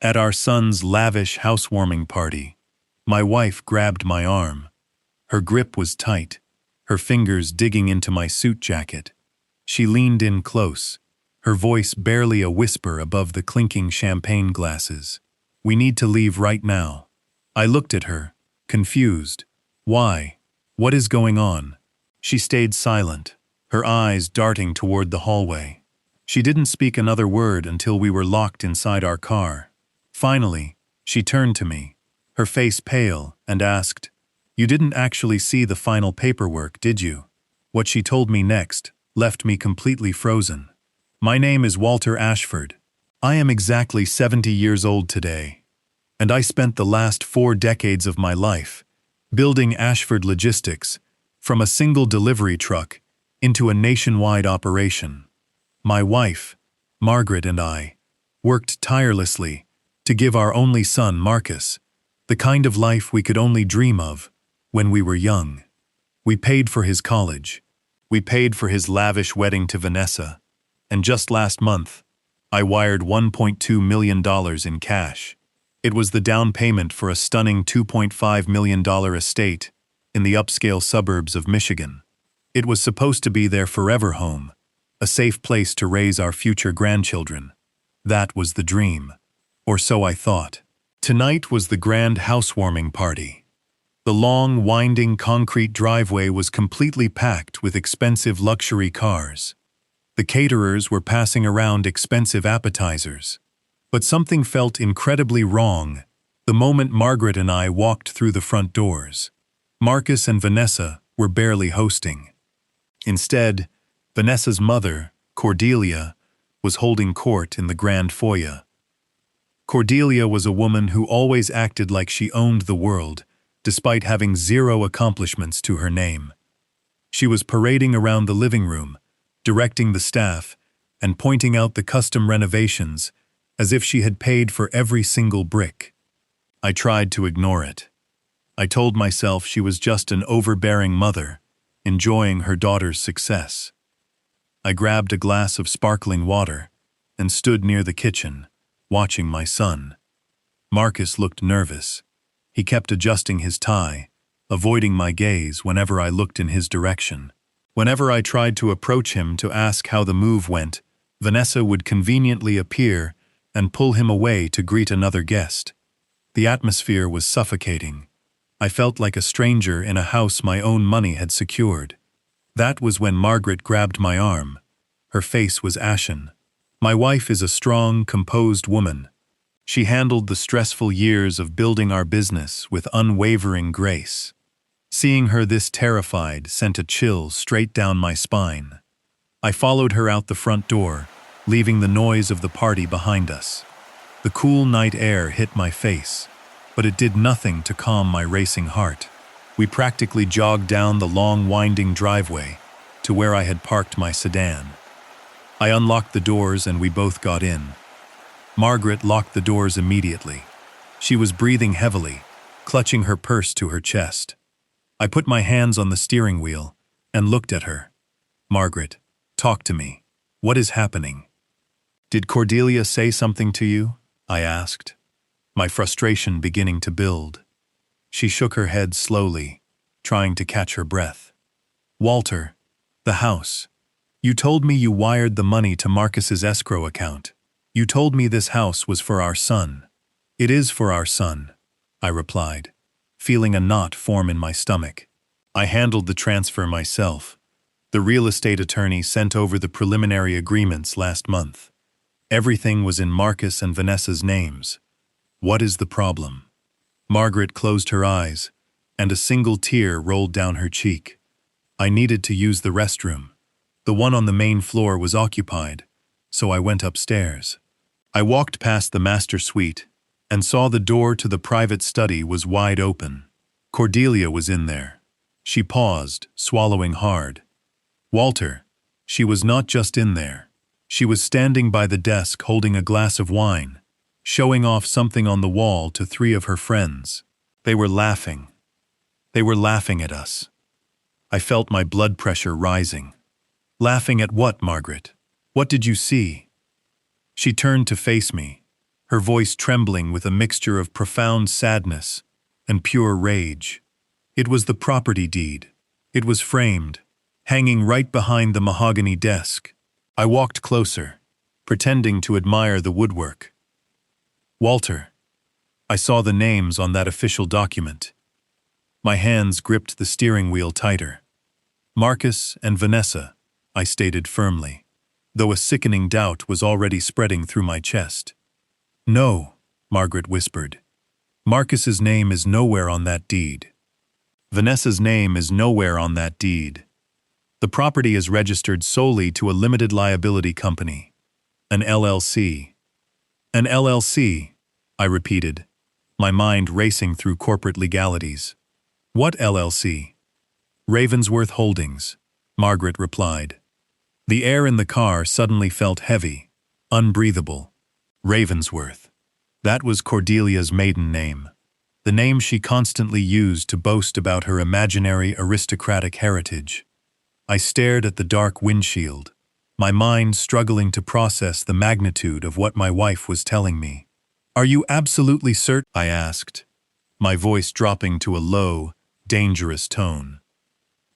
At our son's lavish housewarming party, my wife grabbed my arm. Her grip was tight, her fingers digging into my suit jacket. She leaned in close, her voice barely a whisper above the clinking champagne glasses. "We need to leave right now." I looked at her, confused. "Why? What is going on?" She stayed silent, her eyes darting toward the hallway. She didn't speak another word until we were locked inside our car. Finally, she turned to me, her face pale, and asked, "You didn't actually see the final paperwork, did you?" What she told me next left me completely frozen. "My name is Walter Ashford. I am exactly 70 years old today, and I spent the last 4 decades of my life building Ashford Logistics from a single delivery truck into a nationwide operation. My wife, Margaret, and I worked tirelessly to give our only son, Marcus, the kind of life we could only dream of when we were young. We paid for his college. We paid for his lavish wedding to Vanessa. And just last month, I wired $1.2 million in cash. It was the down payment for a stunning $2.5 million estate in the upscale suburbs of Michigan. It was supposed to be their forever home, a safe place to raise our future grandchildren. That was the dream. Or so I thought. Tonight was the grand housewarming party. The long, winding concrete driveway was completely packed with expensive luxury cars. The caterers were passing around expensive appetizers. But something felt incredibly wrong the moment Margaret and I walked through the front doors. Marcus and Vanessa were barely hosting. Instead, Vanessa's mother, Cordelia, was holding court in the grand foyer. Cordelia was a woman who always acted like she owned the world, despite having 0 accomplishments to her name. She was parading around the living room, directing the staff, and pointing out the custom renovations as if she had paid for every single brick. I tried to ignore it. I told myself she was just an overbearing mother, enjoying her daughter's success. I grabbed a glass of sparkling water and stood near the kitchen, watching my son. Marcus looked nervous. He kept adjusting his tie, avoiding my gaze whenever I looked in his direction. Whenever I tried to approach him to ask how the move went, Vanessa would conveniently appear and pull him away to greet another guest. The atmosphere was suffocating. I felt like a stranger in a house my own money had secured. That was when Margaret grabbed my arm. Her face was ashen. My wife is a strong, composed woman. She handled the stressful years of building our business with unwavering grace. Seeing her this terrified sent a chill straight down my spine. I followed her out the front door, leaving the noise of the party behind us. The cool night air hit my face, but it did nothing to calm my racing heart. We practically jogged down the long, winding driveway to where I had parked my sedan. I unlocked the doors and we both got in. Margaret locked the doors immediately. She was breathing heavily, clutching her purse to her chest. I put my hands on the steering wheel and looked at her. "Margaret, talk to me. What is happening?" "Did Cordelia say something to you?" I asked, my frustration beginning to build. She shook her head slowly, trying to catch her breath. "Walter, the house. You told me you wired the money to Marcus's escrow account. You told me this house was for our son." "It is for our son," I replied, feeling a knot form in my stomach. "I handled the transfer myself. The real estate attorney sent over the preliminary agreements last month. Everything was in Marcus and Vanessa's names. What is the problem?" Margaret closed her eyes, and a single tear rolled down her cheek. "I needed to use the restroom. The one on the main floor was occupied, so I went upstairs. I walked past the master suite and saw the door to the private study was wide open. Cordelia was in there." She paused, swallowing hard. "Walter, she was not just in there. She was standing by the desk holding a glass of wine, showing off something on the wall to 3 of her friends. They were laughing. They were laughing at us." I felt my blood pressure rising. "Laughing at what, Margaret? What did you see?" She turned to face me, her voice trembling with a mixture of profound sadness and pure rage. It was the property deed. It was framed, hanging right behind the mahogany desk. I walked closer, pretending to admire the woodwork. Walter. I saw the names on that official document. My hands gripped the steering wheel tighter. Marcus and Vanessa, I stated firmly, though a sickening doubt was already spreading through my chest. No, Margaret whispered. Marcus's name is nowhere on that deed. Vanessa's name is nowhere on that deed. The property is registered solely to a limited liability company, an LLC. An LLC, I repeated, my mind racing through corporate legalities. What LLC? Ravensworth Holdings, Margaret replied. The air in the car suddenly felt heavy, unbreathable. Ravensworth. That was Cordelia's maiden name, the name she constantly used to boast about her imaginary aristocratic heritage. I stared at the dark windshield, my mind struggling to process the magnitude of what my wife was telling me. Are you absolutely certain? I asked, my voice dropping to a low, dangerous tone.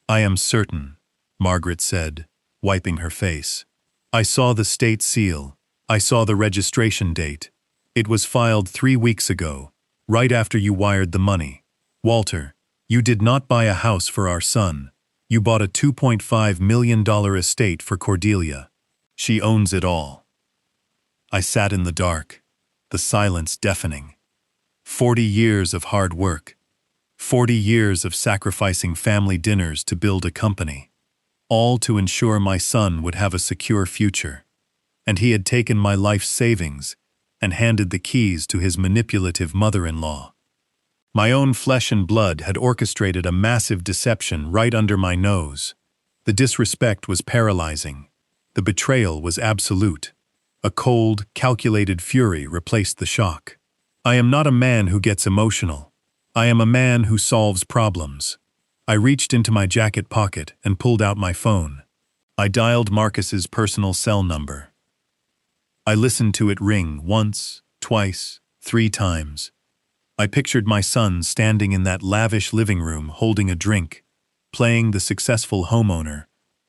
I am certain, Margaret said, wiping her face. I saw the state seal. I saw the registration date. It was filed 3 weeks ago, right after you wired the money. Walter, you did not buy a house for our son. You bought a $2.5 million estate for Cordelia. She owns it all. I sat in the dark, the silence deafening. 40 years of hard work. 40 years of sacrificing family dinners to build a company. All to ensure my son would have a secure future. And he had taken my life's savings and handed the keys to his manipulative mother-in-law. My own flesh and blood had orchestrated a massive deception right under my nose. The disrespect was paralyzing. The betrayal was absolute. A cold, calculated fury replaced the shock. I am not a man who gets emotional. I am a man who solves problems. I reached into my jacket pocket and pulled out my phone. I dialed Marcus's personal cell number. I listened to it ring once, twice, 3 times. I pictured my son standing in that lavish living room holding a drink, playing the successful homeowner,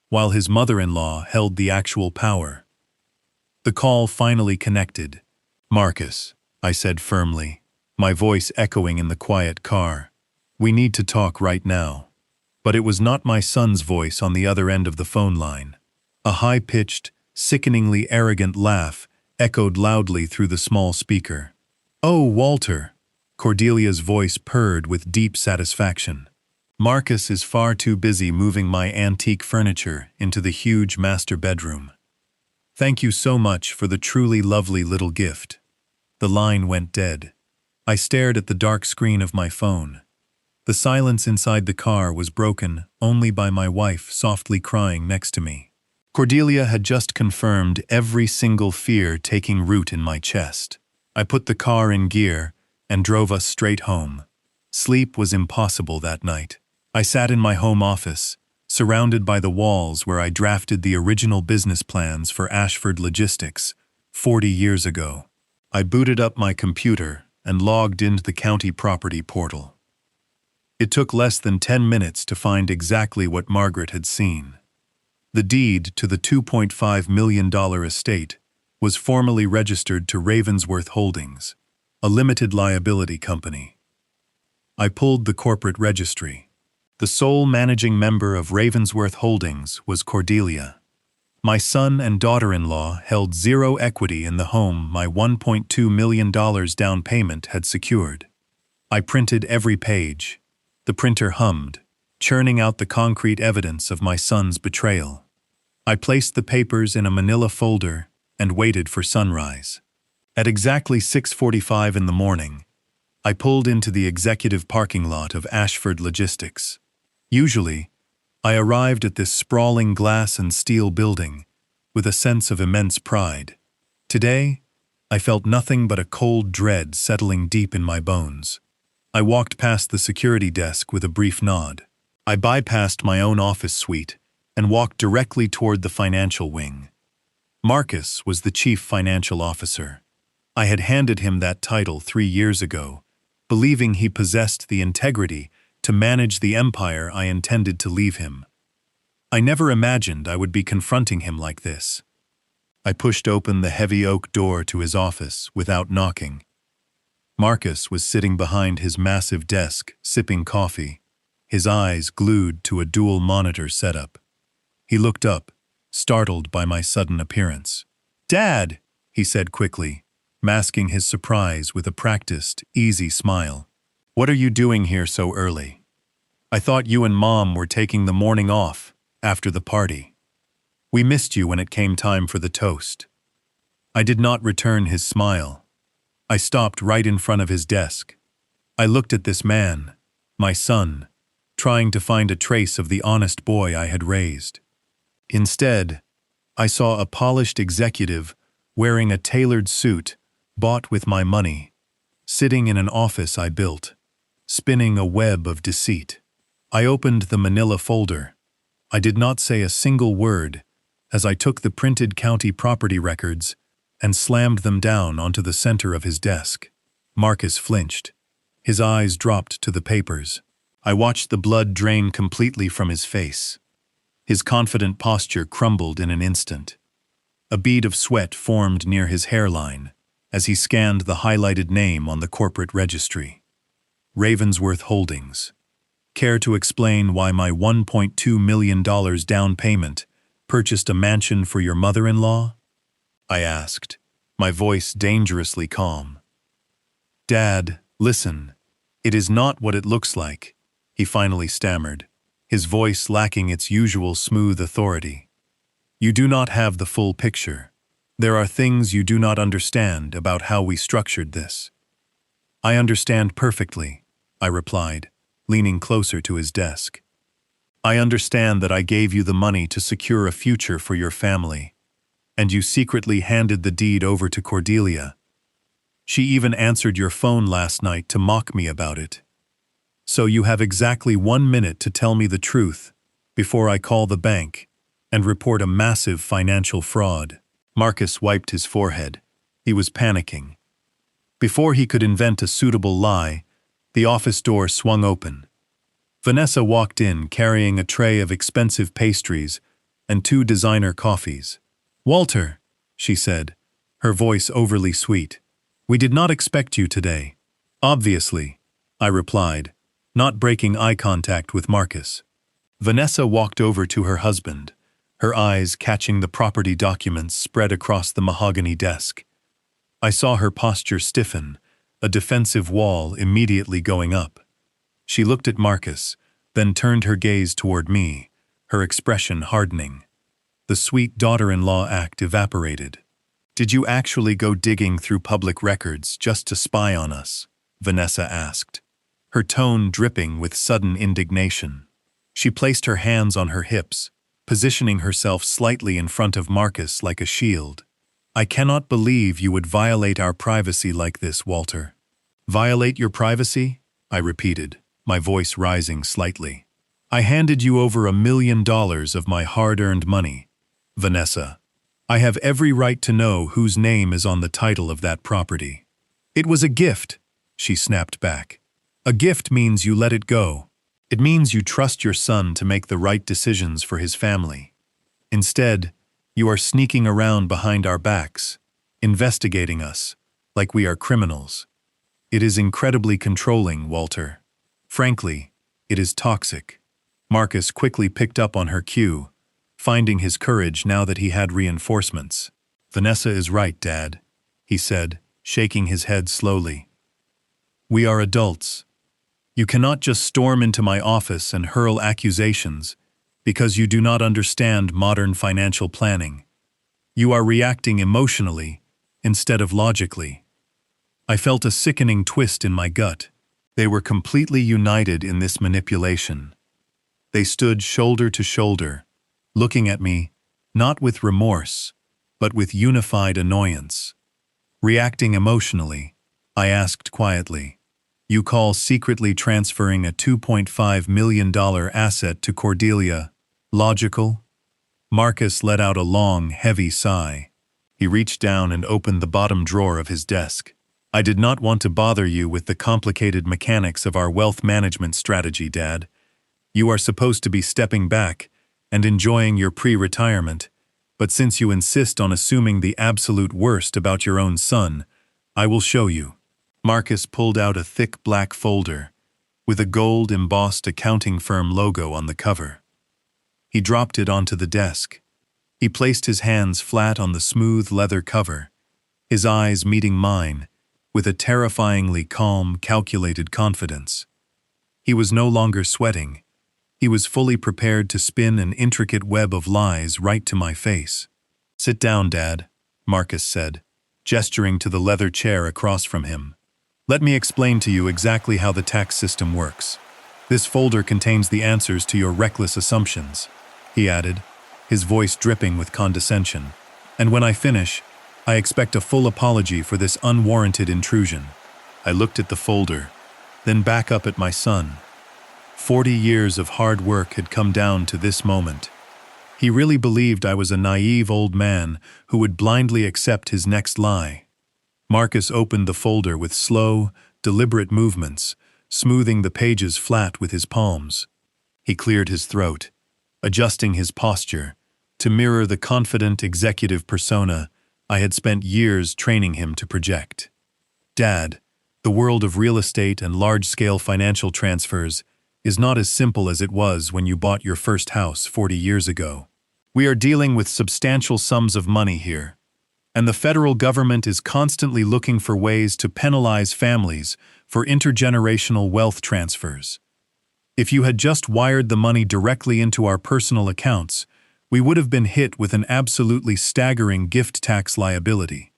while his mother-in-law held the actual power. The call finally connected. Marcus, I said firmly, my voice echoing in the quiet car. We need to talk right now. But it was not my son's voice on the other end of the phone line. A high-pitched, sickeningly arrogant laugh echoed loudly through the small speaker. Oh, Walter! Cordelia's voice purred with deep satisfaction. Marcus is far too busy moving my antique furniture into the huge master bedroom. Thank you so much for the truly lovely little gift. The line went dead. I stared at the dark screen of my phone. The silence inside the car was broken only by my wife softly crying next to me. Cordelia had just confirmed every single fear taking root in my chest. I put the car in gear and drove us straight home. Sleep was impossible that night. I sat in my home office, surrounded by the walls where I drafted the original business plans for Ashford Logistics 40 years ago. I booted up my computer and logged into the county property portal. It took less than 10 minutes to find exactly what Margaret had seen. The deed to the $2.5 million estate was formally registered to Ravensworth Holdings, a limited liability company. I pulled the corporate registry. The sole managing member of Ravensworth Holdings was Cordelia. My son and daughter-in-law held 0 equity in the home my $1.2 million down payment had secured. I printed every page. The printer hummed, churning out the concrete evidence of my son's betrayal. I placed the papers in a manila folder and waited for sunrise. At exactly 6:45 in the morning, I pulled into the executive parking lot of Ashford Logistics. Usually, I arrived at this sprawling glass and steel building with a sense of immense pride. Today, I felt nothing but a cold dread settling deep in my bones. I walked past the security desk with a brief nod. I bypassed my own office suite and walked directly toward the financial wing. Marcus was the chief financial officer. I had handed him that title 3 years ago, believing he possessed the integrity to manage the empire I intended to leave him. I never imagined I would be confronting him like this. I pushed open the heavy oak door to his office without knocking. Marcus was sitting behind his massive desk, sipping coffee, his eyes glued to a dual monitor setup. He looked up, startled by my sudden appearance. "Dad," he said quickly, masking his surprise with a practiced, easy smile. "What are you doing here so early? I thought you and Mom were taking the morning off after the party. We missed you when it came time for the toast." I did not return his smile. I stopped right in front of his desk. I looked at this man, my son, trying to find a trace of the honest boy I had raised. Instead, I saw a polished executive wearing a tailored suit bought with my money, sitting in an office I built, spinning a web of deceit. I opened the manila folder. I did not say a single word as I took the printed county property records and slammed them down onto the center of his desk. Marcus flinched. His eyes dropped to the papers. I watched the blood drain completely from his face. His confident posture crumbled in an instant. A bead of sweat formed near his hairline as he scanned the highlighted name on the corporate registry. Ravensworth Holdings. Care to explain why my $1.2 million down payment purchased a mansion for your mother-in-law? I asked, my voice dangerously calm. "Dad, listen. It is not what it looks like," he finally stammered, his voice lacking its usual smooth authority. "You do not have the full picture. There are things you do not understand about how we structured this." "I understand perfectly," I replied, leaning closer to his desk. "I understand that I gave you the money to secure a future for your family, and you secretly handed the deed over to Cordelia. She even answered your phone last night to mock me about it. So you have exactly 1 minute to tell me the truth before I call the bank and report a massive financial fraud." Marcus wiped his forehead. He was panicking. Before he could invent a suitable lie, the office door swung open. Vanessa walked in carrying a tray of expensive pastries and 2 designer coffees. "Walter," she said, her voice overly sweet, "we did not expect you today." "Obviously," I replied, not breaking eye contact with Marcus. Vanessa walked over to her husband, her eyes catching the property documents spread across the mahogany desk. I saw her posture stiffen, a defensive wall immediately going up. She looked at Marcus, then turned her gaze toward me, her expression hardening. The sweet daughter-in-law act evaporated. "Did you actually go digging through public records just to spy on us?" Vanessa asked, her tone dripping with sudden indignation. She placed her hands on her hips, positioning herself slightly in front of Marcus like a shield. "I cannot believe you would violate our privacy like this, Walter." "Violate your privacy?" I repeated, my voice rising slightly. "I handed you over $1 million of my hard-earned money, Vanessa. I have every right to know whose name is on the title of that property." "It was a gift," she snapped back. "A gift means you let it go. It means you trust your son to make the right decisions for his family. Instead, you are sneaking around behind our backs, investigating us, like we are criminals. It is incredibly controlling, Walter. Frankly, it is toxic." Marcus quickly picked up on her cue, finding his courage now that he had reinforcements. "Vanessa is right, Dad," he said, shaking his head slowly. "We are adults. You cannot just storm into my office and hurl accusations because you do not understand modern financial planning. You are reacting emotionally instead of logically." I felt a sickening twist in my gut. They were completely united in this manipulation. They stood shoulder to shoulder, looking at me, not with remorse, but with unified annoyance. Reacting emotionally, I asked quietly, "You call secretly transferring a $2.5 million asset to Cordelia logical?" Marcus let out a long, heavy sigh. He reached down and opened the bottom drawer of his desk. I did not want to bother you with the complicated mechanics of our wealth management strategy, Dad. You are supposed to be stepping back and enjoying your pre-retirement, but since you insist on assuming the absolute worst about your own son, I will show you. Marcus pulled out a thick black folder with a gold-embossed accounting firm logo on the cover. He dropped it onto the desk. He placed his hands flat on the smooth leather cover, his eyes meeting mine with a terrifyingly calm, calculated confidence. He was no longer sweating. He was fully prepared to spin an intricate web of lies right to my face. "Sit down, Dad," Marcus said, gesturing to the leather chair across from him. "Let me explain to you exactly how the tax system works. This folder contains the answers to your reckless assumptions," he added, his voice dripping with condescension. "And when I finish, I expect a full apology for this unwarranted intrusion." I looked at the folder, then back up at my son. 40 years of hard work had come down to this moment. He really believed I was a naive old man who would blindly accept his next lie. Marcus opened the folder with slow, deliberate movements, smoothing the pages flat with his palms. He cleared his throat, adjusting his posture to mirror the confident executive persona I had spent years training him to project. "Dad, the world of real estate and large-scale financial transfers is not as simple as it was when you bought your first house 40 years ago. We are dealing with substantial sums of money here, and the federal government is constantly looking for ways to penalize families for intergenerational wealth transfers. If you had just wired the money directly into our personal accounts, we would have been hit with an absolutely staggering gift tax liability.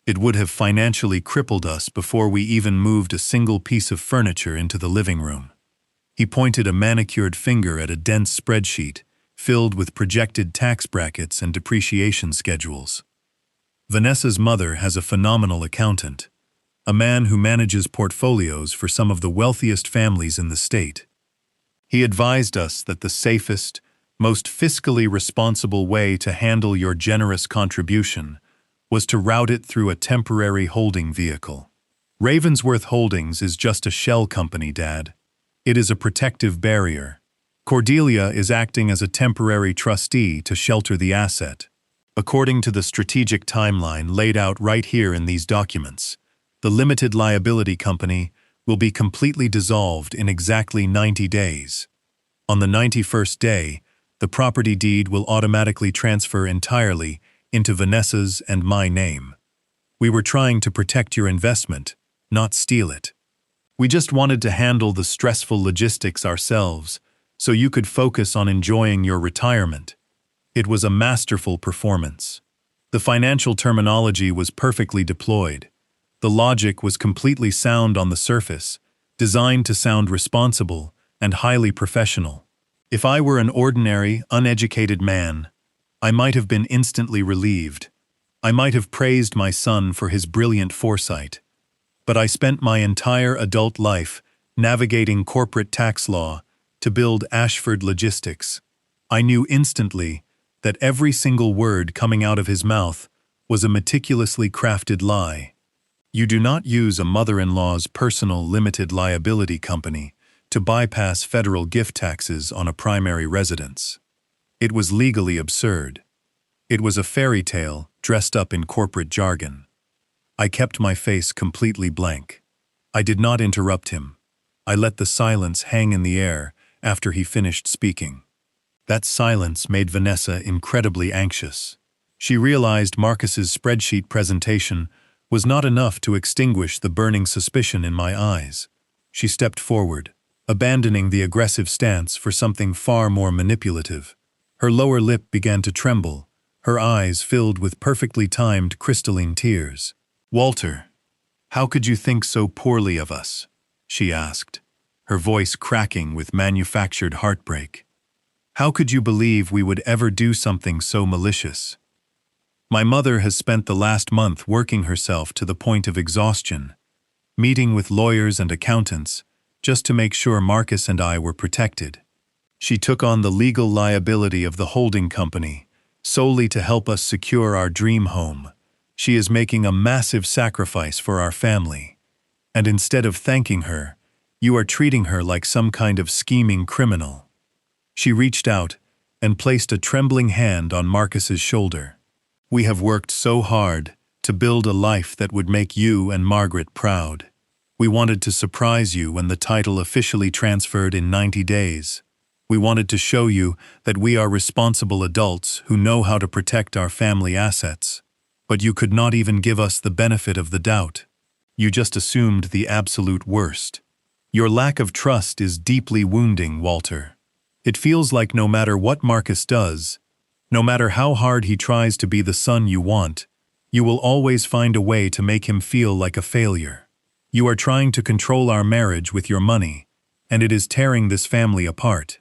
It would have financially crippled us before we even moved a single piece of furniture into the living room." He pointed a manicured finger at a dense spreadsheet filled with projected tax brackets and depreciation schedules. "Vanessa's mother has a phenomenal accountant, a man who manages portfolios for some of the wealthiest families in the state. He advised us that the safest, most fiscally responsible way to handle your generous contribution was to route it through a temporary holding vehicle. Ravensworth Holdings is just a shell company, Dad. It is a protective barrier. Cordelia is acting as a temporary trustee to shelter the asset. According to the strategic timeline laid out right here in these documents, the limited liability company will be completely dissolved in exactly 90 days. On the 91st day, the property deed will automatically transfer entirely into Vanessa's and my name. We were trying to protect your investment, not steal it. We just wanted to handle the stressful logistics ourselves, so you could focus on enjoying your retirement. It was a masterful performance. The financial terminology was perfectly deployed. The logic was completely sound on the surface, designed to sound responsible and highly professional. If I were an ordinary, uneducated man, I might have been instantly relieved. I might have praised my son for his brilliant foresight. But I spent my entire adult life navigating corporate tax law to build Ashford Logistics. I knew instantly that every single word coming out of his mouth was a meticulously crafted lie. You do not use a mother-in-law's personal limited liability company to bypass federal gift taxes on a primary residence. It was legally absurd. It was a fairy tale dressed up in corporate jargon. I kept my face completely blank. I did not interrupt him. I let the silence hang in the air after he finished speaking. That silence made Vanessa incredibly anxious. She realized Marcus's spreadsheet presentation was not enough to extinguish the burning suspicion in my eyes. She stepped forward, abandoning the aggressive stance for something far more manipulative. Her lower lip began to tremble, her eyes filled with perfectly timed crystalline tears. "Walter, how could you think so poorly of us?" she asked, her voice cracking with manufactured heartbreak. "How could you believe we would ever do something so malicious? My mother has spent the last month working herself to the point of exhaustion, meeting with lawyers and accountants just to make sure Marcus and I were protected. She took on the legal liability of the holding company solely to help us secure our dream home, She is making a massive sacrifice for our family, and instead of thanking her, you are treating her like some kind of scheming criminal." She reached out and placed a trembling hand on Marcus's shoulder. "We have worked so hard to build a life that would make you and Margaret proud. We wanted to surprise you when the title officially transferred in 90 days. We wanted to show you that we are responsible adults who know how to protect our family assets. But you could not even give us the benefit of the doubt. You just assumed the absolute worst. Your lack of trust is deeply wounding, Walter. It feels like no matter what Marcus does, no matter how hard he tries to be the son you want, you will always find a way to make him feel like a failure. You are trying to control our marriage with your money, and it is tearing this family apart."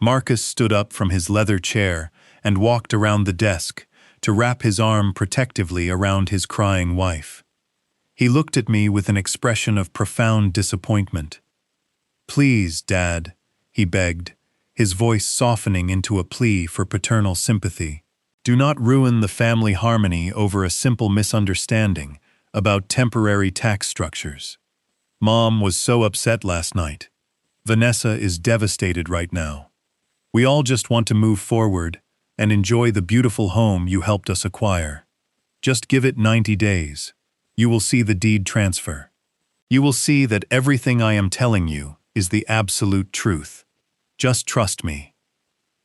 Marcus stood up from his leather chair and walked around the desk to wrap his arm protectively around his crying wife. He looked at me with an expression of profound disappointment. "Please, Dad," he begged, his voice softening into a plea for paternal sympathy. "Do not ruin the family harmony over a simple misunderstanding about temporary tax structures. Mom was so upset last night. Vanessa is devastated right now. We all just want to move forward and enjoy the beautiful home you helped us acquire. Just give it 90 days. You will see the deed transfer. You will see that everything I am telling you is the absolute truth. Just trust me."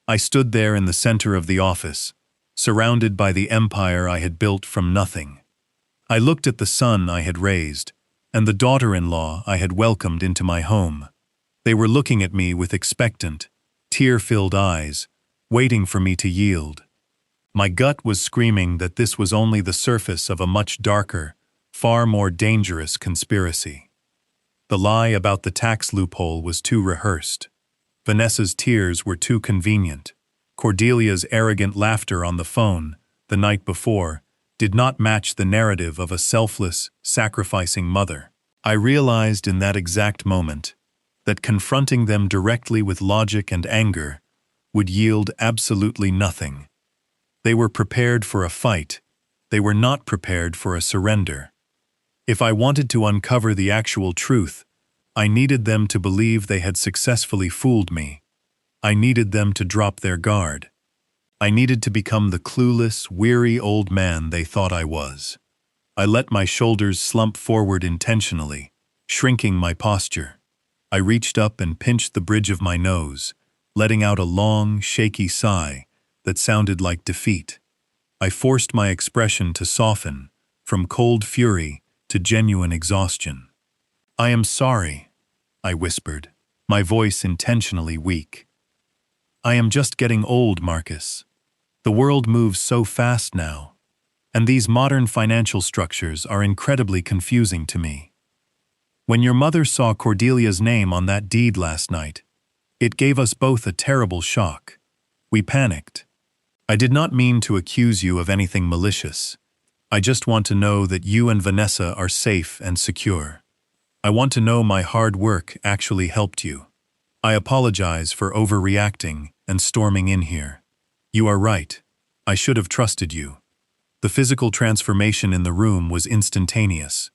I stood there in the center of the office, surrounded by the empire I had built from nothing. I looked at the son I had raised, and the daughter-in-law I had welcomed into my home. They were looking at me with expectant, tear-filled eyes, waiting for me to yield. My gut was screaming that this was only the surface of a much darker, far more dangerous conspiracy. The lie about the tax loophole was too rehearsed. Vanessa's tears were too convenient. Cordelia's arrogant laughter on the phone, the night before, did not match the narrative of a selfless, sacrificing mother. I realized in that exact moment that confronting them directly with logic and anger would yield absolutely nothing. They were prepared for a fight. They were not prepared for a surrender. If I wanted to uncover the actual truth, I needed them to believe they had successfully fooled me. I needed them to drop their guard. I needed to become the clueless, weary old man they thought I was. I let my shoulders slump forward intentionally, shrinking my posture. I reached up and pinched the bridge of my nose, letting out a long, shaky sigh that sounded like defeat. I forced my expression to soften, from cold fury to genuine exhaustion. "I am sorry," I whispered, my voice intentionally weak. "I am just getting old, Marcus. The world moves so fast now, and these modern financial structures are incredibly confusing to me. When your mother saw Cordelia's name on that deed last night, it gave us both a terrible shock. We panicked. I did not mean to accuse you of anything malicious. I just want to know that you and Vanessa are safe and secure. I want to know my hard work actually helped you. I apologize for overreacting and storming in here. You are right. I should have trusted you." The physical transformation in the room was instantaneous.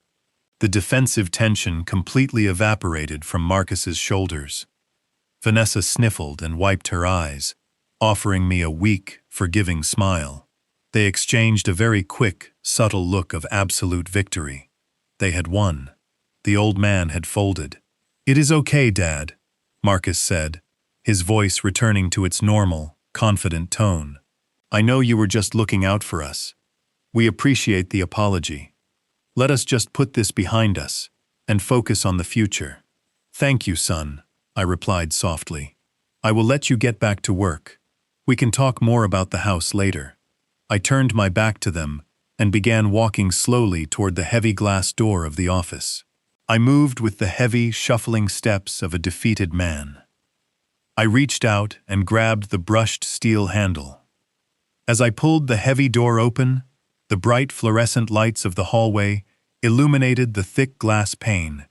The defensive tension completely evaporated from Marcus's shoulders. Vanessa sniffled and wiped her eyes, offering me a weak, forgiving smile. They exchanged a very quick, subtle look of absolute victory. They had won. The old man had folded. "It is okay, Dad," Marcus said, his voice returning to its normal, confident tone. "I know you were just looking out for us. We appreciate the apology. Let us just put this behind us and focus on the future." "Thank you, son," I replied softly. "I will let you get back to work. We can talk more about the house later." I turned my back to them and began walking slowly toward the heavy glass door of the office. I moved with the heavy, shuffling steps of a defeated man. I reached out and grabbed the brushed steel handle. As I pulled the heavy door open, the bright fluorescent lights of the hallway illuminated the thick glass pane,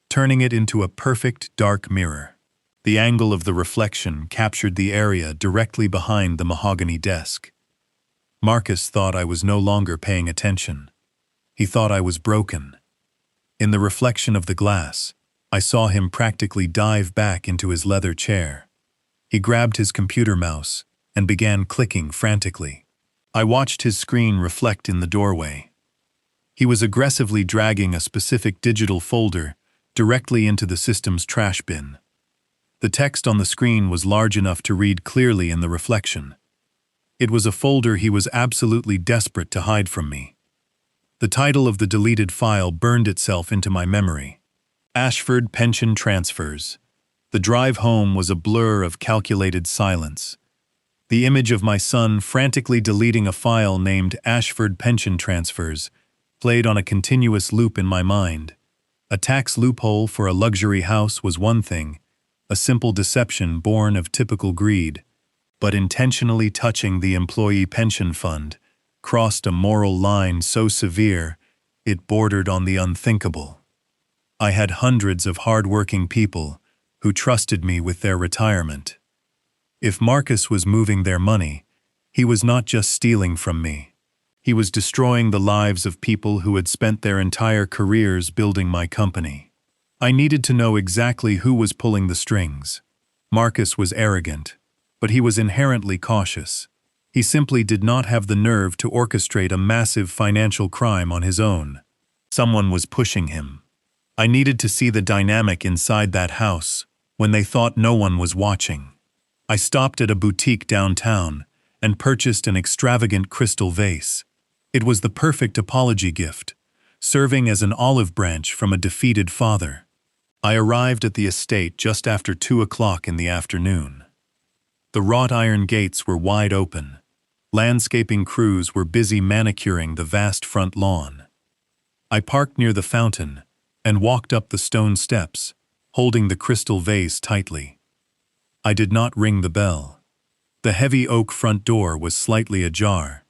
turning it into a perfect dark mirror. The angle of the reflection captured the area directly behind the mahogany desk. Marcus thought I was no longer paying attention. He thought I was broken. In the reflection of the glass, I saw him practically dive back into his leather chair. He grabbed his computer mouse and began clicking frantically. I watched his screen reflect in the doorway. He was aggressively dragging a specific digital folder directly into the system's trash bin. The text on the screen was large enough to read clearly in the reflection. It was a folder he was absolutely desperate to hide from me. The title of the deleted file burned itself into my memory. Ashford Pension Transfers. The drive home was a blur of calculated silence. The image of my son frantically deleting a file named Ashford Pension Transfers played on a continuous loop in my mind. A tax loophole for a luxury house was one thing, a simple deception born of typical greed, but intentionally touching the employee pension fund crossed a moral line so severe it bordered on the unthinkable. I had hundreds of hard-working people who trusted me with their retirement. If Marcus was moving their money, he was not just stealing from me. He was destroying the lives of people who had spent their entire careers building my company. I needed to know exactly who was pulling the strings. Marcus was arrogant, but he was inherently cautious. He simply did not have the nerve to orchestrate a massive financial crime on his own. Someone was pushing him. I needed to see the dynamic inside that house when they thought no one was watching. I stopped at a boutique downtown and purchased an extravagant crystal vase. It was the perfect apology gift, serving as an olive branch from a defeated father. I arrived at the estate just after 2 o'clock in the afternoon. The wrought iron gates were wide open. Landscaping crews were busy manicuring the vast front lawn. I parked near the fountain and walked up the stone steps, holding the crystal vase tightly. I did not ring the bell. The heavy oak front door was slightly ajar.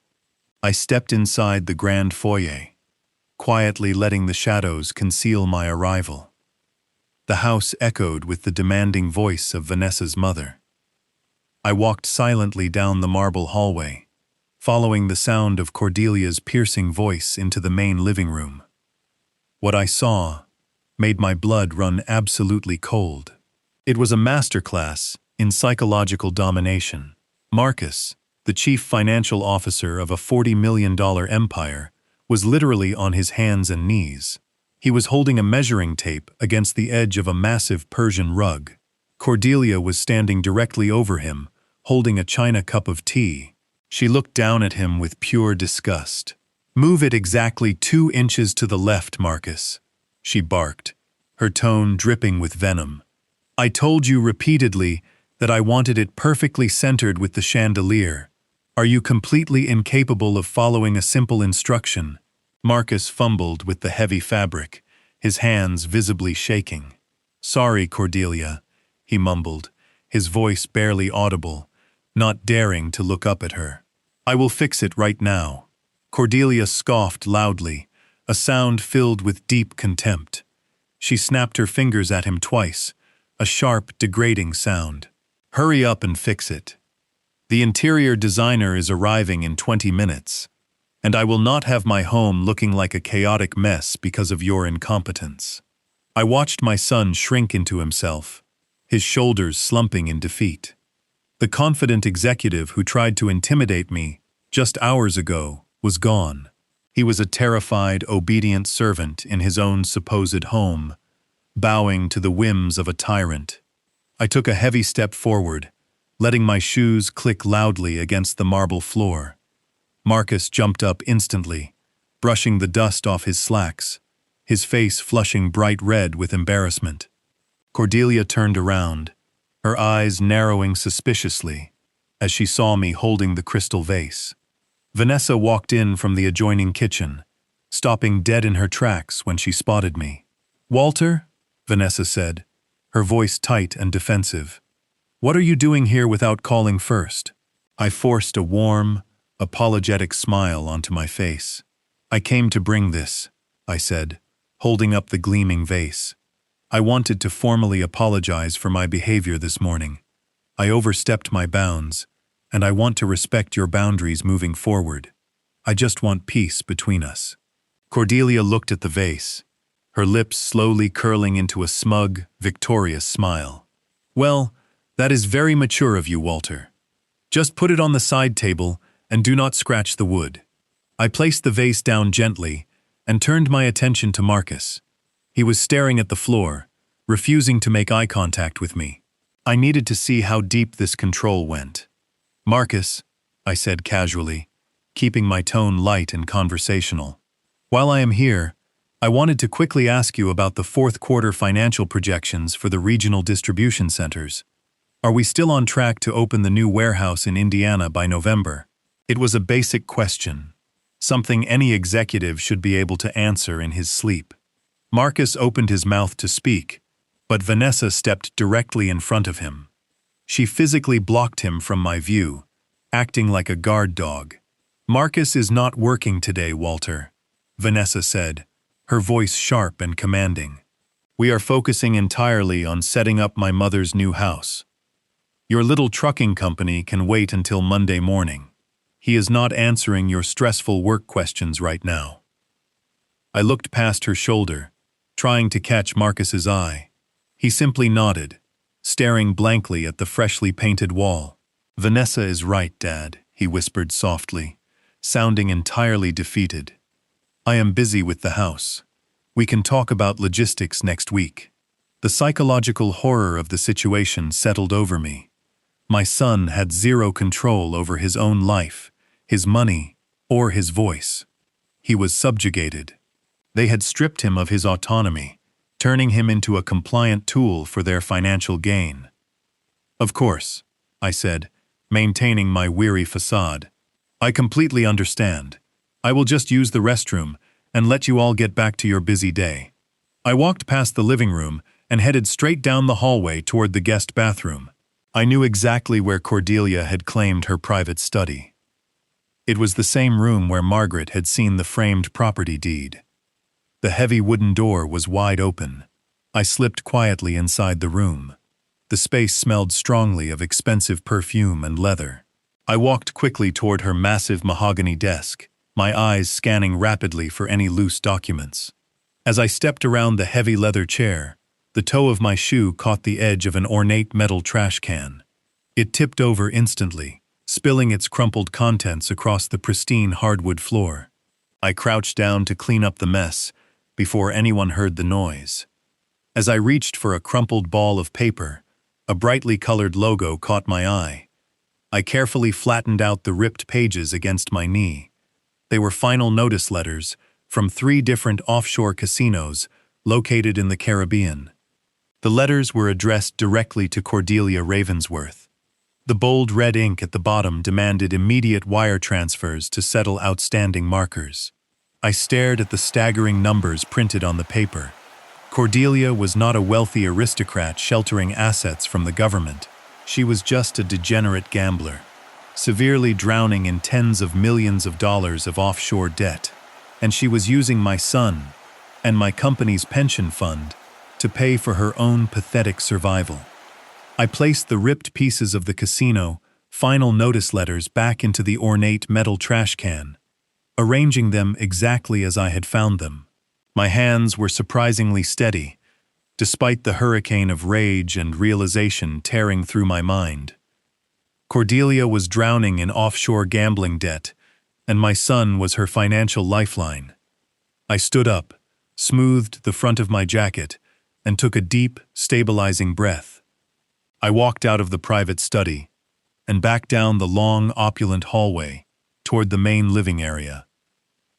I stepped inside the grand foyer, quietly letting the shadows conceal my arrival. The house echoed with the demanding voice of Vanessa's mother. I walked silently down the marble hallway, following the sound of Cordelia's piercing voice into the main living room. What I saw made my blood run absolutely cold. It was a masterclass in psychological domination. Marcus, the chief financial officer of a $40 million empire, was literally on his hands and knees. He was holding a measuring tape against the edge of a massive Persian rug. Cordelia was standing directly over him, holding a china cup of tea. She looked down at him with pure disgust. "Move it exactly 2 inches to the left, Marcus," she barked, her tone dripping with venom. "I told you repeatedly that I wanted it perfectly centered with the chandelier. Are you completely incapable of following a simple instruction?" Marcus fumbled with the heavy fabric, his hands visibly shaking. "Sorry, Cordelia," he mumbled, his voice barely audible, not daring to look up at her. "I will fix it right now." Cordelia scoffed loudly, a sound filled with deep contempt. She snapped her fingers at him twice, a sharp, degrading sound. "Hurry up and fix it. The interior designer is arriving in 20 minutes, and I will not have my home looking like a chaotic mess because of your incompetence." I watched my son shrink into himself, his shoulders slumping in defeat. The confident executive who tried to intimidate me just hours ago was gone. He was a terrified, obedient servant in his own supposed home, bowing to the whims of a tyrant. I took a heavy step forward, letting my shoes click loudly against the marble floor. Marcus jumped up instantly, brushing the dust off his slacks, his face flushing bright red with embarrassment. Cordelia turned around, her eyes narrowing suspiciously as she saw me holding the crystal vase. Vanessa walked in from the adjoining kitchen, stopping dead in her tracks when she spotted me. "Walter," Vanessa said, her voice tight and defensive, "what are you doing here without calling first?" I forced a warm, apologetic smile onto my face. "I came to bring this," I said, holding up the gleaming vase. "I wanted to formally apologize for my behavior this morning. I overstepped my bounds, and I want to respect your boundaries moving forward. I just want peace between us." Cordelia looked at the vase, her lips slowly curling into a smug, victorious smile. "Well, that is very mature of you, Walter. Just put it on the side table and do not scratch the wood." I placed the vase down gently and turned my attention to Marcus. He was staring at the floor, refusing to make eye contact with me. I needed to see how deep this control went. "Marcus," I said casually, keeping my tone light and conversational. "While I am here, I wanted to quickly ask you about the fourth quarter financial projections for the regional distribution centers. Are we still on track to open the new warehouse in Indiana by November?" It was a basic question, something any executive should be able to answer in his sleep. Marcus opened his mouth to speak, but Vanessa stepped directly in front of him. She physically blocked him from my view, acting like a guard dog. "Marcus is not working today, Walter," Vanessa said, her voice sharp and commanding. "We are focusing entirely on setting up my mother's new house. Your little trucking company can wait until Monday morning. He is not answering your stressful work questions right now." I looked past her shoulder, trying to catch Marcus's eye. He simply nodded, staring blankly at the freshly painted wall. "Vanessa is right, Dad," he whispered softly, sounding entirely defeated. "I am busy with the house. We can talk about logistics next week." The psychological horror of the situation settled over me. My son had zero control over his own life, his money, or his voice. He was subjugated. They had stripped him of his autonomy, turning him into a compliant tool for their financial gain. "Of course," I said, maintaining my weary facade. "I completely understand. I will just use the restroom and let you all get back to your busy day." I walked past the living room and headed straight down the hallway toward the guest bathroom. I knew exactly where Cordelia had claimed her private study. It was the same room where Margaret had seen the framed property deed. The heavy wooden door was wide open. I slipped quietly inside the room. The space smelled strongly of expensive perfume and leather. I walked quickly toward her massive mahogany desk, my eyes scanning rapidly for any loose documents. As I stepped around the heavy leather chair, the toe of my shoe caught the edge of an ornate metal trash can. It tipped over instantly, spilling its crumpled contents across the pristine hardwood floor. I crouched down to clean up the mess before anyone heard the noise. As I reached for a crumpled ball of paper, a brightly colored logo caught my eye. I carefully flattened out the ripped pages against my knee. They were final notice letters from 3 different offshore casinos located in the Caribbean. The letters were addressed directly to Cordelia Ravensworth. The bold red ink at the bottom demanded immediate wire transfers to settle outstanding markers. I stared at the staggering numbers printed on the paper. Cordelia was not a wealthy aristocrat sheltering assets from the government. She was just a degenerate gambler, severely drowning in tens of millions of dollars of offshore debt. And she was using my son and my company's pension fund to pay for her own pathetic survival. I placed the ripped pieces of the casino final notice letters back into the ornate metal trash can, arranging them exactly as I had found them. My hands were surprisingly steady, despite the hurricane of rage and realization tearing through my mind. Cordelia was drowning in offshore gambling debt, and my son was her financial lifeline. I stood up, smoothed the front of my jacket, and took a deep, stabilizing breath. I walked out of the private study and back down the long, opulent hallway toward the main living area.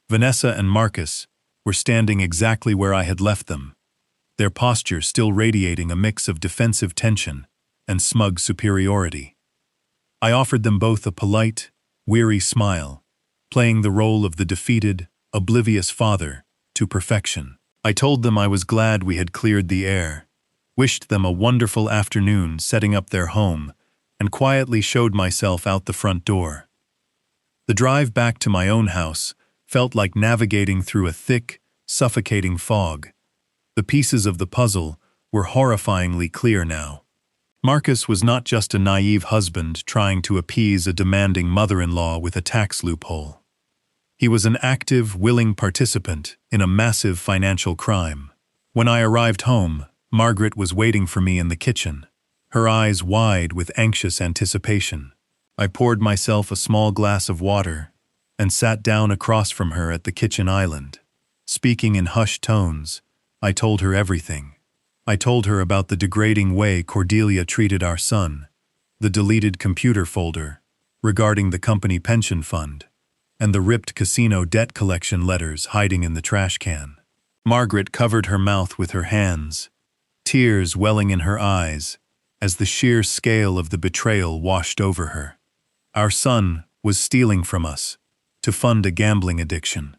Vanessa and Marcus were standing exactly where I had left them, their posture still radiating a mix of defensive tension and smug superiority. I offered them both a polite, weary smile, playing the role of the defeated, oblivious father to perfection. I told them I was glad we had cleared the air, wished them a wonderful afternoon setting up their home, and quietly showed myself out the front door. The drive back to my own house felt like navigating through a thick, suffocating fog. The pieces of the puzzle were horrifyingly clear now. Marcus was not just a naive husband trying to appease a demanding mother-in-law with a tax loophole. He was an active, willing participant in a massive financial crime. When I arrived home, Margaret was waiting for me in the kitchen, her eyes wide with anxious anticipation. I poured myself a small glass of water and sat down across from her at the kitchen island. Speaking in hushed tones, I told her everything. I told her about the degrading way Cordelia treated our son, the deleted computer folder regarding the company pension fund, and the ripped casino debt collection letters hiding in the trash can. Margaret covered her mouth with her hands, tears welling in her eyes as the sheer scale of the betrayal washed over her. Our son was stealing from us to fund a gambling addiction.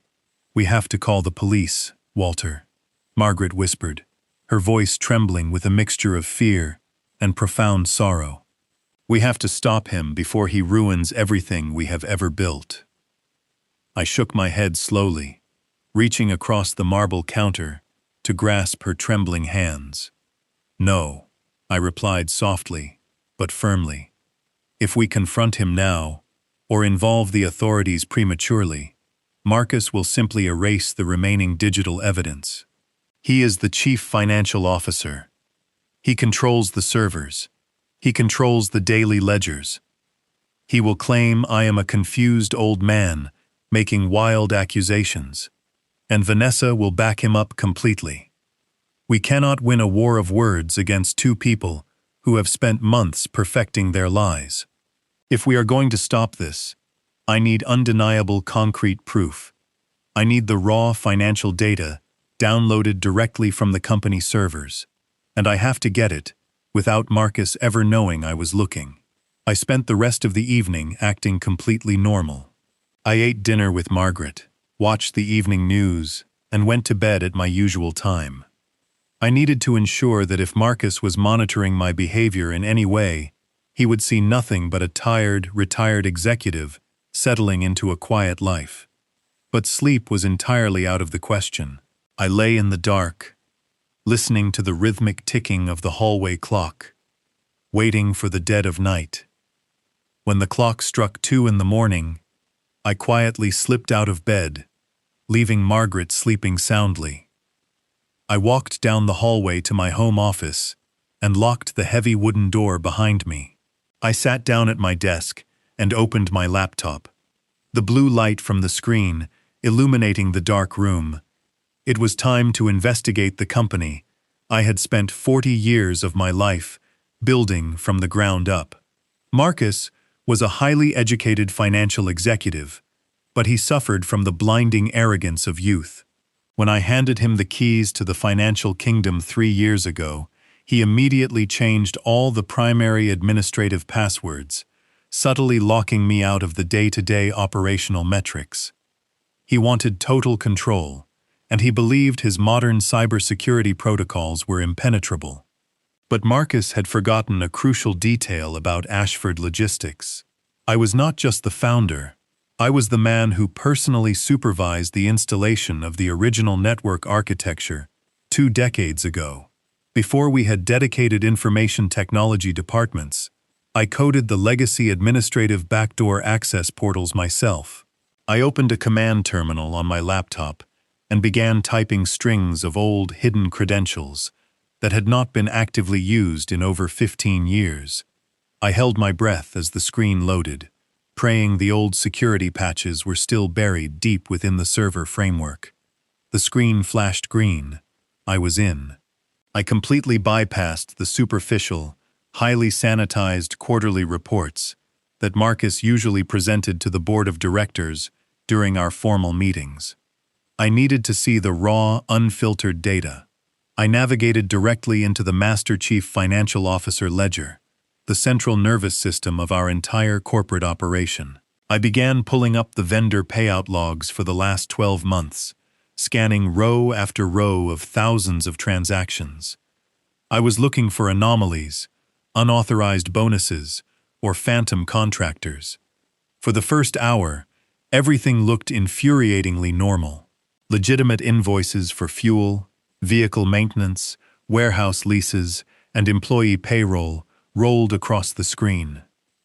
"We have to call the police, Walter," Margaret whispered, her voice trembling with a mixture of fear and profound sorrow. "We have to stop him before he ruins everything we have ever built." I shook my head slowly, reaching across the marble counter to grasp her trembling hands. "No," I replied softly, but firmly. "If we confront him now, or involve the authorities prematurely, Marcus will simply erase the remaining digital evidence. He is the chief financial officer. He controls the servers. He controls the daily ledgers. He will claim I am a confused old man making wild accusations, and Vanessa will back him up completely. We cannot win a war of words against two people who have spent months perfecting their lies. If we are going to stop this, I need undeniable concrete proof. I need the raw financial data downloaded directly from the company servers, and I have to get it without Marcus ever knowing I was looking." I spent the rest of the evening acting completely normal. I ate dinner with Margaret, watched the evening news, and went to bed at my usual time. I needed to ensure that if Marcus was monitoring my behavior in any way, he would see nothing but a tired, retired executive settling into a quiet life. But sleep was entirely out of the question. I lay in the dark, listening to the rhythmic ticking of the hallway clock, waiting for the dead of night. When the clock struck 2 in the morning, I quietly slipped out of bed, leaving Margaret sleeping soundly. I walked down the hallway to my home office and locked the heavy wooden door behind me. I sat down at my desk and opened my laptop, the blue light from the screen illuminating the dark room. It was time to investigate the company I had spent 40 years of my life building from the ground up. Marcus was a highly educated financial executive, but he suffered from the blinding arrogance of youth. When I handed him the keys to the financial kingdom 3 years ago, he immediately changed all the primary administrative passwords, subtly locking me out of the day-to-day operational metrics. He wanted total control, and he believed his modern cybersecurity protocols were impenetrable. But Marcus had forgotten a crucial detail about Ashford Logistics. I was not just the founder. I was the man who personally supervised the installation of the original network architecture 2 decades ago. Before we had dedicated information technology departments, I coded the legacy administrative backdoor access portals myself. I opened a command terminal on my laptop and began typing strings of old hidden credentials that had not been actively used in over 15 years. I held my breath as the screen loaded, praying the old security patches were still buried deep within the server framework. The screen flashed green. I was in. I completely bypassed the superficial, highly sanitized quarterly reports that Marcus usually presented to the board of directors during our formal meetings. I needed to see the raw, unfiltered data. I navigated directly into the Master Chief Financial Officer ledger, the central nervous system of our entire corporate operation. I began pulling up the vendor payout logs for the last 12 months, scanning row after row of thousands of transactions. I was looking for anomalies, unauthorized bonuses, or phantom contractors. For the first hour, everything looked infuriatingly normal. Legitimate invoices for fuel, vehicle maintenance, warehouse leases, and employee payroll rolled across the screen.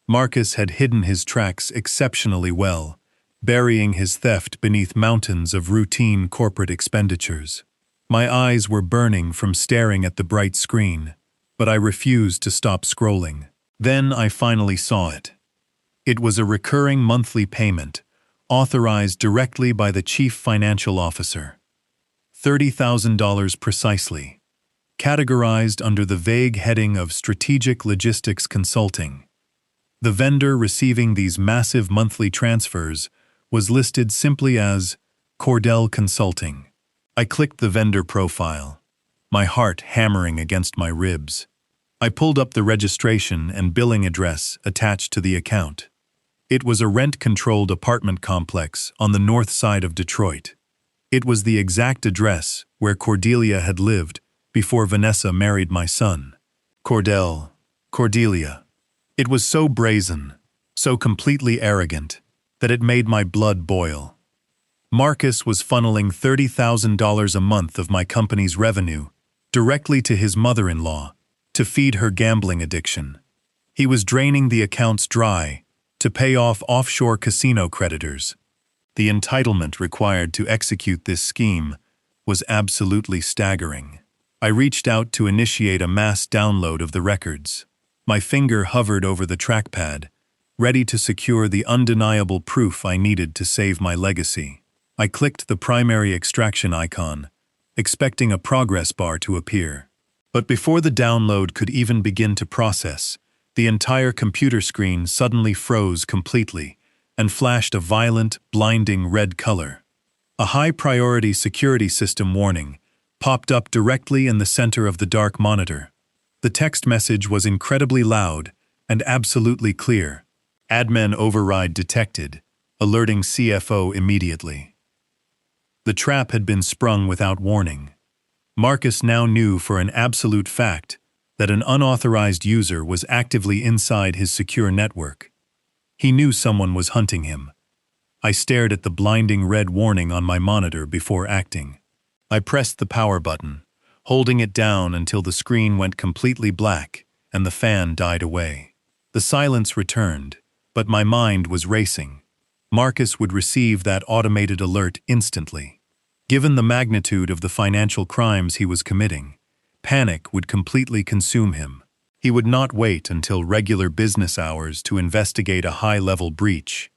Marcus had hidden his tracks exceptionally well, burying his theft beneath mountains of routine corporate expenditures. My eyes were burning from staring at the bright screen, but I refused to stop scrolling. Then I finally saw it. It was a recurring monthly payment, authorized directly by the chief financial officer. $30,000 precisely, categorized under the vague heading of Strategic Logistics Consulting. The vendor receiving these massive monthly transfers was listed simply as Cordell Consulting. I clicked the vendor profile, my heart hammering against my ribs. I pulled up the registration and billing address attached to the account. It was a rent-controlled apartment complex on the north side of Detroit. It was the exact address where Cordelia had lived before Vanessa married my son. Cordelia. It was so brazen, so completely arrogant, that it made my blood boil. Marcus was funneling $30,000 a month of my company's revenue directly to his mother-in-law to feed her gambling addiction. He was draining the accounts dry to pay off offshore casino creditors. The entitlement required to execute this scheme was absolutely staggering. I reached out to initiate a mass download of the records. My finger hovered over the trackpad, ready to secure the undeniable proof I needed to save my legacy. I clicked the primary extraction icon, expecting a progress bar to appear. But before the download could even begin to process, the entire computer screen suddenly froze completely and flashed a violent, blinding red color. A high-priority security system warning popped up directly in the center of the dark monitor. The text message was incredibly loud and absolutely clear. Admin override detected, alerting CFO immediately. The trap had been sprung without warning. Marcus now knew for an absolute fact that an unauthorized user was actively inside his secure network. He knew someone was hunting him. I stared at the blinding red warning on my monitor before acting. I pressed the power button, holding it down until the screen went completely black and the fan died away. The silence returned, but my mind was racing. Marcus would receive that automated alert instantly. Given the magnitude of the financial crimes he was committing, panic would completely consume him. He would not wait until regular business hours to investigate a high-level breach.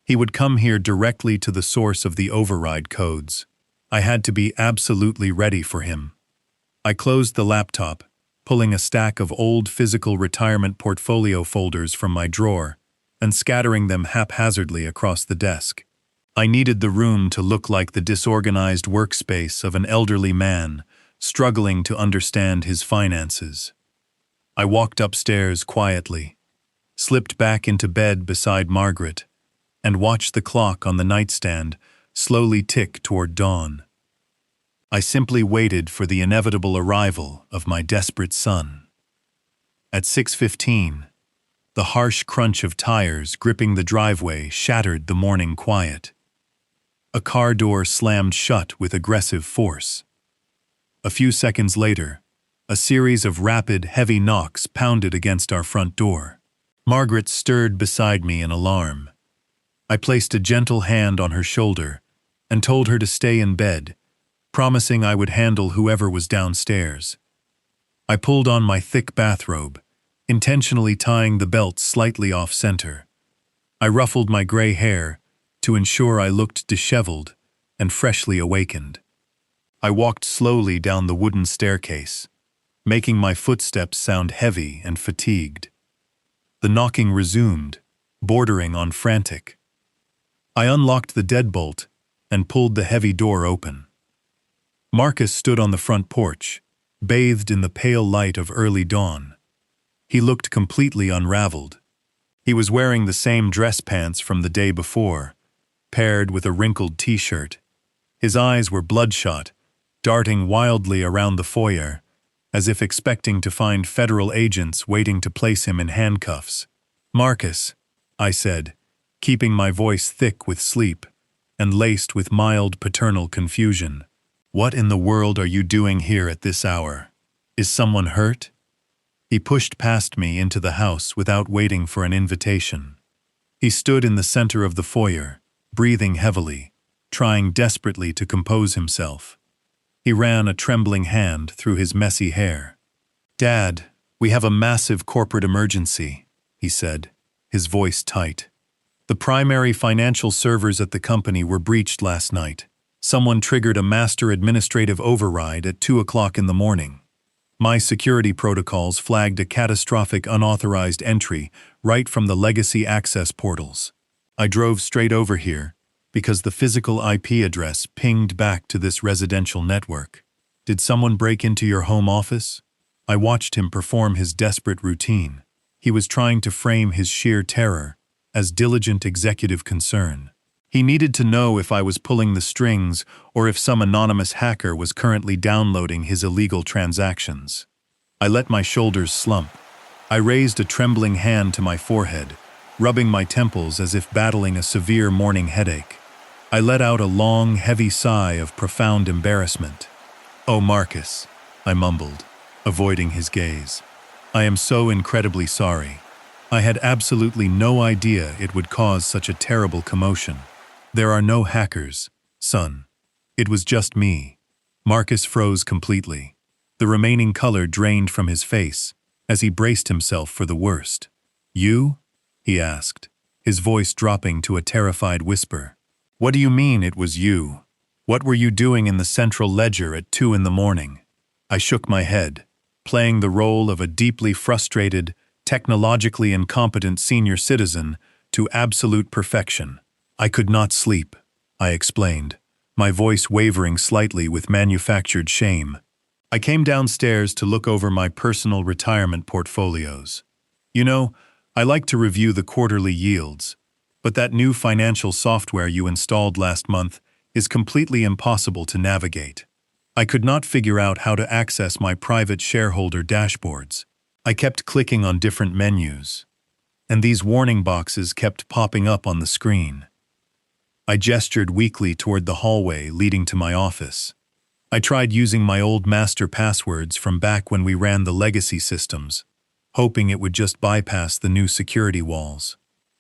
He would come here directly to the source of the override codes. I had to be absolutely ready for him. I closed the laptop, pulling a stack of old physical retirement portfolio folders from my drawer and scattering them haphazardly across the desk. I needed the room to look like the disorganized workspace of an elderly man struggling to understand his finances. I walked upstairs quietly, slipped back into bed beside Margaret, and watched the clock on the nightstand slowly tick toward dawn. I simply waited for the inevitable arrival of my desperate son. At 6:15, the harsh crunch of tires gripping the driveway shattered the morning quiet. A car door slammed shut with aggressive force. A few seconds later, a series of rapid, heavy knocks pounded against our front door. Margaret stirred beside me in alarm. I placed a gentle hand on her shoulder and told her to stay in bed, promising I would handle whoever was downstairs. I pulled on my thick bathrobe, intentionally tying the belt slightly off-center. I ruffled my gray hair to ensure I looked disheveled and freshly awakened. I walked slowly down the wooden staircase, making my footsteps sound heavy and fatigued. The knocking resumed, bordering on frantic. I unlocked the deadbolt and pulled the heavy door open. Marcus stood on the front porch, bathed in the pale light of early dawn. He looked completely unraveled. He was wearing the same dress pants from the day before, paired with a wrinkled t-shirt. His eyes were bloodshot, darting wildly around the foyer, as if expecting to find federal agents waiting to place him in handcuffs. "Marcus," I said, keeping my voice thick with sleep and laced with mild paternal confusion. "What in the world are you doing here at this hour? Is someone hurt?" He pushed past me into the house without waiting for an invitation. He stood in the center of the foyer, breathing heavily, trying desperately to compose himself. He ran a trembling hand through his messy hair. "Dad, we have a massive corporate emergency," he said, his voice tight. "The primary financial servers at the company were breached last night. Someone triggered a master administrative override at 2 o'clock in the morning. My security protocols flagged a catastrophic unauthorized entry right from the legacy access portals. I drove straight over here because the physical IP address pinged back to this residential network. Did someone break into your home office?" I watched him perform his desperate routine. He was trying to frame his sheer terror as diligent executive concern. He needed to know if I was pulling the strings or if some anonymous hacker was currently downloading his illegal transactions. I let my shoulders slump. I raised a trembling hand to my forehead, rubbing my temples as if battling a severe morning headache. I let out a long, heavy sigh of profound embarrassment. "Oh, Marcus," I mumbled, avoiding his gaze. "I am so incredibly sorry. I had absolutely no idea it would cause such a terrible commotion. There are no hackers, son. It was just me." Marcus froze completely. The remaining color drained from his face as he braced himself for the worst. "You?" he asked, his voice dropping to a terrified whisper. "What do you mean it was you? What were you doing in the central ledger at 2 in the morning?" I shook my head, playing the role of a deeply frustrated, technologically incompetent senior citizen to absolute perfection. "I could not sleep," I explained, my voice wavering slightly with manufactured shame. "I came downstairs to look over my personal retirement portfolios. You know, I like to review the quarterly yields, but that new financial software you installed last month is completely impossible to navigate. I could not figure out how to access my private shareholder dashboards. I kept clicking on different menus, and these warning boxes kept popping up on the screen." I gestured weakly toward the hallway leading to my office. I tried using my old master passwords from back when we ran the legacy systems, hoping it would just bypass the new security walls.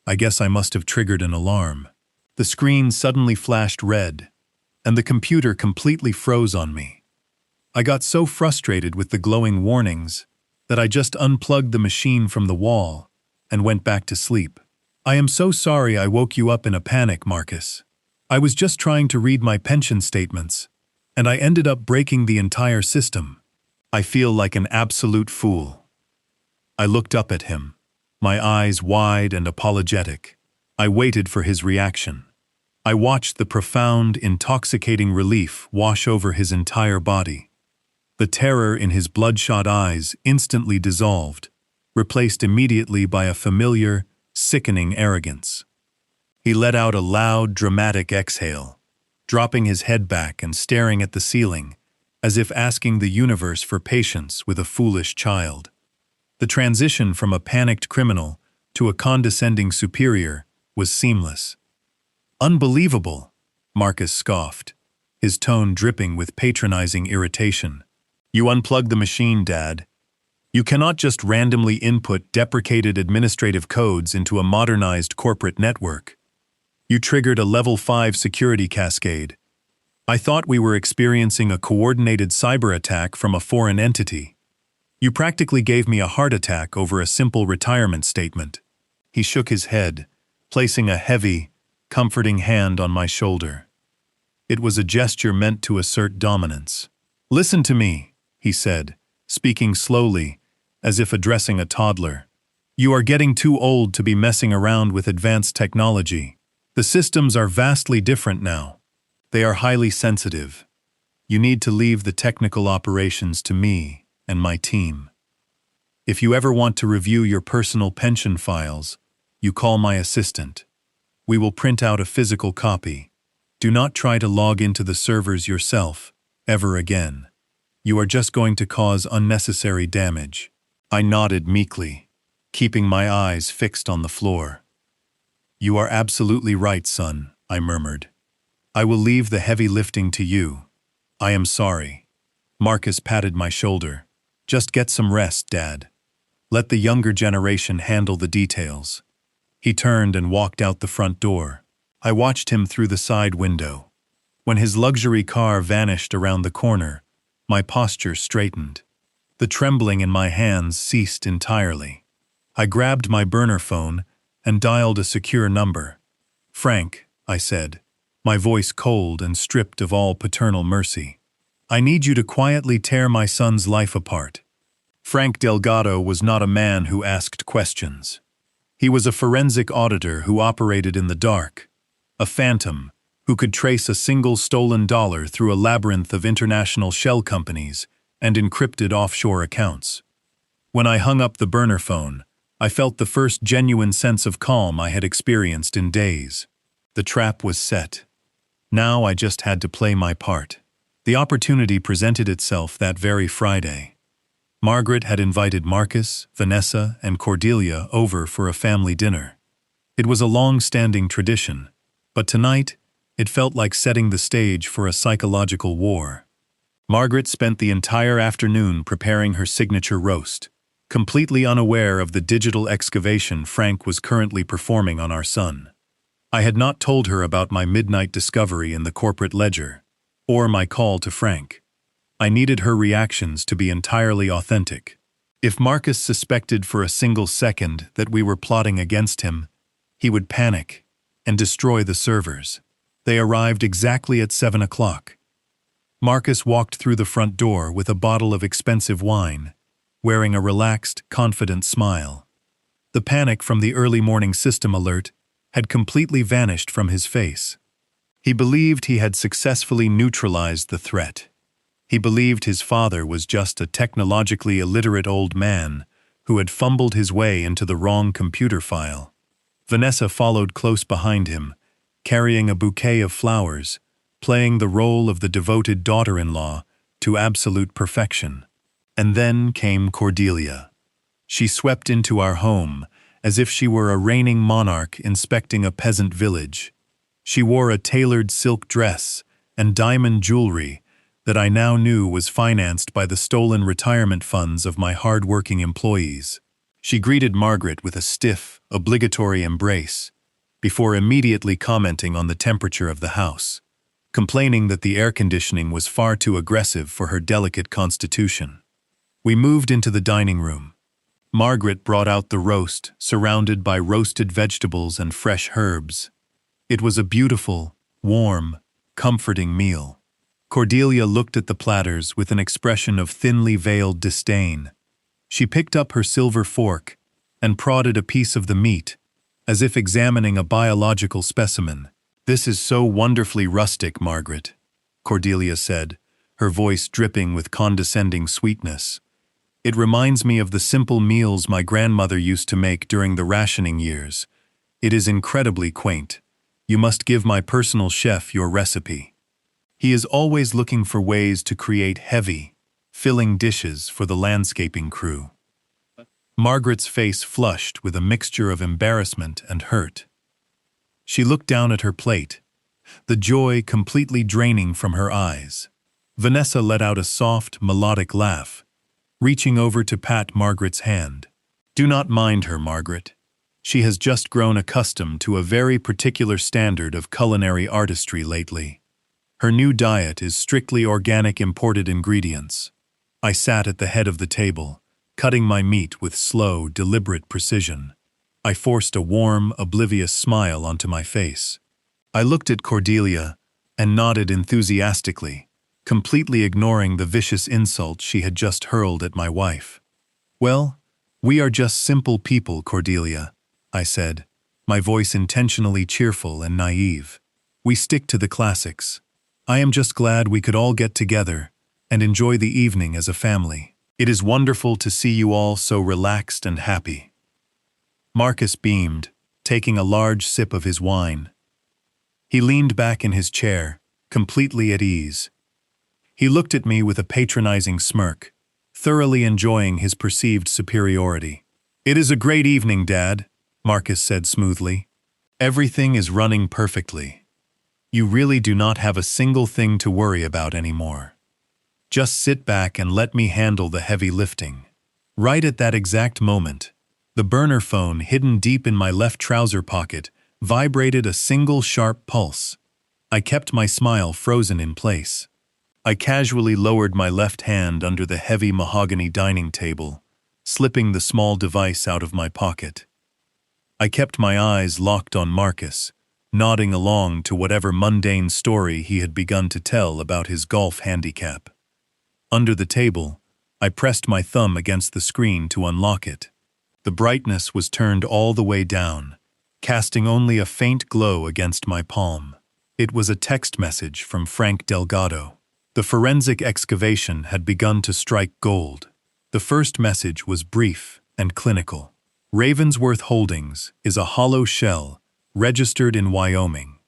I guess I must have triggered an alarm. The screen suddenly flashed red, and the computer completely froze on me. I got so frustrated with the glowing warnings that I just unplugged the machine from the wall and went back to sleep. "I am so sorry I woke you up in a panic, Marcus. I was just trying to read my pension statements, and I ended up breaking the entire system. I feel like an absolute fool." I looked up at him, my eyes wide and apologetic. I waited for his reaction. I watched the profound, intoxicating relief wash over his entire body. The terror in his bloodshot eyes instantly dissolved, replaced immediately by a familiar, sickening arrogance. He let out a loud, dramatic exhale, dropping his head back and staring at the ceiling, as if asking the universe for patience with a foolish child. The transition from a panicked criminal to a condescending superior was seamless. "Unbelievable," Marcus scoffed, his tone dripping with patronizing irritation. "You unplugged the machine, Dad. You cannot just randomly input deprecated administrative codes into a modernized corporate network. You triggered a level 5 security cascade. I thought we were experiencing a coordinated cyber attack from a foreign entity. You practically gave me a heart attack over a simple retirement statement." He shook his head, placing a heavy, comforting hand on my shoulder. It was a gesture meant to assert dominance. "Listen to me," he said, speaking slowly, as if addressing a toddler. "You are getting too old to be messing around with advanced technology. The systems are vastly different now. They are highly sensitive. You need to leave the technical operations to me and my team. If you ever want to review your personal pension files, you call my assistant. We will print out a physical copy. Do not try to log into the servers yourself, ever again. You are just going to cause unnecessary damage." I nodded meekly, keeping my eyes fixed on the floor. "You are absolutely right, son," I murmured. "I will leave the heavy lifting to you. I am sorry." Marcus patted my shoulder. "Just get some rest, Dad. Let the younger generation handle the details." He turned and walked out the front door. I watched him through the side window. When his luxury car vanished around the corner, my posture straightened. The trembling in my hands ceased entirely. I grabbed my burner phone and dialed a secure number. "Frank," I said, my voice cold and stripped of all paternal mercy. "I need you to quietly tear my son's life apart." Frank Delgado was not a man who asked questions. He was a forensic auditor who operated in the dark, a phantom who could trace a single stolen dollar through a labyrinth of international shell companies and encrypted offshore accounts. When I hung up the burner phone, I felt the first genuine sense of calm I had experienced in days. The trap was set. Now I just had to play my part. The opportunity presented itself that very Friday. Margaret had invited Marcus, Vanessa, and Cordelia over for a family dinner. It was a long-standing tradition, but tonight it felt like setting the stage for a psychological war. Margaret spent the entire afternoon preparing her signature roast, completely unaware of the digital excavation Frank was currently performing on our son. I had not told her about my midnight discovery in the corporate ledger, or my call to Frank. I needed her reactions to be entirely authentic. If Marcus suspected for a single second that we were plotting against him, he would panic and destroy the servers. They arrived exactly at 7 o'clock. Marcus walked through the front door with a bottle of expensive wine, wearing a relaxed, confident smile. The panic from the early morning system alert had completely vanished from his face. He believed he had successfully neutralized the threat. He believed his father was just a technologically illiterate old man who had fumbled his way into the wrong computer file. Vanessa followed close behind him, carrying a bouquet of flowers, playing the role of the devoted daughter-in-law to absolute perfection. And then came Cordelia. She swept into our home as if she were a reigning monarch inspecting a peasant village. She wore a tailored silk dress and diamond jewelry that I now knew was financed by the stolen retirement funds of my hard-working employees. She greeted Margaret with a stiff, obligatory embrace, before immediately commenting on the temperature of the house, complaining that the air conditioning was far too aggressive for her delicate constitution. We moved into the dining room. Margaret brought out the roast, surrounded by roasted vegetables and fresh herbs. It was a beautiful, warm, comforting meal. Cordelia looked at the platters with an expression of thinly veiled disdain. She picked up her silver fork and prodded a piece of the meat, as if examining a biological specimen. "This is so wonderfully rustic, Margaret," Cordelia said, her voice dripping with condescending sweetness. "It reminds me of the simple meals my grandmother used to make during the rationing years. It is incredibly quaint. You must give my personal chef your recipe. He is always looking for ways to create heavy, filling dishes for the landscaping crew." Margaret's face flushed with a mixture of embarrassment and hurt. She looked down at her plate, the joy completely draining from her eyes. Vanessa let out a soft, melodic laugh, reaching over to pat Margaret's hand. "Do not mind her, Margaret. She has just grown accustomed to a very particular standard of culinary artistry lately. Her new diet is strictly organic imported ingredients." I sat at the head of the table, cutting my meat with slow, deliberate precision. I forced a warm, oblivious smile onto my face. I looked at Cordelia and nodded enthusiastically, completely ignoring the vicious insult she had just hurled at my wife. "Well, we are just simple people, Cordelia," I said, my voice intentionally cheerful and naive. "We stick to the classics. I am just glad we could all get together and enjoy the evening as a family. It is wonderful to see you all so relaxed and happy." Marcus beamed, taking a large sip of his wine. He leaned back in his chair, completely at ease. He looked at me with a patronizing smirk, thoroughly enjoying his perceived superiority. "It is a great evening, Dad," Marcus said smoothly. "Everything is running perfectly. You really do not have a single thing to worry about anymore. Just sit back and let me handle the heavy lifting." Right at that exact moment, the burner phone hidden deep in my left trouser pocket vibrated a single sharp pulse. I kept my smile frozen in place. I casually lowered my left hand under the heavy mahogany dining table, slipping the small device out of my pocket. I kept my eyes locked on Marcus, nodding along to whatever mundane story he had begun to tell about his golf handicap. Under the table, I pressed my thumb against the screen to unlock it. The brightness was turned all the way down, casting only a faint glow against my palm. It was a text message from Frank Delgado. The forensic excavation had begun to strike gold. The first message was brief and clinical. Ravensworth Holdings is a hollow shell, registered in Wyoming.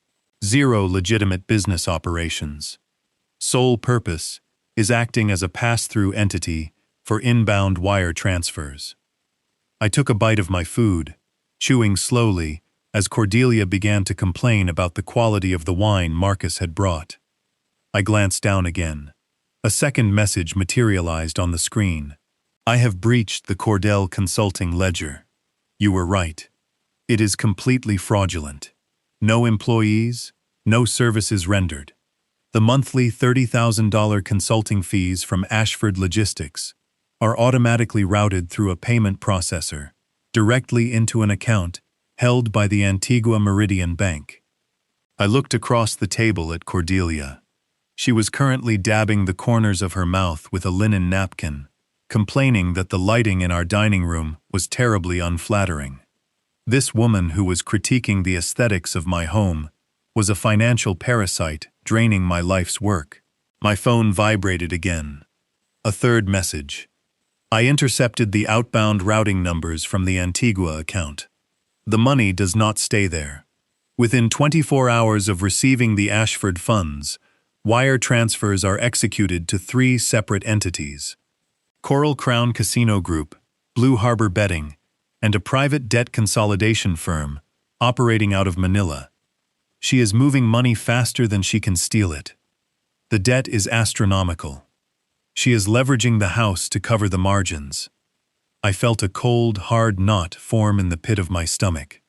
0 legitimate business operations. Sole purpose is acting as a pass-through entity for inbound wire transfers. I took a bite of my food, chewing slowly as Cordelia began to complain about the quality of the wine Marcus had brought. I glanced down again. A second message materialized on the screen. I have breached the Cordell Consulting ledger. You were right. It is completely fraudulent. No employees, no services rendered. The monthly $30,000 consulting fees from Ashford Logistics are automatically routed through a payment processor directly into an account held by the Antigua Meridian Bank. I looked across the table at Cordelia. She was currently dabbing the corners of her mouth with a linen napkin, complaining that the lighting in our dining room was terribly unflattering. This woman who was critiquing the aesthetics of my home was a financial parasite draining my life's work. My phone vibrated again. A third message. I intercepted the outbound routing numbers from the Antigua account. The money does not stay there. Within 24 hours of receiving the Ashford funds, wire transfers are executed to 3 separate entities: Coral Crown Casino Group, Blue Harbor Betting, and a private debt consolidation firm operating out of Manila. She is moving money faster than she can steal it. The debt is astronomical. She is leveraging the house to cover the margins. I felt a cold, hard knot form in the pit of my stomach.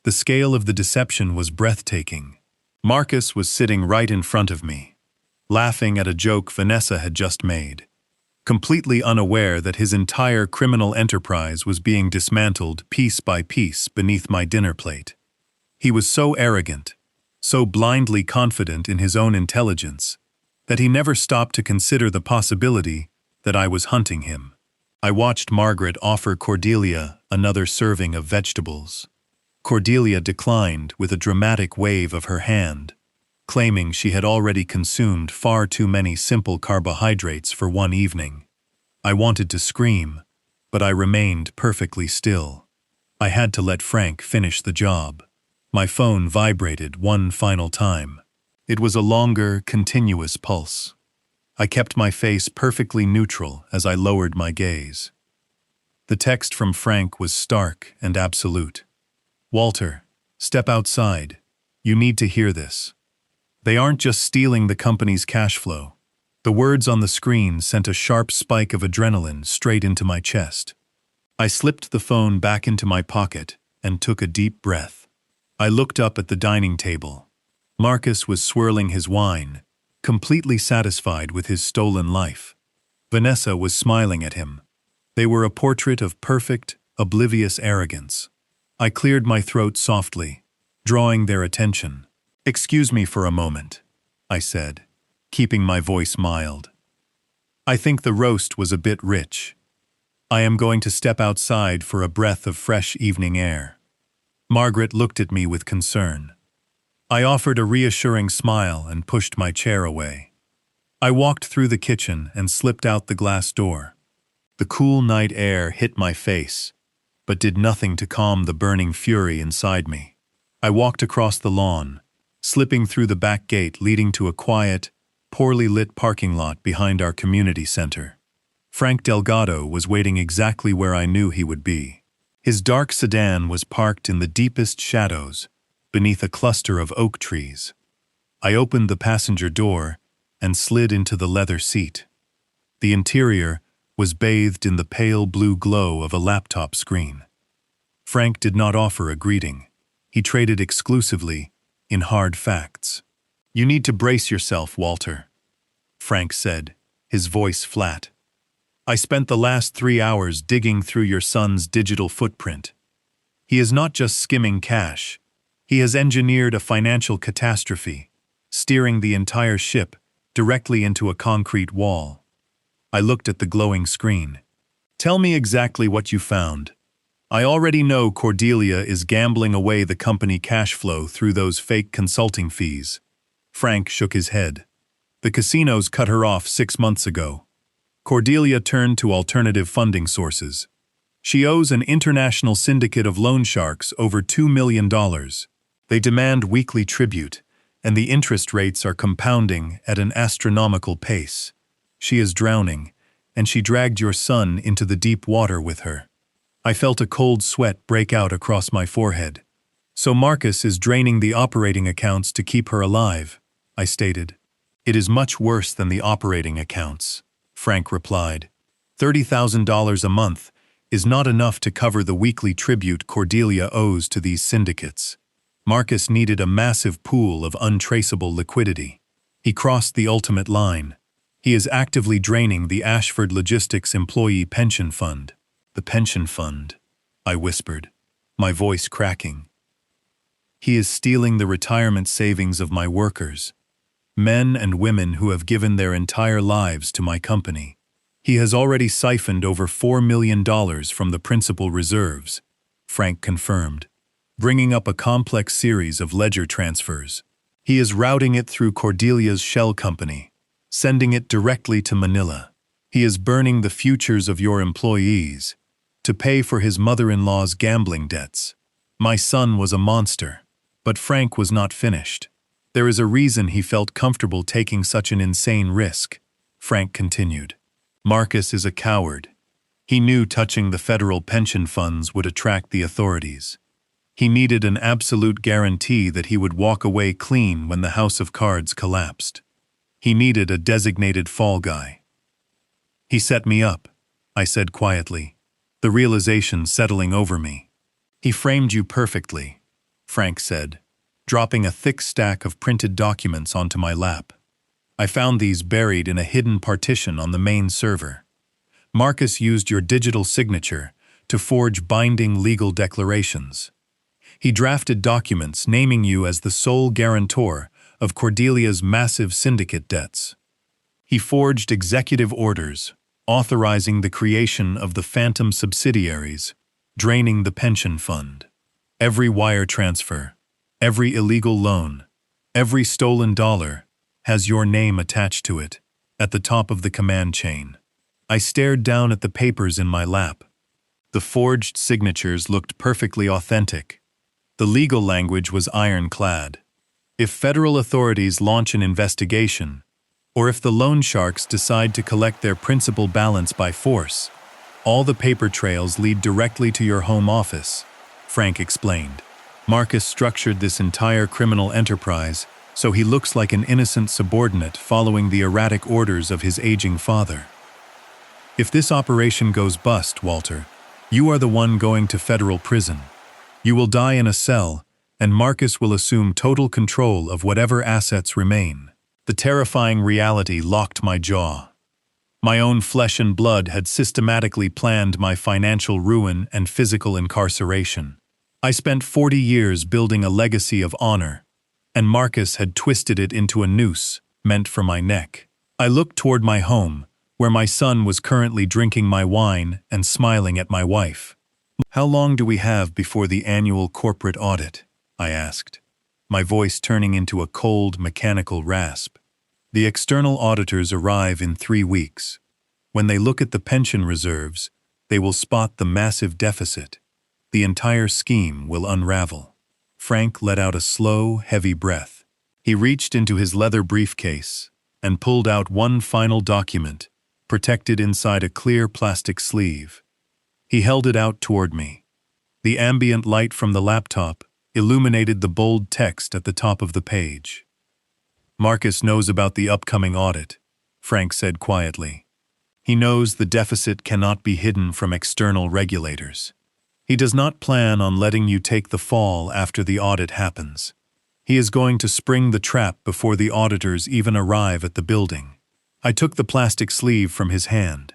The scale of the deception was breathtaking. Marcus was sitting right in front of me, laughing at a joke Vanessa had just made, completely unaware that his entire criminal enterprise was being dismantled piece by piece beneath my dinner plate. He was so arrogant, so blindly confident in his own intelligence, that he never stopped to consider the possibility that I was hunting him. I watched Margaret offer Cordelia another serving of vegetables. Cordelia declined with a dramatic wave of her hand, claiming she had already consumed far too many simple carbohydrates for one evening. I wanted to scream, but I remained perfectly still. I had to let Frank finish the job. My phone vibrated one final time. It was a longer, continuous pulse. I kept my face perfectly neutral as I lowered my gaze. The text from Frank was stark and absolute. Walter, step outside. You need to hear this. They aren't just stealing the company's cash flow. The words on the screen sent a sharp spike of adrenaline straight into my chest. I slipped the phone back into my pocket and took a deep breath. I looked up at the dining table. Marcus was swirling his wine, completely satisfied with his stolen life. Vanessa was smiling at him. They were a portrait of perfect, oblivious arrogance. I cleared my throat softly, drawing their attention. "Excuse me for a moment," I said, keeping my voice mild. "I think the roast was a bit rich. I am going to step outside for a breath of fresh evening air." Margaret looked at me with concern. I offered a reassuring smile and pushed my chair away. I walked through the kitchen and slipped out the glass door. The cool night air hit my face, but did nothing to calm the burning fury inside me. I walked across the lawn, slipping through the back gate leading to a quiet, poorly lit parking lot behind our community center. Frank Delgado was waiting exactly where I knew he would be. His dark sedan was parked in the deepest shadows, beneath a cluster of oak trees. I opened the passenger door and slid into the leather seat. The interior was bathed in the pale blue glow of a laptop screen. Frank did not offer a greeting. He traded exclusively in hard facts. "You need to brace yourself, Walter," Frank said, his voice flat. "I spent the last 3 hours digging through your son's digital footprint. He is not just skimming cash. He has engineered a financial catastrophe, steering the entire ship directly into a concrete wall." I looked at the glowing screen. "Tell me exactly what you found." "I already know Cordelia is gambling away the company cash flow through those fake consulting fees." Frank shook his head. "The casinos cut her off 6 months ago. Cordelia turned to alternative funding sources. She owes an international syndicate of loan sharks over $2 million. They demand weekly tribute, and the interest rates are compounding at an astronomical pace. She is drowning, and she dragged your son into the deep water with her." I felt a cold sweat break out across my forehead. "So Marcus is draining the operating accounts to keep her alive," I stated. "It is much worse than the operating accounts," Frank replied. $30,000 a month is not enough to cover the weekly tribute Cordelia owes to these syndicates. Marcus needed a massive pool of untraceable liquidity. He crossed the ultimate line. He is actively draining the Ashford Logistics Employee Pension Fund." "The pension fund," I whispered, my voice cracking. "He is stealing the retirement savings of my workers, men and women who have given their entire lives to my company. He has already siphoned over $4 million from the principal reserves," Frank confirmed, bringing up a complex series of ledger transfers. "He is routing it through Cordelia's shell company, sending it directly to Manila. He is burning the futures of your employees to pay for his mother-in-law's gambling debts. My son was a monster." But Frank was not finished. "There is a reason he felt comfortable taking such an insane risk," Frank continued. "Marcus is a coward. He knew touching the federal pension funds would attract the authorities. He needed an absolute guarantee that he would walk away clean when the house of cards collapsed. He needed a designated fall guy. He set me up," I said quietly, the realization settling over me. "He framed you perfectly," Frank said, dropping a thick stack of printed documents onto my lap. "I found these buried in a hidden partition on the main server. Marcus used your digital signature to forge binding legal declarations. He drafted documents naming you as the sole guarantor of Cordelia's massive syndicate debts. He forged executive orders authorizing the creation of the phantom subsidiaries, draining the pension fund. Every wire transfer, every illegal loan, every stolen dollar has your name attached to it, at the top of the command chain." I stared down at the papers in my lap. The forged signatures looked perfectly authentic. The legal language was ironclad. If federal authorities launch an investigation, or if the loan sharks decide to collect their principal balance by force, all the paper trails lead directly to your home office, Frank explained. "Marcus structured this entire criminal enterprise so he looks like an innocent subordinate following the erratic orders of his aging father. If this operation goes bust, Walter, you are the one going to federal prison. You will die in a cell, and Marcus will assume total control of whatever assets remain." The terrifying reality locked my jaw. My own flesh and blood had systematically planned my financial ruin and physical incarceration. I spent 40 years building a legacy of honor, and Marcus had twisted it into a noose meant for my neck. I looked toward my home, where my son was currently drinking my wine and smiling at my wife. "How long do we have before the annual corporate audit?" I asked, my voice turning into a cold, mechanical rasp. "The external auditors arrive in 3 weeks. When they look at the pension reserves, they will spot the massive deficit. The entire scheme will unravel." Frank let out a slow, heavy breath. He reached into his leather briefcase and pulled out one final document, protected inside a clear plastic sleeve. He held it out toward me. The ambient light from the laptop illuminated the bold text at the top of the page. "Marcus knows about the upcoming audit," Frank said quietly. "He knows the deficit cannot be hidden from external regulators. He does not plan on letting you take the fall after the audit happens. He is going to spring the trap before the auditors even arrive at the building. I took the plastic sleeve from his hand.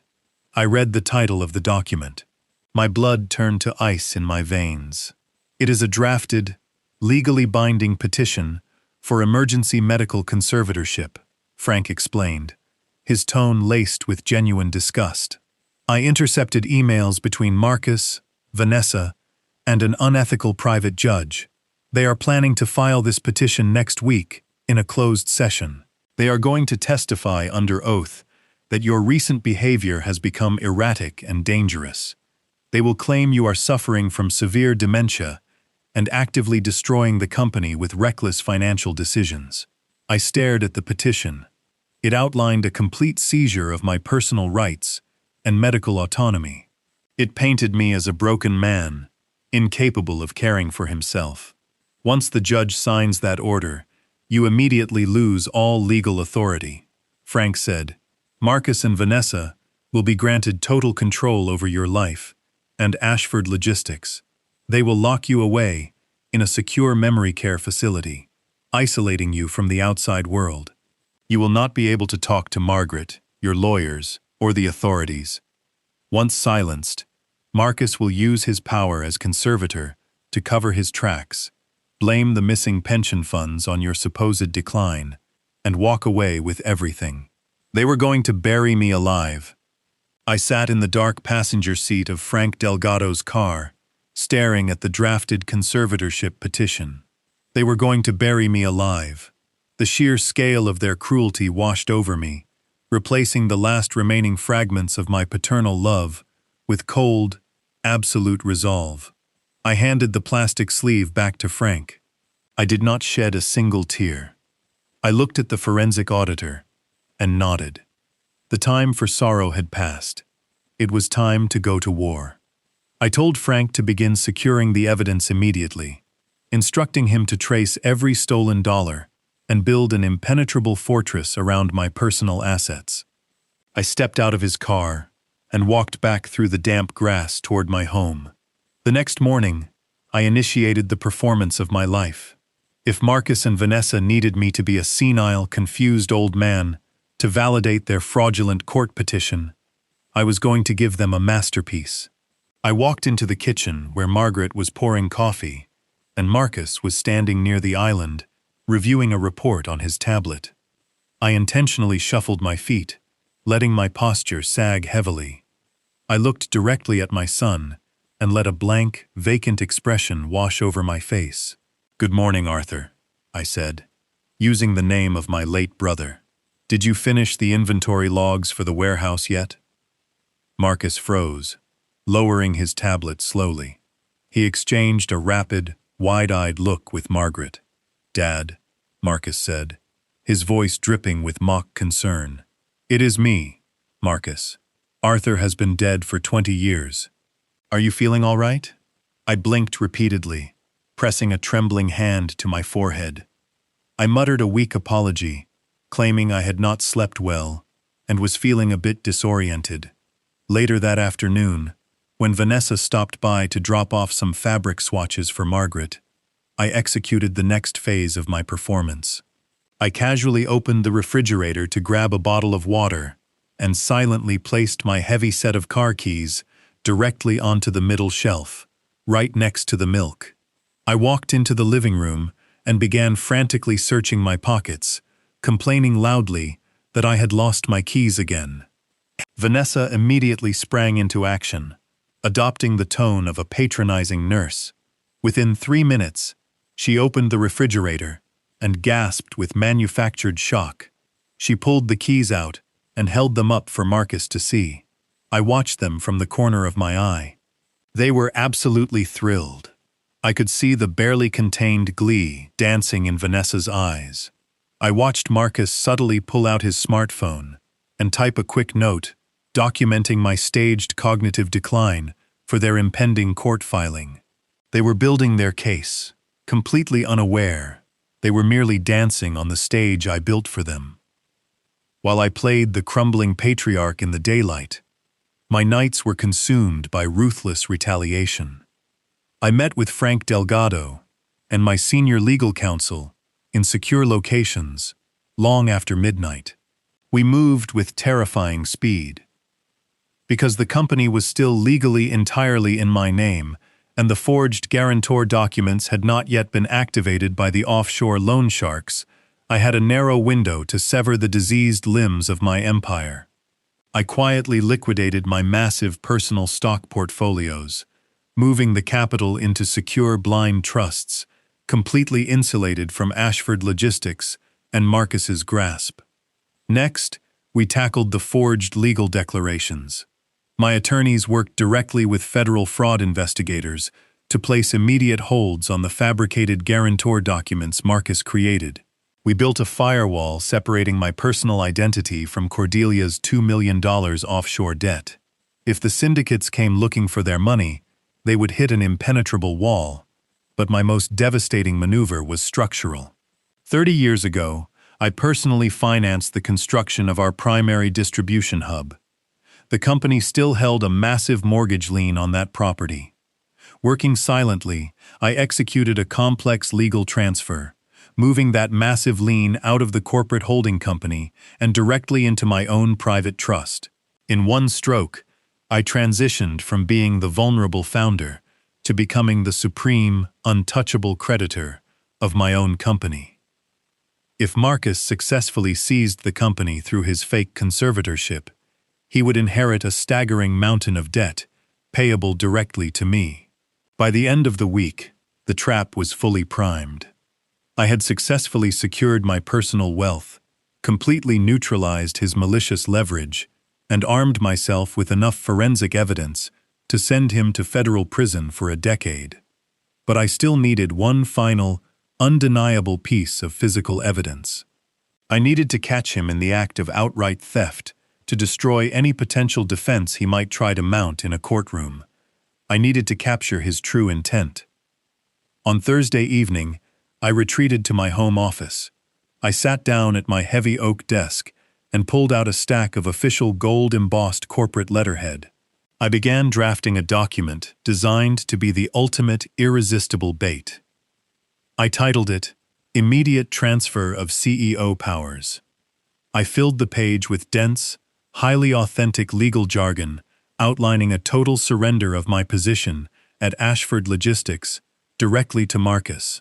I read the title of the document. My blood turned to ice in my veins. It is a drafted, legally binding petition for emergency medical conservatorship, Frank explained, his tone laced with genuine disgust. I intercepted emails between Marcus, Vanessa, and an unethical private judge. They are planning to file this petition next week in a closed session. They are going to testify under oath that your recent behavior has become erratic and dangerous. They will claim you are suffering from severe dementia and actively destroying the company with reckless financial decisions. I stared at the petition. It outlined a complete seizure of my personal rights and medical autonomy. It painted me as a broken man, incapable of caring for himself. Once the judge signs that order, you immediately lose all legal authority, Frank said. Marcus and Vanessa will be granted total control over your life and Ashford Logistics. They will lock you away in a secure memory care facility, isolating you from the outside world. You will not be able to talk to Margaret, your lawyers, or the authorities. Once silenced, Marcus will use his power as conservator to cover his tracks, blame the missing pension funds on your supposed decline, and walk away with everything. They were going to bury me alive. I sat in the dark passenger seat of Frank Delgado's car, staring at the drafted conservatorship petition. They were going to bury me alive. The sheer scale of their cruelty washed over me, replacing the last remaining fragments of my paternal love with cold, absolute resolve. I handed the plastic sleeve back to Frank. I did not shed a single tear. I looked at the forensic auditor and nodded. The time for sorrow had passed. It was time to go to war. I told Frank to begin securing the evidence immediately, instructing him to trace every stolen dollar and build an impenetrable fortress around my personal assets. I stepped out of his car and walked back through the damp grass toward my home. The next morning, I initiated the performance of my life. If Marcus and Vanessa needed me to be a senile, confused old man to validate their fraudulent court petition, I was going to give them a masterpiece. I walked into the kitchen where Margaret was pouring coffee, and Marcus was standing near the island, reviewing a report on his tablet. I intentionally shuffled my feet, letting my posture sag heavily. I looked directly at my son and let a blank, vacant expression wash over my face. "Good morning, Arthur," I said, using the name of my late brother. "Did you finish the inventory logs for the warehouse yet?" Marcus froze, lowering his tablet slowly. He exchanged a rapid, wide-eyed look with Margaret. "Dad," Marcus said, his voice dripping with mock concern. "It is me, Marcus. Arthur has been dead for 20 years. Are you feeling all right?" I blinked repeatedly, pressing a trembling hand to my forehead. I muttered a weak apology, claiming I had not slept well and was feeling a bit disoriented. Later that afternoon, when Vanessa stopped by to drop off some fabric swatches for Margaret, I executed the next phase of my performance. I casually opened the refrigerator to grab a bottle of water and silently placed my heavy set of car keys directly onto the middle shelf, right next to the milk. I walked into the living room and began frantically searching my pockets, complaining loudly that I had lost my keys again. Vanessa immediately sprang into action, adopting the tone of a patronizing nurse. Within 3 minutes, she opened the refrigerator and gasped with manufactured shock. She pulled the keys out and held them up for Marcus to see. I watched them from the corner of my eye. They were absolutely thrilled. I could see the barely contained glee dancing in Vanessa's eyes. I watched Marcus subtly pull out his smartphone and type a quick note documenting my staged cognitive decline for their impending court filing. They were building their case, completely unaware. They were merely dancing on the stage I built for them. While I played the crumbling patriarch in the daylight, my nights were consumed by ruthless retaliation. I met with Frank Delgado and my senior legal counsel in secure locations long after midnight. We moved with terrifying speed. Because the company was still legally entirely in my name, and the forged guarantor documents had not yet been activated by the offshore loan sharks, I had a narrow window to sever the diseased limbs of my empire. I quietly liquidated my massive personal stock portfolios, moving the capital into secure blind trusts, completely insulated from Ashford Logistics and Marcus's grasp. Next, we tackled the forged legal declarations. My attorneys worked directly with federal fraud investigators to place immediate holds on the fabricated guarantor documents Marcus created. We built a firewall separating my personal identity from Cordelia's $2 million offshore debt. If the syndicates came looking for their money, they would hit an impenetrable wall, but my most devastating maneuver was structural. 30 years ago, I personally financed the construction of our primary distribution hub. The company still held a massive mortgage lien on that property. Working silently, I executed a complex legal transfer, moving that massive lien out of the corporate holding company and directly into my own private trust. In one stroke, I transitioned from being the vulnerable founder to becoming the supreme, untouchable creditor of my own company. If Marcus successfully seized the company through his fake conservatorship, he would inherit a staggering mountain of debt, payable directly to me. By the end of the week, the trap was fully primed. I had successfully secured my personal wealth, completely neutralized his malicious leverage, and armed myself with enough forensic evidence to send him to federal prison for a decade. But I still needed one final, undeniable piece of physical evidence. I needed to catch him in the act of outright theft, to destroy any potential defense he might try to mount in a courtroom. I needed to capture his true intent. On Thursday evening, I retreated to my home office. I sat down at my heavy oak desk and pulled out a stack of official gold-embossed corporate letterhead. I began drafting a document designed to be the ultimate irresistible bait. I titled it, Immediate Transfer of CEO Powers. I filled the page with dense, highly authentic legal jargon outlining a total surrender of my position at Ashford Logistics directly to Marcus.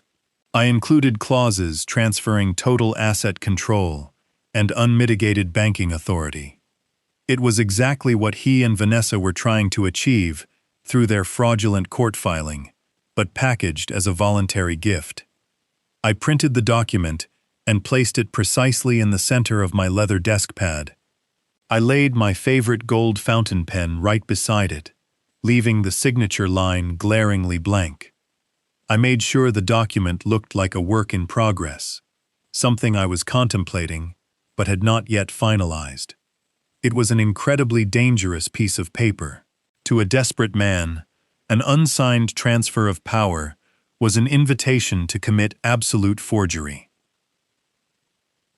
I included clauses transferring total asset control and unmitigated banking authority. It was exactly what he and Vanessa were trying to achieve through their fraudulent court filing, but packaged as a voluntary gift. I printed the document and placed it precisely in the center of my leather desk pad. I laid my favorite gold fountain pen right beside it, leaving the signature line glaringly blank. I made sure the document looked like a work in progress, something I was contemplating but had not yet finalized. It was an incredibly dangerous piece of paper. To a desperate man, an unsigned transfer of power was an invitation to commit absolute forgery.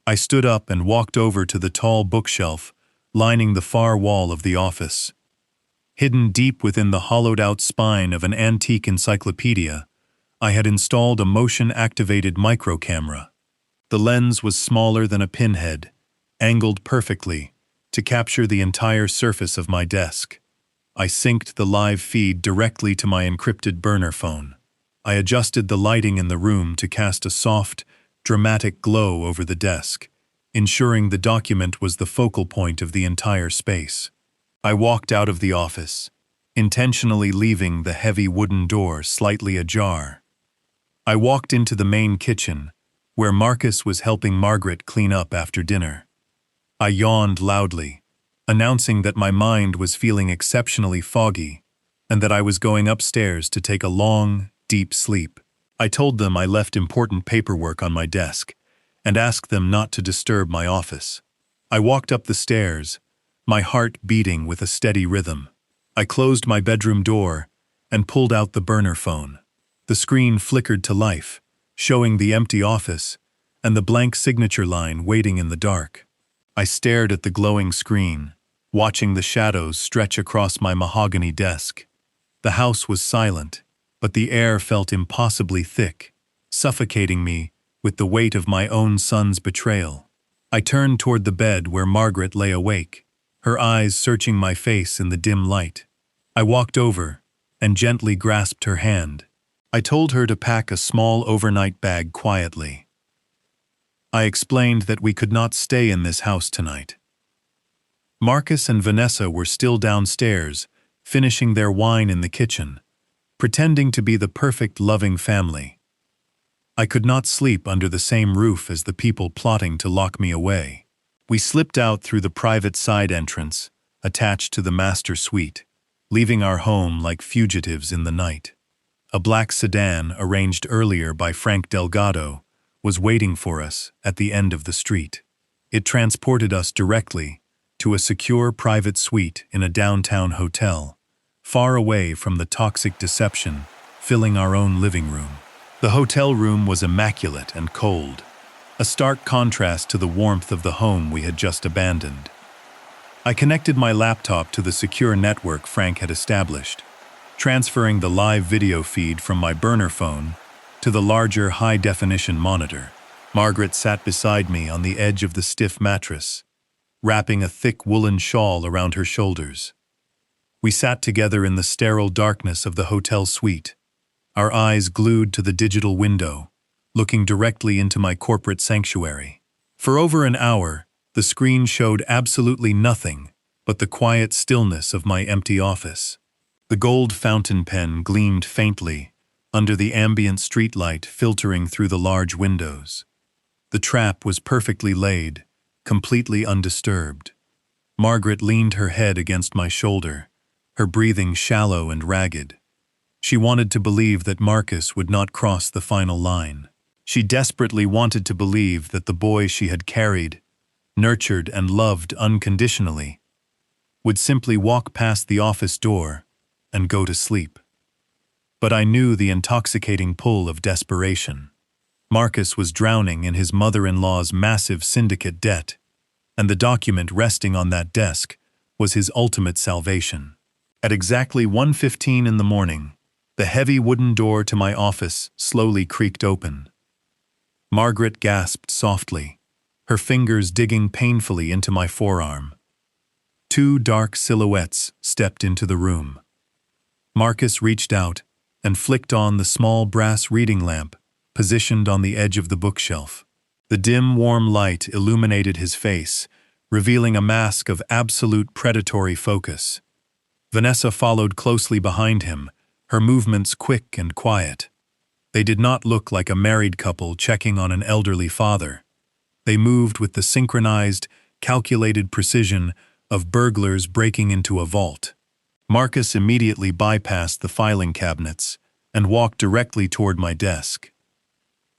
I stood up and walked over to the tall bookshelf lining the far wall of the office. Hidden deep within the hollowed-out spine of an antique encyclopedia, I had installed a motion-activated microcamera. The lens was smaller than a pinhead, angled perfectly to capture the entire surface of my desk. I synced the live feed directly to my encrypted burner phone. I adjusted the lighting in the room to cast a soft, dramatic glow over the desk, ensuring the document was the focal point of the entire space. I walked out of the office, intentionally leaving the heavy wooden door slightly ajar. I walked into the main kitchen, where Marcus was helping Margaret clean up after dinner. I yawned loudly, announcing that my mind was feeling exceptionally foggy and that I was going upstairs to take a long, deep sleep. I told them I left important paperwork on my desk and asked them not to disturb my office. I walked up the stairs, my heart beating with a steady rhythm. I closed my bedroom door and pulled out the burner phone. The screen flickered to life, showing the empty office and the blank signature line waiting in the dark. I stared at the glowing screen, watching the shadows stretch across my mahogany desk. The house was silent, but the air felt impossibly thick, suffocating me with the weight of my own son's betrayal. I turned toward the bed where Margaret lay awake, her eyes searching my face in the dim light. I walked over and gently grasped her hand. I told her to pack a small overnight bag quietly. I explained that we could not stay in this house tonight. Marcus and Vanessa were still downstairs, finishing their wine in the kitchen, pretending to be the perfect loving family. I could not sleep under the same roof as the people plotting to lock me away. We slipped out through the private side entrance, attached to the master suite, leaving our home like fugitives in the night. A black sedan, arranged earlier by Frank Delgado, was waiting for us at the end of the street. It transported us directly to a secure private suite in a downtown hotel, far away from the toxic deception filling our own living room. The hotel room was immaculate and cold, a stark contrast to the warmth of the home we had just abandoned. I connected my laptop to the secure network Frank had established, transferring the live video feed from my burner phone to the larger high-definition monitor. Margaret sat beside me on the edge of the stiff mattress, wrapping a thick woolen shawl around her shoulders. We sat together in the sterile darkness of the hotel suite, our eyes glued to the digital window, looking directly into my corporate sanctuary. For over an hour, the screen showed absolutely nothing but the quiet stillness of my empty office. The gold fountain pen gleamed faintly under the ambient streetlight filtering through the large windows. The trap was perfectly laid, completely undisturbed. Margaret leaned her head against my shoulder, her breathing shallow and ragged. She wanted to believe that Marcus would not cross the final line. She desperately wanted to believe that the boy she had carried, nurtured and loved unconditionally, would simply walk past the office door and go to sleep. But I knew the intoxicating pull of desperation. Marcus was drowning in his mother-in-law's massive syndicate debt, and the document resting on that desk was his ultimate salvation. At exactly 1:15 in the morning, the heavy wooden door to my office slowly creaked open. Margaret gasped softly, her fingers digging painfully into my forearm. Two dark silhouettes stepped into the room. Marcus reached out and flicked on the small brass reading lamp positioned on the edge of the bookshelf. The dim, warm light illuminated his face, revealing a mask of absolute predatory focus. Vanessa followed closely behind him, her movements quick and quiet. They did not look like a married couple checking on an elderly father. They moved with the synchronized, calculated precision of burglars breaking into a vault. Marcus immediately bypassed the filing cabinets and walked directly toward my desk.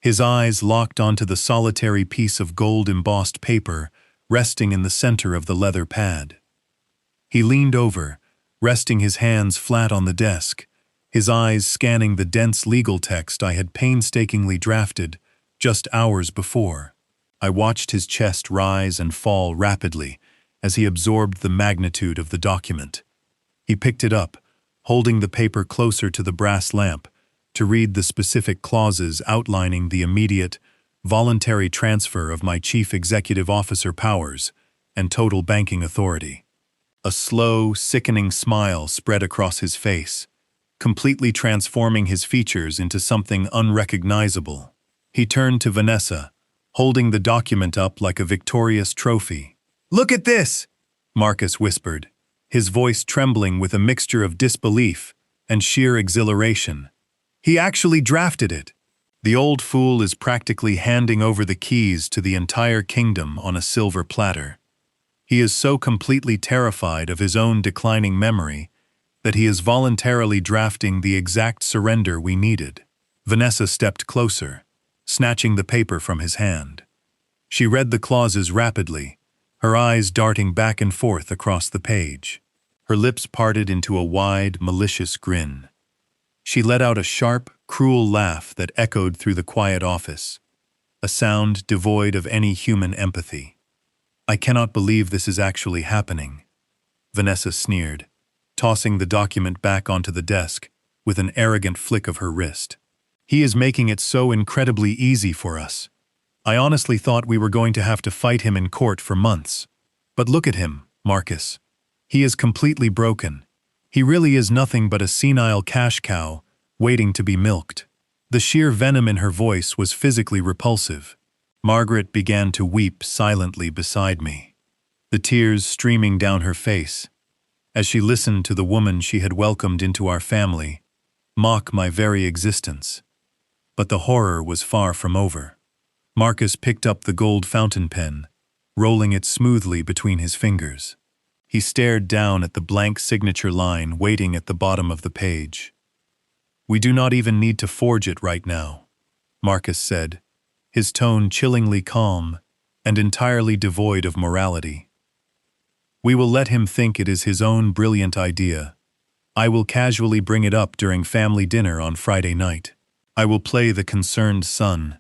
His eyes locked onto the solitary piece of gold-embossed paper resting in the center of the leather pad. He leaned over, resting his hands flat on the desk, his eyes scanning the dense legal text I had painstakingly drafted just hours before. I watched his chest rise and fall rapidly as he absorbed the magnitude of the document. He picked it up, holding the paper closer to the brass lamp, to read the specific clauses outlining the immediate, voluntary transfer of my chief executive officer powers and total banking authority. A slow, sickening smile spread across his face, completely transforming his features into something unrecognizable. He turned to Vanessa, holding the document up like a victorious trophy. "Look at this!" Marcus whispered, his voice trembling with a mixture of disbelief and sheer exhilaration. "He actually drafted it. The old fool is practically handing over the keys to the entire kingdom on a silver platter. He is so completely terrified of his own declining memory that he is voluntarily drafting the exact surrender we needed." Vanessa stepped closer, snatching the paper from his hand. She read the clauses rapidly, her eyes darting back and forth across the page. Her lips parted into a wide, malicious grin. She let out a sharp, cruel laugh that echoed through the quiet office, a sound devoid of any human empathy. "I cannot believe this is actually happening," Vanessa sneered, tossing the document back onto the desk with an arrogant flick of her wrist. "He is making it so incredibly easy for us. I honestly thought we were going to have to fight him in court for months. But look at him, Marcus. He is completely broken. He really is nothing but a senile cash cow, waiting to be milked." The sheer venom in her voice was physically repulsive. Margaret began to weep silently beside me, the tears streaming down her face, as she listened to the woman she had welcomed into our family mock my very existence. But the horror was far from over. Marcus picked up the gold fountain pen, rolling it smoothly between his fingers. He stared down at the blank signature line waiting at the bottom of the page. "We do not even need to forge it right now," Marcus said, his tone chillingly calm and entirely devoid of morality. "We will let him think it is his own brilliant idea. I will casually bring it up during family dinner on Friday night. I will play the concerned son,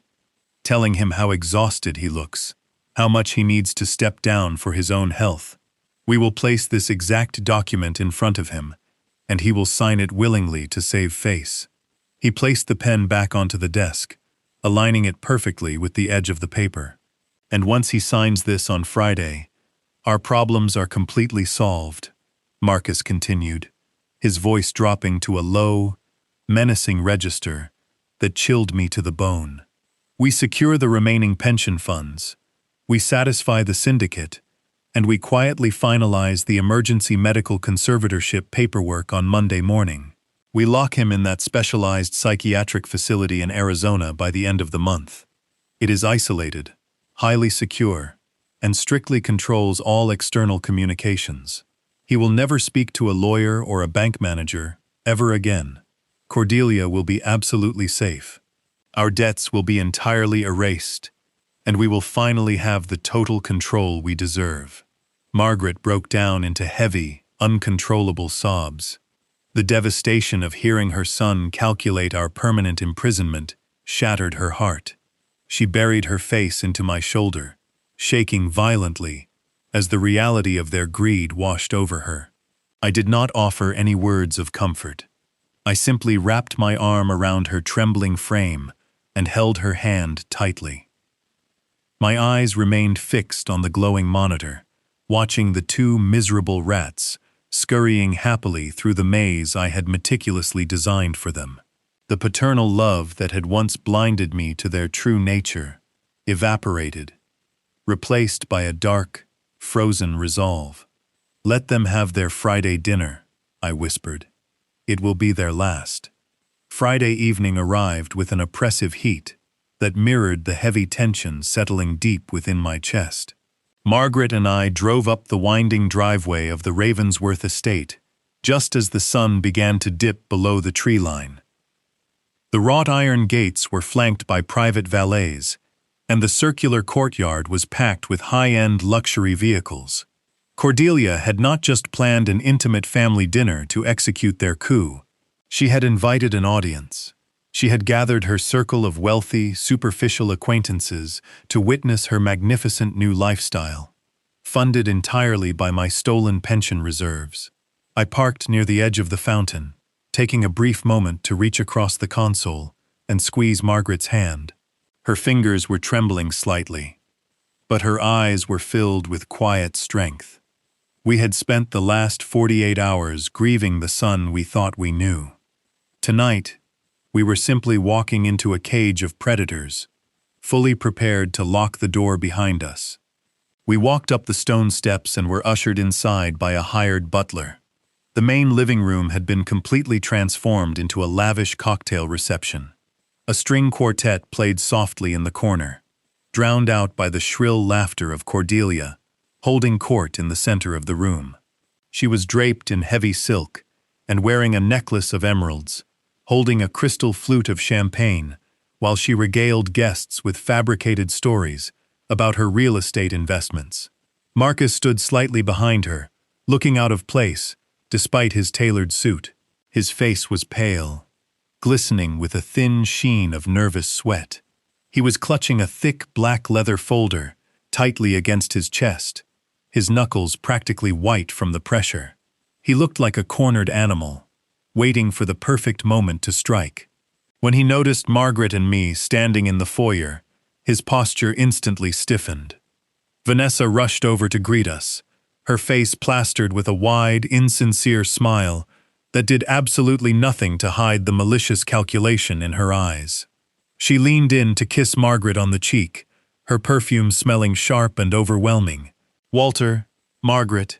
telling him how exhausted he looks, how much he needs to step down for his own health. We will place this exact document in front of him, and he will sign it willingly to save face." He placed the pen back onto the desk, aligning it perfectly with the edge of the paper. "And once he signs this on Friday, our problems are completely solved," Marcus continued, his voice dropping to a low, menacing register that chilled me to the bone. "We secure the remaining pension funds, we satisfy the syndicate, and we quietly finalize the emergency medical conservatorship paperwork on Monday morning. We lock him in that specialized psychiatric facility in Arizona by the end of the month. It is isolated, highly secure, and strictly controls all external communications. He will never speak to a lawyer or a bank manager ever again. Cordelia will be absolutely safe. Our debts will be entirely erased, and we will finally have the total control we deserve." Margaret broke down into heavy, uncontrollable sobs. The devastation of hearing her son calculate our permanent imprisonment shattered her heart. She buried her face into my shoulder, shaking violently as the reality of their greed washed over her. I did not offer any words of comfort. I simply wrapped my arm around her trembling frame and held her hand tightly. My eyes remained fixed on the glowing monitor, watching the two miserable rats scurrying happily through the maze I had meticulously designed for them. The paternal love that had once blinded me to their true nature evaporated, replaced by a dark, frozen resolve. "Let them have their Friday dinner," I whispered. "It will be their last." Friday evening arrived with an oppressive heat that mirrored the heavy tension settling deep within my chest. Margaret and I drove up the winding driveway of the Ravensworth estate, just as the sun began to dip below the tree line. The wrought iron gates were flanked by private valets, and the circular courtyard was packed with high-end luxury vehicles. Cordelia had not just planned an intimate family dinner to execute their coup. She had invited an audience. She had gathered her circle of wealthy, superficial acquaintances to witness her magnificent new lifestyle, funded entirely by my stolen pension reserves. I parked near the edge of the fountain, taking a brief moment to reach across the console and squeeze Margaret's hand. Her fingers were trembling slightly, but her eyes were filled with quiet strength. We had spent the last 48 hours grieving the son we thought we knew. Tonight, we were simply walking into a cage of predators, fully prepared to lock the door behind us. We walked up the stone steps and were ushered inside by a hired butler. The main living room had been completely transformed into a lavish cocktail reception. A string quartet played softly in the corner, drowned out by the shrill laughter of Cordelia, holding court in the center of the room. She was draped in heavy silk and wearing a necklace of emeralds, holding a crystal flute of champagne, while she regaled guests with fabricated stories about her real estate investments. Marcus stood slightly behind her, looking out of place, despite his tailored suit. His face was pale, glistening with a thin sheen of nervous sweat. He was clutching a thick black leather folder tightly against his chest, his knuckles practically white from the pressure. He looked like a cornered animal, waiting for the perfect moment to strike. When he noticed Margaret and me standing in the foyer, his posture instantly stiffened. Vanessa rushed over to greet us, her face plastered with a wide, insincere smile that did absolutely nothing to hide the malicious calculation in her eyes. She leaned in to kiss Margaret on the cheek, her perfume smelling sharp and overwhelming. "Walter, Margaret,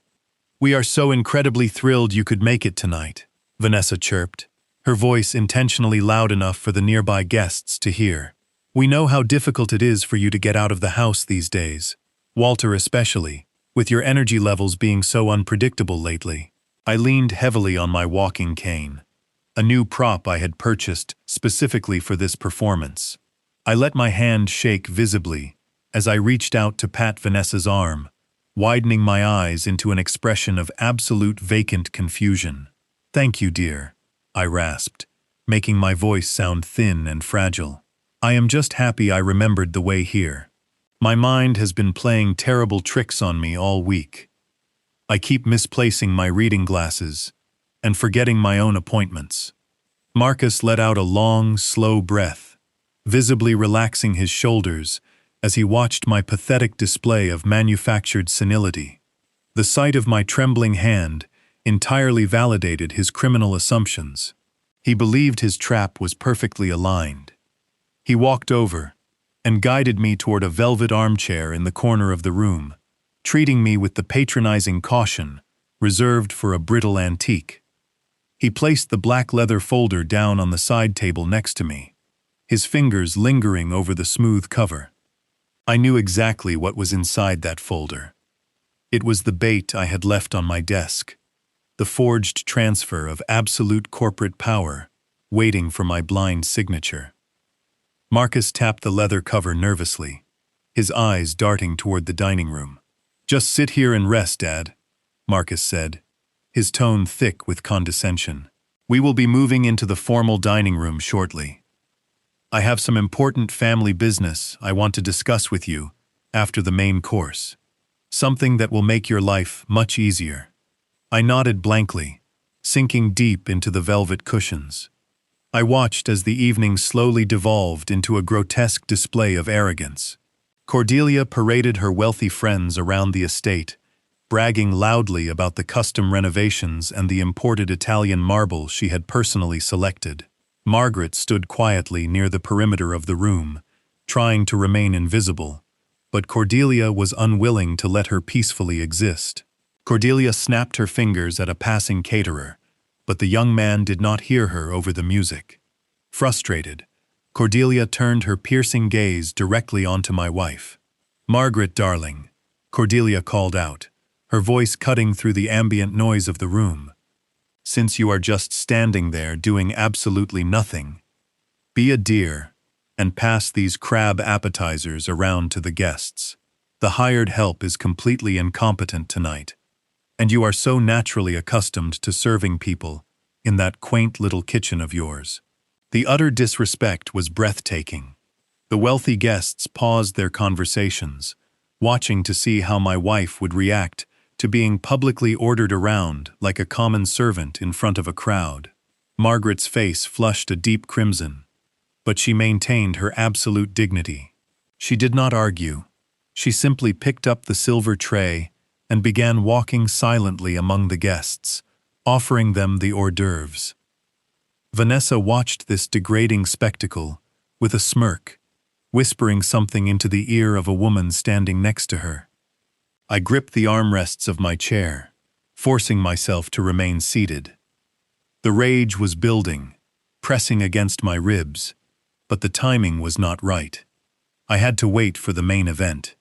we are so incredibly thrilled you could make it tonight," Vanessa chirped, her voice intentionally loud enough for the nearby guests to hear. "We know how difficult it is for you to get out of the house these days, Walter especially, with your energy levels being so unpredictable lately." I leaned heavily on my walking cane, a new prop I had purchased specifically for this performance. I let my hand shake visibly as I reached out to pat Vanessa's arm, widening my eyes into an expression of absolute vacant confusion. "Thank you, dear," I rasped, making my voice sound thin and fragile. "I am just happy I remembered the way here. My mind has been playing terrible tricks on me all week. I keep misplacing my reading glasses and forgetting my own appointments." Marcus let out a long, slow breath, visibly relaxing his shoulders as he watched my pathetic display of manufactured senility. The sight of my trembling hand entirely validated his criminal assumptions. He believed his trap was perfectly aligned. He walked over and guided me toward a velvet armchair in the corner of the room, treating me with the patronizing caution reserved for a brittle antique. He placed the black leather folder down on the side table next to me, his fingers lingering over the smooth cover. I knew exactly what was inside that folder. It was the bait I had left on my desk, the forged transfer of absolute corporate power, waiting for my blind signature. Marcus tapped the leather cover nervously, his eyes darting toward the dining room. "Just sit here and rest, Dad," Marcus said, his tone thick with condescension. "We will be moving into the formal dining room shortly. I have some important family business I want to discuss with you after the main course, something that will make your life much easier." I nodded blankly, sinking deep into the velvet cushions. I watched as the evening slowly devolved into a grotesque display of arrogance. Cordelia paraded her wealthy friends around the estate, bragging loudly about the custom renovations and the imported Italian marble she had personally selected. Margaret stood quietly near the perimeter of the room, trying to remain invisible, but Cordelia was unwilling to let her peacefully exist. Cordelia snapped her fingers at a passing caterer, but the young man did not hear her over the music. Frustrated, Cordelia turned her piercing gaze directly onto my wife. "Margaret, darling," Cordelia called out, her voice cutting through the ambient noise of the room. "Since you are just standing there doing absolutely nothing, be a dear and pass these crab appetizers around to the guests. The hired help is completely incompetent tonight, and you are so naturally accustomed to serving people in that quaint little kitchen of yours." The utter disrespect was breathtaking. The wealthy guests paused their conversations, watching to see how my wife would react to being publicly ordered around like a common servant in front of a crowd. Margaret's face flushed a deep crimson, but she maintained her absolute dignity. She did not argue. She simply picked up the silver tray and began walking silently among the guests, offering them the hors d'oeuvres. Vanessa watched this degrading spectacle with a smirk, whispering something into the ear of a woman standing next to her. I gripped the armrests of my chair, forcing myself to remain seated. The rage was building, pressing against my ribs, but the timing was not right. I had to wait for the main event.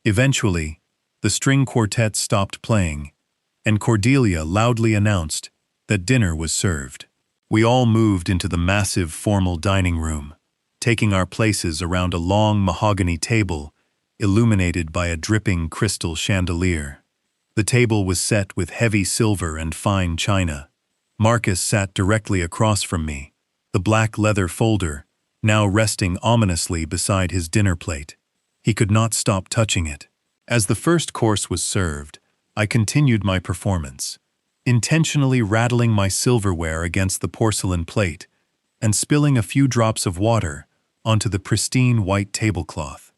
Eventually, the string quartet stopped playing, and Cordelia loudly announced that dinner was served. We all moved into the massive formal dining room, taking our places around a long mahogany table illuminated by a dripping crystal chandelier. The table was set with heavy silver and fine china. Marcus sat directly across from me, the black leather folder now resting ominously beside his dinner plate. He could not stop touching it. As the first course was served, I continued my performance, intentionally rattling my silverware against the porcelain plate and spilling a few drops of water onto the pristine white tablecloth.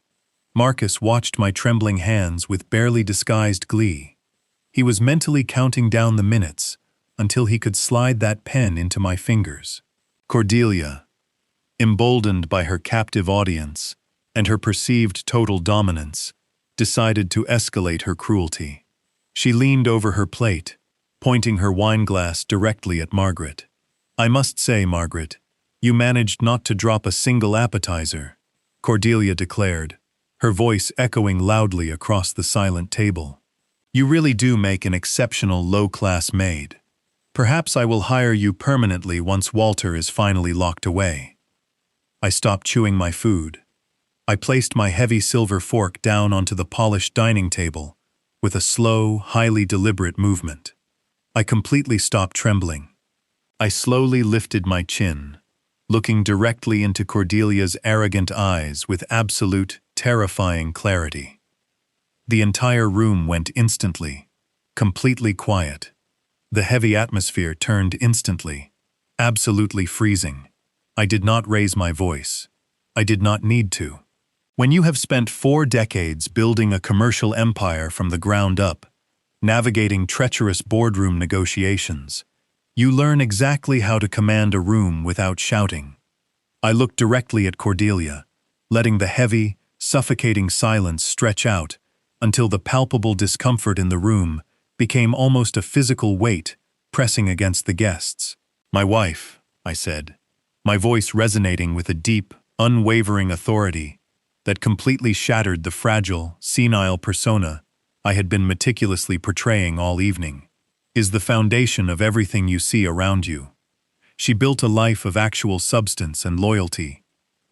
Marcus watched my trembling hands with barely disguised glee. He was mentally counting down the minutes until he could slide that pen into my fingers. Cordelia, emboldened by her captive audience and her perceived total dominance, decided to escalate her cruelty. She leaned over her plate, pointing her wineglass directly at Margaret. "I must say, Margaret, you managed not to drop a single appetizer," Cordelia declared, her voice echoing loudly across the silent table. "You really do make an exceptional low-class maid. Perhaps I will hire you permanently once Walter is finally locked away." I stopped chewing my food. I placed my heavy silver fork down onto the polished dining table with a slow, highly deliberate movement. I completely stopped trembling. I slowly lifted my chin, looking directly into Cordelia's arrogant eyes with absolute, terrifying clarity. The entire room went instantly, completely quiet. The heavy atmosphere turned instantly, absolutely freezing. I did not raise my voice. I did not need to. When you have spent 4 decades building a commercial empire from the ground up, navigating treacherous boardroom negotiations, you learn exactly how to command a room without shouting. I looked directly at Cordelia, letting the heavy, suffocating silence stretch out until the palpable discomfort in the room became almost a physical weight pressing against the guests. "My wife," I said, my voice resonating with a deep, unwavering authority that completely shattered the fragile, senile persona I had been meticulously portraying all evening, "is the foundation of everything you see around you. She built a life of actual substance and loyalty,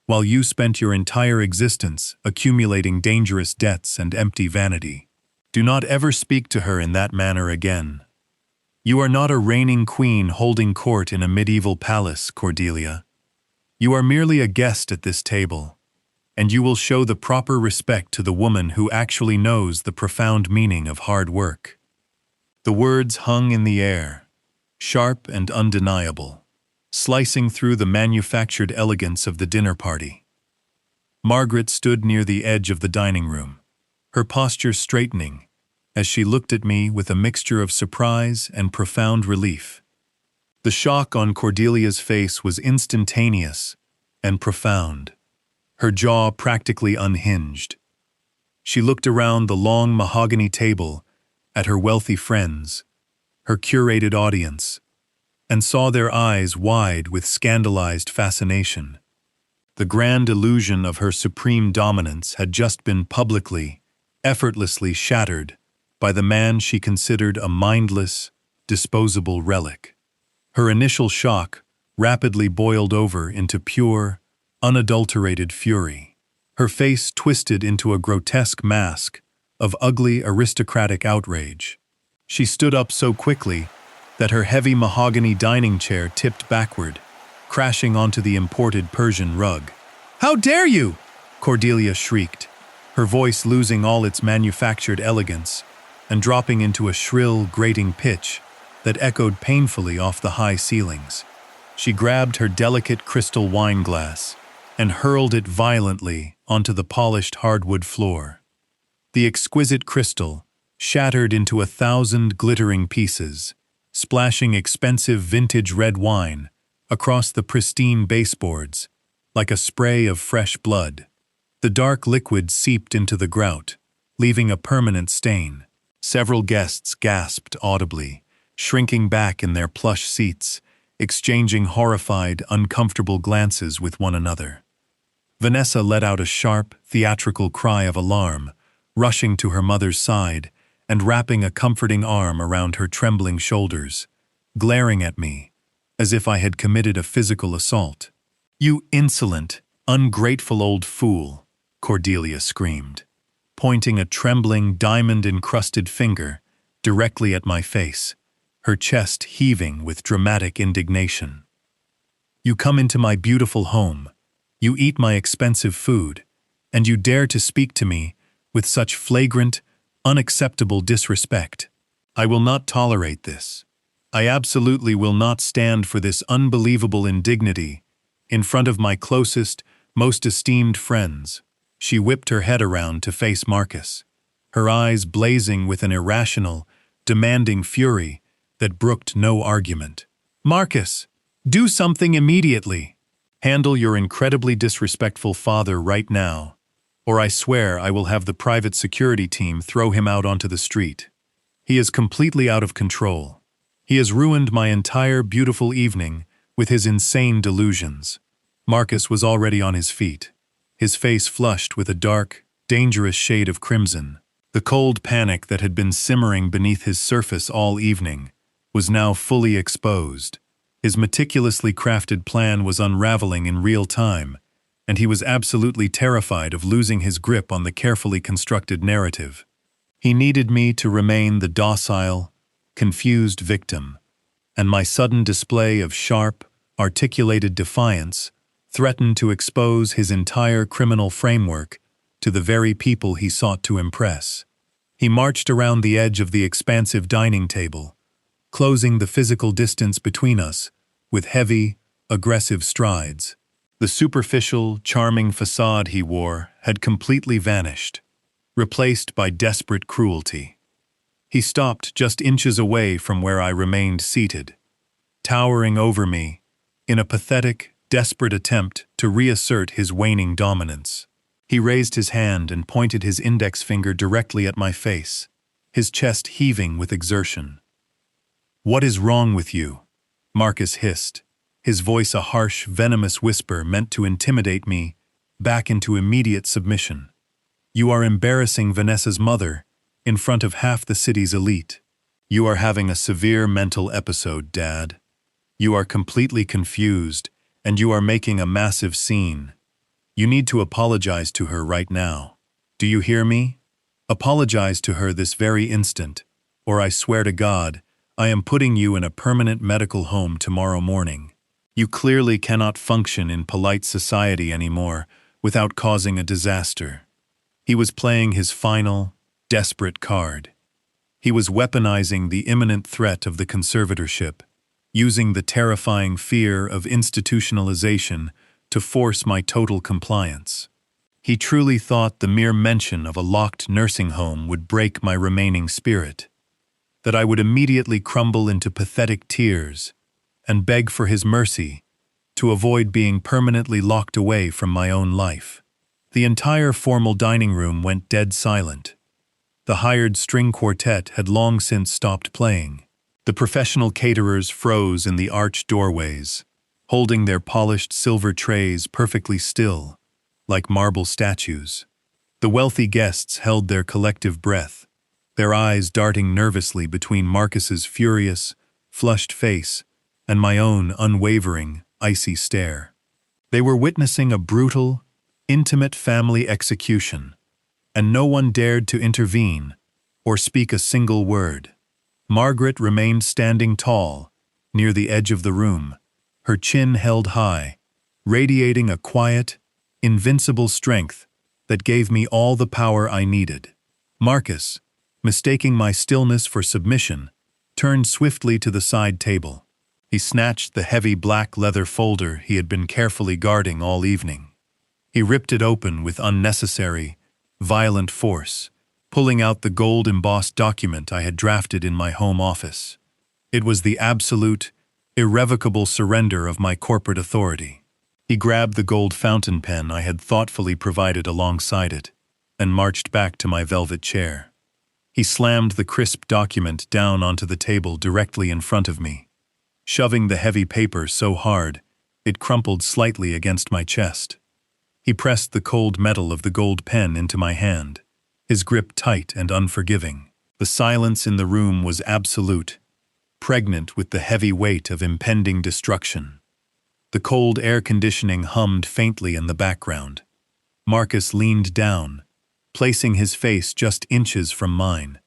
while you spent your entire existence accumulating dangerous debts and empty vanity. Do not ever speak to her in that manner again. You are not a reigning queen holding court in a medieval palace, Cordelia. You are merely a guest at this table, and you will show the proper respect to the woman who actually knows the profound meaning of hard work." The words hung in the air, sharp and undeniable, slicing through the manufactured elegance of the dinner party. Margaret stood near the edge of the dining room, her posture straightening as she looked at me with a mixture of surprise and profound relief. The shock on Cordelia's face was instantaneous and profound, her jaw practically unhinged. She looked around the long mahogany table at her wealthy friends, her curated audience, and saw their eyes wide with scandalized fascination. The grand illusion of her supreme dominance had just been publicly, effortlessly shattered by the man she considered a mindless, disposable relic. Her initial shock rapidly boiled over into pure, unadulterated fury. Her face twisted into a grotesque mask of ugly aristocratic outrage. She stood up so quickly that her heavy mahogany dining chair tipped backward, crashing onto the imported Persian rug. "How dare you!" Cordelia shrieked, her voice losing all its manufactured elegance and dropping into a shrill, grating pitch that echoed painfully off the high ceilings. She grabbed her delicate crystal wine glass and hurled it violently onto the polished hardwood floor. The exquisite crystal shattered into 1,000 glittering pieces, splashing expensive vintage red wine across the pristine baseboards like a spray of fresh blood. The dark liquid seeped into the grout, leaving a permanent stain. Several guests gasped audibly, shrinking back in their plush seats, exchanging horrified, uncomfortable glances with one another. Vanessa let out a sharp, theatrical cry of alarm, rushing to her mother's side and wrapping a comforting arm around her trembling shoulders, glaring at me as if I had committed a physical assault. "You insolent, ungrateful old fool," Cordelia screamed, pointing a trembling, diamond-encrusted finger directly at my face, her chest heaving with dramatic indignation. "You come into my beautiful home, you eat my expensive food, and you dare to speak to me with such flagrant, unacceptable disrespect. I will not tolerate this. I absolutely will not stand for this unbelievable indignity in front of my closest, most esteemed friends. She whipped her head around to face Marcus, her eyes blazing with an irrational, demanding fury that brooked no argument. Marcus, do something immediately. Handle your incredibly disrespectful father right now, or I swear I will have the private security team throw him out onto the street. He is completely out of control. He has ruined my entire beautiful evening with his insane delusions. Marcus was already on his feet, his face flushed with a dark, dangerous shade of crimson. The cold panic that had been simmering beneath his surface all evening was now fully exposed. His meticulously crafted plan was unraveling in real time, and he was absolutely terrified of losing his grip on the carefully constructed narrative. He needed me to remain the docile, confused victim, and my sudden display of sharp, articulated defiance threatened to expose his entire criminal framework to the very people he sought to impress. He marched around the edge of the expansive dining table, closing the physical distance between us with heavy, aggressive strides. The superficial, charming facade he wore had completely vanished, replaced by desperate cruelty. He stopped just inches away from where I remained seated, towering over me in a pathetic, desperate attempt to reassert his waning dominance. He raised his hand and pointed his index finger directly at my face, his chest heaving with exertion. "What is wrong with you?" Marcus hissed, his voice a harsh, venomous whisper meant to intimidate me back into immediate submission. "You are embarrassing Vanessa's mother in front of half the city's elite. You are having a severe mental episode, Dad. You are completely confused, and you are making a massive scene. You need to apologize to her right now. Do you hear me? Apologize to her this very instant, or I swear to God, I am putting you in a permanent medical home tomorrow morning. You clearly cannot function in polite society anymore without causing a disaster." He was playing his final, desperate card. He was weaponizing the imminent threat of the conservatorship, using the terrifying fear of institutionalization to force my total compliance. He truly thought the mere mention of a locked nursing home would break my remaining spirit, that I would immediately crumble into pathetic tears and beg for his mercy to avoid being permanently locked away from my own life. The entire formal dining room went dead silent. The hired string quartet had long since stopped playing. The professional caterers froze in the arched doorways, holding their polished silver trays perfectly still, like marble statues. The wealthy guests held their collective breath, their eyes darting nervously between Marcus's furious, flushed face and my own unwavering, icy stare. They were witnessing a brutal, intimate family execution, and no one dared to intervene or speak a single word. Margaret remained standing tall, near the edge of the room, her chin held high, radiating a quiet, invincible strength that gave me all the power I needed. Marcus, mistaking my stillness for submission, turned swiftly to the side table. He snatched the heavy black leather folder he had been carefully guarding all evening. He ripped it open with unnecessary, violent force, pulling out the gold-embossed document I had drafted in my home office. It was the absolute, irrevocable surrender of my corporate authority. He grabbed the gold fountain pen I had thoughtfully provided alongside it and marched back to my velvet chair. He slammed the crisp document down onto the table directly in front of me, shoving the heavy paper so hard it crumpled slightly against my chest. He pressed the cold metal of the gold pen into my hand, his grip tight and unforgiving. The silence in the room was absolute, pregnant with the heavy weight of impending destruction. The cold air conditioning hummed faintly in the background. Marcus leaned down, placing his face just inches from mine.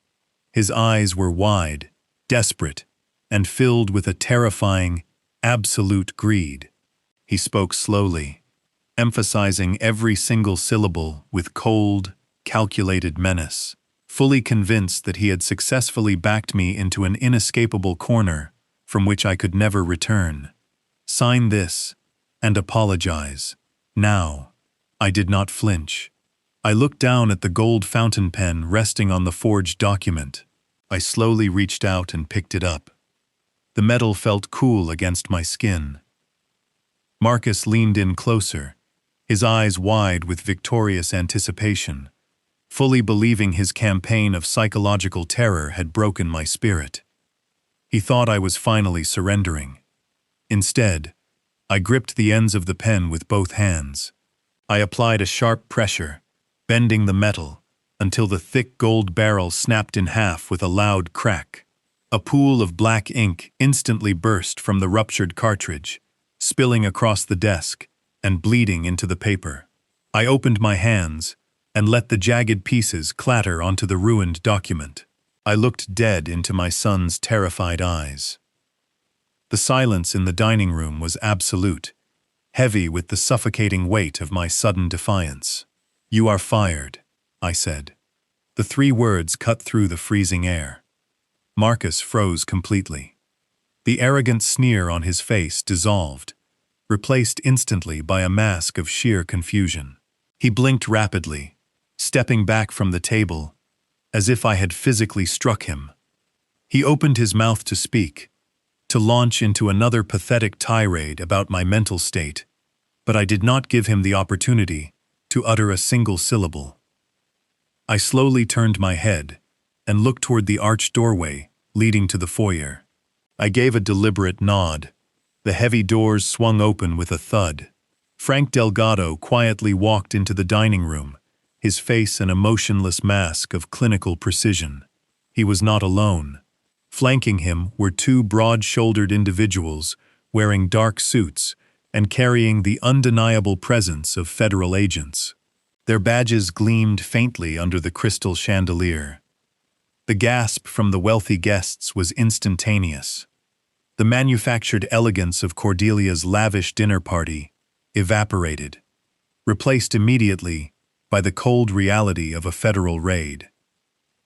His eyes were wide, desperate, and filled with a terrifying, absolute greed. He spoke slowly, emphasizing every single syllable with cold, calculated menace, fully convinced that he had successfully backed me into an inescapable corner from which I could never return. Sign this, and apologize. Now. I did not flinch. I looked down at the gold fountain pen resting on the forged document. I slowly reached out and picked it up. The metal felt cool against my skin. Marcus leaned in closer, his eyes wide with victorious anticipation, fully believing his campaign of psychological terror had broken my spirit. He thought I was finally surrendering. Instead, I gripped the ends of the pen with both hands. I applied a sharp pressure, bending the metal, until the thick gold barrel snapped in half with a loud crack. A pool of black ink instantly burst from the ruptured cartridge, spilling across the desk and bleeding into the paper. I opened my hands and let the jagged pieces clatter onto the ruined document. I looked dead into my son's terrified eyes. The silence in the dining room was absolute, heavy with the suffocating weight of my sudden defiance. "You are fired," I said. The 3 words cut through the freezing air. Marcus froze completely. The arrogant sneer on his face dissolved, replaced instantly by a mask of sheer confusion. He blinked rapidly, stepping back from the table, as if I had physically struck him. He opened his mouth to speak, to launch into another pathetic tirade about my mental state, but I did not give him the opportunity to utter a single syllable. I slowly turned my head and looked toward the arched doorway leading to the foyer. I gave a deliberate nod. The heavy doors swung open with a thud. Frank Delgado quietly walked into the dining room, his face an emotionless mask of clinical precision. He was not alone. Flanking him were 2 broad-shouldered individuals wearing dark suits and carrying the undeniable presence of federal agents. Their badges gleamed faintly under the crystal chandelier. The gasp from the wealthy guests was instantaneous. The manufactured elegance of Cordelia's lavish dinner party evaporated, replaced immediately by the cold reality of a federal raid.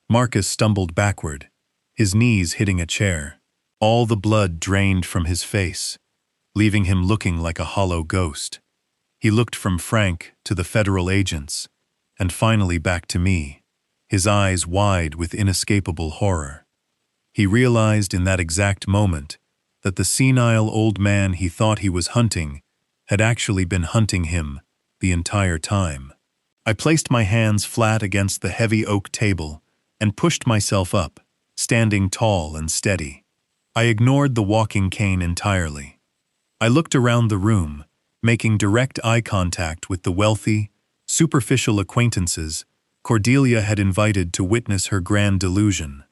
Marcus stumbled backward, his knees hitting a chair. All the blood drained from his face, leaving him looking like a hollow ghost. He looked from Frank to the federal agents, and finally back to me, his eyes wide with inescapable horror. He realized in that exact moment that the senile old man he thought he was hunting had actually been hunting him the entire time. I placed my hands flat against the heavy oak table and pushed myself up, standing tall and steady. I ignored the walking cane entirely. I looked around the room, making direct eye contact with the wealthy, superficial acquaintances Cordelia had invited to witness her grand delusion.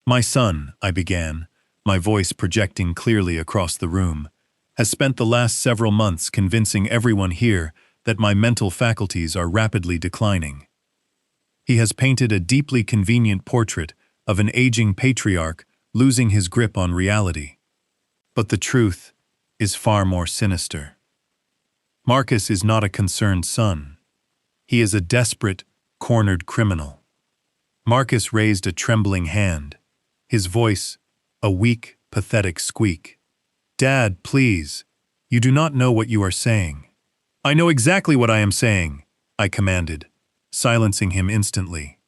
"My son," I began, my voice projecting clearly across the room, "has spent the last several months convincing everyone here that my mental faculties are rapidly declining. He has painted a deeply convenient portrait of an aging patriarch losing his grip on reality. But the truth is far more sinister. Marcus is not a concerned son. He is a desperate, cornered criminal." Marcus raised a trembling hand, his voice a weak, pathetic squeak. "Dad, please, you do not know what you are saying." "I know exactly what I am saying," I commanded, silencing him instantly.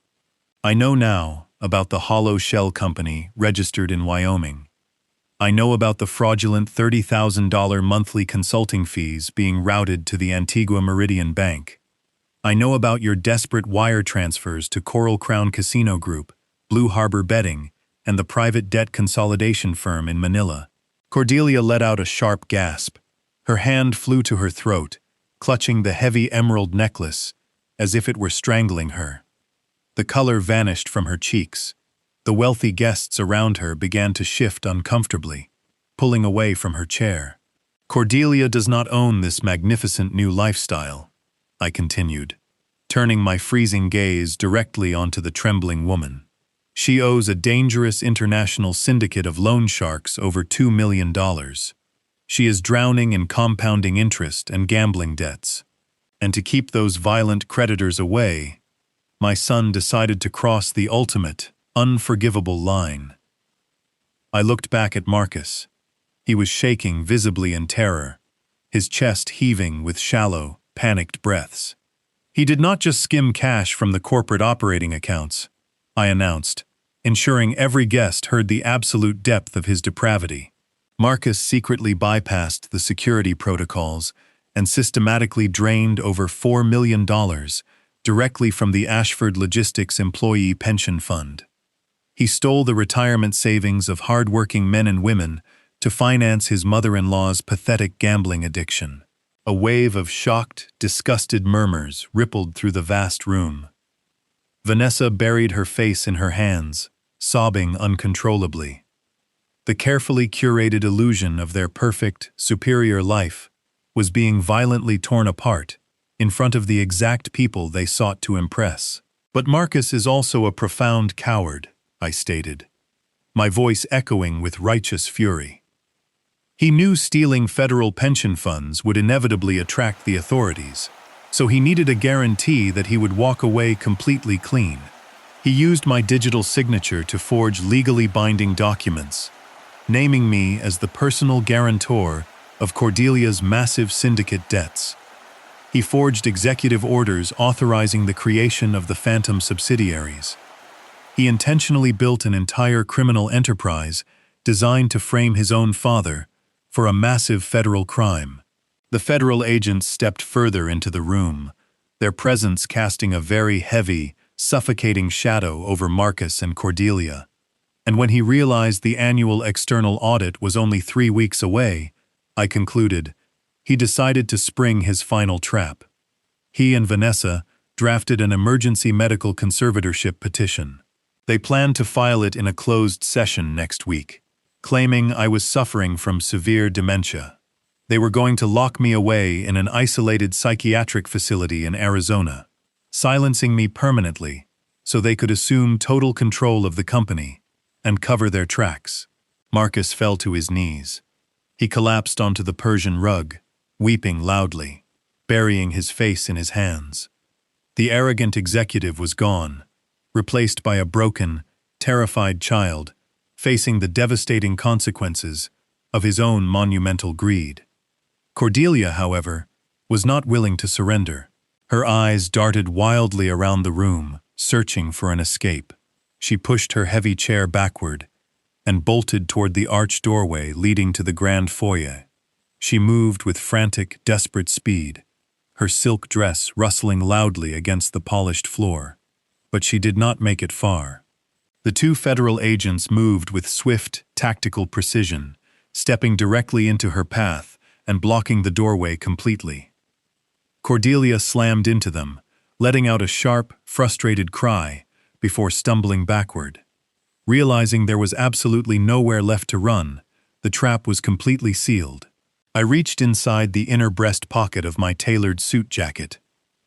"I know now about the hollow shell company registered in Wyoming. I know about the fraudulent $30,000 monthly consulting fees being routed to the Antigua Meridian Bank. I know about your desperate wire transfers to Coral Crown Casino Group, Blue Harbor Betting, and the private debt consolidation firm in Manila." Cordelia let out a sharp gasp. Her hand flew to her throat, clutching the heavy emerald necklace as if it were strangling her. The color vanished from her cheeks. The wealthy guests around her began to shift uncomfortably, pulling away from her chair. "Cordelia does not own this magnificent new lifestyle," I continued, turning my freezing gaze directly onto the trembling woman. "She owes a dangerous international syndicate of loan sharks over $2 million. She is drowning in compounding interest and gambling debts. And to keep those violent creditors away, my son decided to cross the ultimate, unforgivable line." I looked back at Marcus, He was shaking visibly in terror, his chest heaving with shallow, panicked breaths. He did not just skim cash from the corporate operating accounts, I announced, ensuring every guest heard the absolute depth of his depravity. Marcus secretly bypassed the security protocols and systematically drained over $4 million directly from the Ashford Logistics Employee Pension Fund. He stole the retirement savings of hard-working men and women to finance his mother-in-law's pathetic gambling addiction. A wave of shocked, disgusted murmurs rippled through the vast room. Vanessa buried her face in her hands, sobbing uncontrollably. The carefully curated illusion of their perfect, superior life was being violently torn apart in front of the exact people they sought to impress. But Marcus is also a profound coward, I stated, my voice echoing with righteous fury. He knew stealing federal pension funds would inevitably attract the authorities, so he needed a guarantee that he would walk away completely clean. He used my digital signature to forge legally binding documents, naming me as the personal guarantor of Cordelia's massive syndicate debts. He forged executive orders authorizing the creation of the phantom subsidiaries. He intentionally built an entire criminal enterprise designed to frame his own father for a massive federal crime. The federal agents stepped further into the room, their presence casting a very heavy, suffocating shadow over Marcus and Cordelia. And when he realized the annual external audit was only 3 weeks away, I concluded, he decided to spring his final trap. He and Vanessa drafted an emergency medical conservatorship petition. They planned to file it in a closed session next week, claiming I was suffering from severe dementia. They were going to lock me away in an isolated psychiatric facility in Arizona, silencing me permanently so they could assume total control of the company and cover their tracks. Marcus fell to his knees. He collapsed onto the Persian rug, weeping loudly, burying his face in his hands. The arrogant executive was gone, replaced by a broken, terrified child facing the devastating consequences of his own monumental greed. Cordelia, however, was not willing to surrender. Her eyes darted wildly around the room, searching for an escape. She pushed her heavy chair backward and bolted toward the arched doorway leading to the grand foyer. She moved with frantic, desperate speed, her silk dress rustling loudly against the polished floor. But she did not make it far. The 2 federal agents moved with swift, tactical precision, stepping directly into her path and blocking the doorway completely. Cordelia slammed into them, letting out a sharp, frustrated cry before stumbling backward. Realizing there was absolutely nowhere left to run, the trap was completely sealed. I reached inside the inner breast pocket of my tailored suit jacket.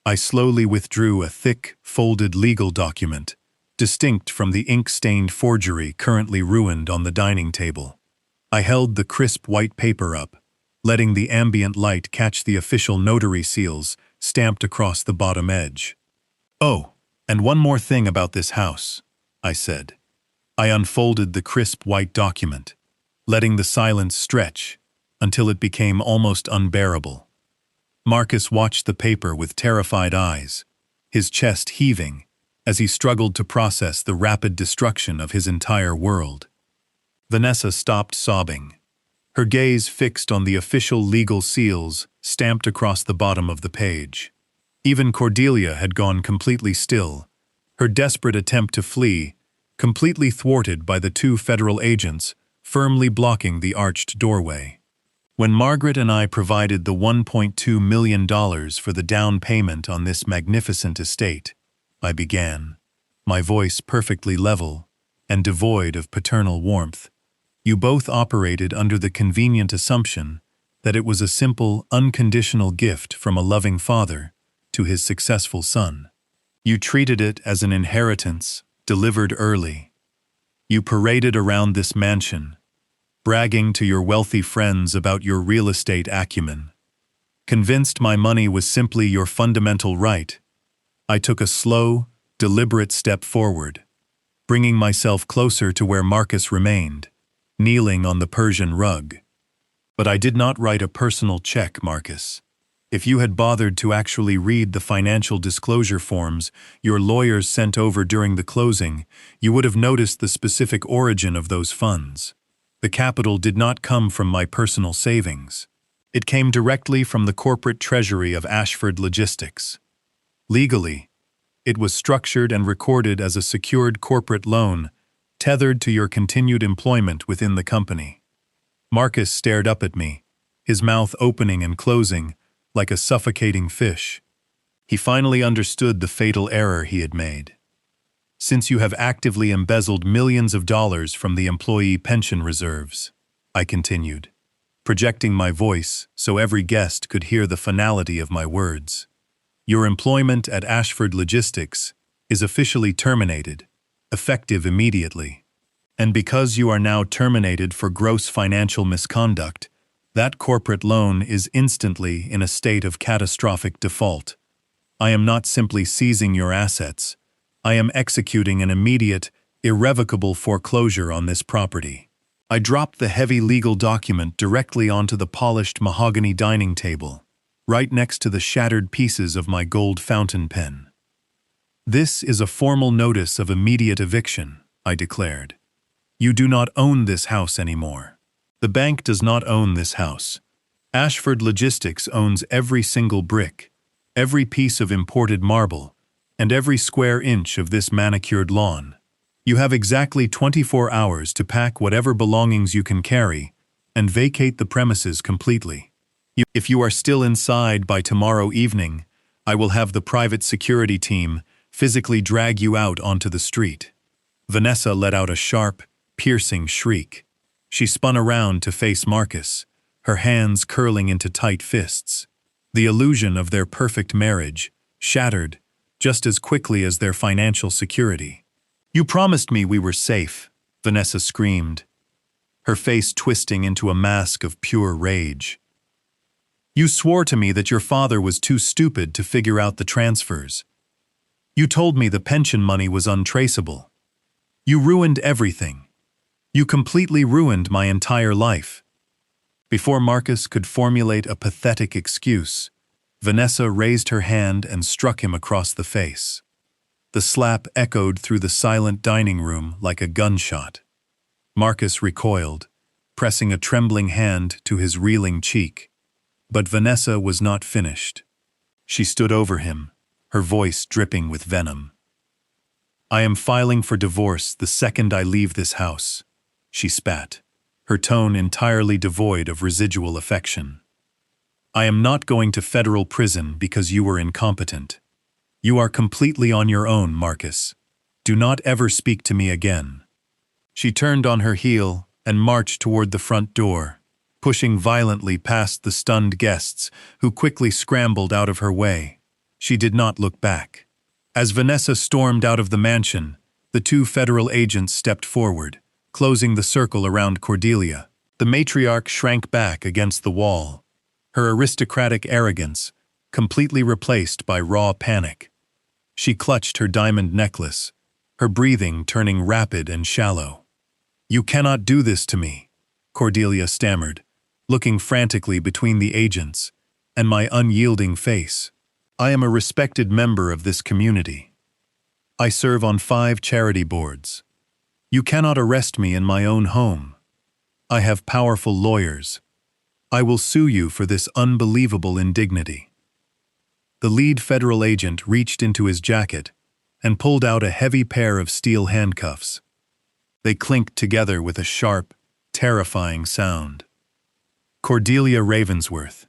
I slowly withdrew a thick, folded legal document, distinct from the ink-stained forgery currently ruined on the dining table. I held the crisp white paper up, letting the ambient light catch the official notary seals stamped across the bottom edge. "Oh, and one more thing about this house," I said. I unfolded the crisp white document, letting the silence stretch until it became almost unbearable. Marcus watched the paper with terrified eyes, his chest heaving as he struggled to process the rapid destruction of his entire world. Vanessa stopped sobbing, her gaze fixed on the official legal seals stamped across the bottom of the page. Even Cordelia had gone completely still, her desperate attempt to flee completely thwarted by the 2 federal agents firmly blocking the arched doorway. When Margaret and I provided the $1.2 million for the down payment on this magnificent estate, I began, my voice perfectly level and devoid of paternal warmth, you both operated under the convenient assumption that it was a simple, unconditional gift from a loving father to his successful son. You treated it as an inheritance, delivered early. You paraded around this mansion, bragging to your wealthy friends about your real estate acumen. Convinced my money was simply your fundamental right, I took a slow, deliberate step forward, bringing myself closer to where Marcus remained, kneeling on the Persian rug. But I did not write a personal check, Marcus. If you had bothered to actually read the financial disclosure forms your lawyers sent over during the closing, you would have noticed the specific origin of those funds. The capital did not come from my personal savings. It came directly from the corporate treasury of Ashford Logistics. Legally, it was structured and recorded as a secured corporate loan, tethered to your continued employment within the company. Marcus stared up at me, his mouth opening and closing, like a suffocating fish. He finally understood the fatal error he had made. Since you have actively embezzled millions of dollars from the employee pension reserves, I continued, projecting my voice so every guest could hear the finality of my words. Your employment at Ashford Logistics is officially terminated, effective immediately. And because you are now terminated for gross financial misconduct, that corporate loan is instantly in a state of catastrophic default. I am not simply seizing your assets. I am executing an immediate, irrevocable foreclosure on this property. I dropped the heavy legal document directly onto the polished mahogany dining table, right next to the shattered pieces of my gold fountain pen. This is a formal notice of immediate eviction, I declared. You do not own this house anymore. The bank does not own this house. Ashford Logistics owns every single brick, every piece of imported marble, and every square inch of this manicured lawn. You have exactly 24 hours to pack whatever belongings you can carry and vacate the premises completely. If you are still inside by tomorrow evening, I will have the private security team physically drag you out onto the street. Vanessa let out a sharp, piercing shriek. She spun around to face Marcus, her hands curling into tight fists. The illusion of their perfect marriage shattered just as quickly as their financial security. You promised me we were safe, Vanessa screamed, her face twisting into a mask of pure rage. You swore to me that your father was too stupid to figure out the transfers. You told me the pension money was untraceable. You ruined everything. You completely ruined my entire life. Before Marcus could formulate a pathetic excuse, Vanessa raised her hand and struck him across the face. The slap echoed through the silent dining room like a gunshot. Marcus recoiled, pressing a trembling hand to his reeling cheek. But Vanessa was not finished. She stood over him, her voice dripping with venom. I am filing for divorce the second I leave this house, she spat, her tone entirely devoid of residual affection. I am not going to federal prison because you were incompetent. You are completely on your own, Marcus. Do not ever speak to me again. She turned on her heel and marched toward the front door, pushing violently past the stunned guests who quickly scrambled out of her way. She did not look back. As Vanessa stormed out of the mansion, the two federal agents stepped forward, closing the circle around Cordelia. The matriarch shrank back against the wall, her aristocratic arrogance completely replaced by raw panic. She clutched her diamond necklace, her breathing turning rapid and shallow. You cannot do this to me, Cordelia stammered, looking frantically between the agents and my unyielding face. I am a respected member of this community. I serve on 5 charity boards. You cannot arrest me in my own home. I have powerful lawyers. I will sue you for this unbelievable indignity. The lead federal agent reached into his jacket and pulled out a heavy pair of steel handcuffs. They clinked together with a sharp, terrifying sound. Cordelia Ravensworth,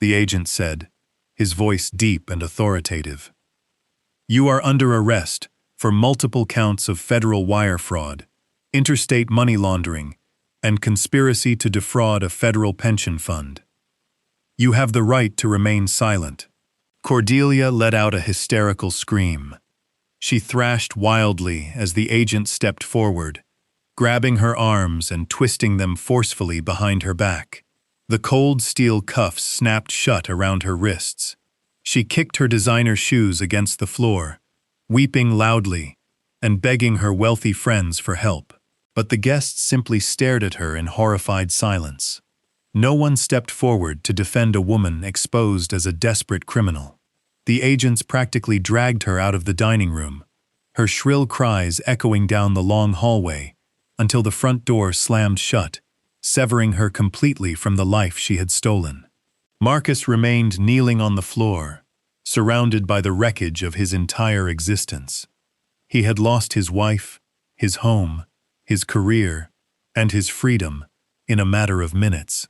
the agent said, his voice deep and authoritative. You are under arrest for multiple counts of federal wire fraud, interstate money laundering, and conspiracy to defraud a federal pension fund. You have the right to remain silent. Cordelia let out a hysterical scream. She thrashed wildly as the agent stepped forward, grabbing her arms and twisting them forcefully behind her back. The cold steel cuffs snapped shut around her wrists. She kicked her designer shoes against the floor, weeping loudly and begging her wealthy friends for help. But the guests simply stared at her in horrified silence. No one stepped forward to defend a woman exposed as a desperate criminal. The agents practically dragged her out of the dining room, her shrill cries echoing down the long hallway until the front door slammed shut, severing her completely from the life she had stolen. Marcus remained kneeling on the floor, surrounded by the wreckage of his entire existence. He had lost his wife, his home, his career, and his freedom in a matter of minutes.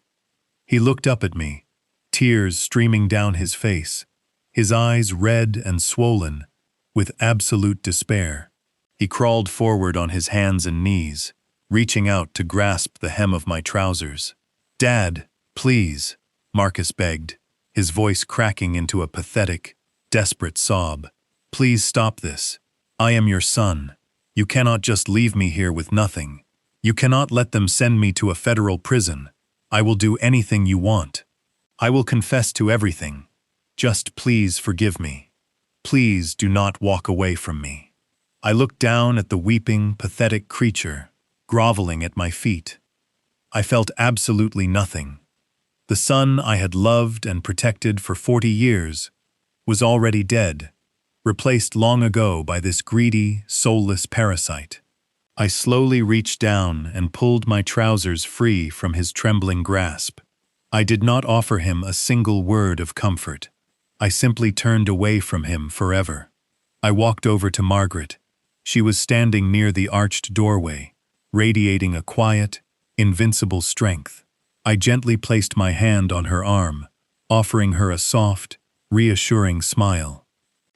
He looked up at me, tears streaming down his face, his eyes red and swollen with absolute despair. He crawled forward on his hands and knees, reaching out to grasp the hem of my trousers. "Dad, please," Marcus begged, his voice cracking into a pathetic, desperate sob. "Please stop this. I am your son. You cannot just leave me here with nothing. You cannot let them send me to a federal prison. I will do anything you want. I will confess to everything. Just please forgive me. Please do not walk away from me." I looked down at the weeping, pathetic creature, groveling at my feet. I felt absolutely nothing. The son I had loved and protected for 40 years was already dead, replaced long ago by this greedy, soulless parasite. I slowly reached down and pulled my trousers free from his trembling grasp. I did not offer him a single word of comfort. I simply turned away from him forever. I walked over to Margaret. She was standing near the arched doorway, radiating a quiet, invincible strength. I gently placed my hand on her arm, offering her a soft, reassuring smile.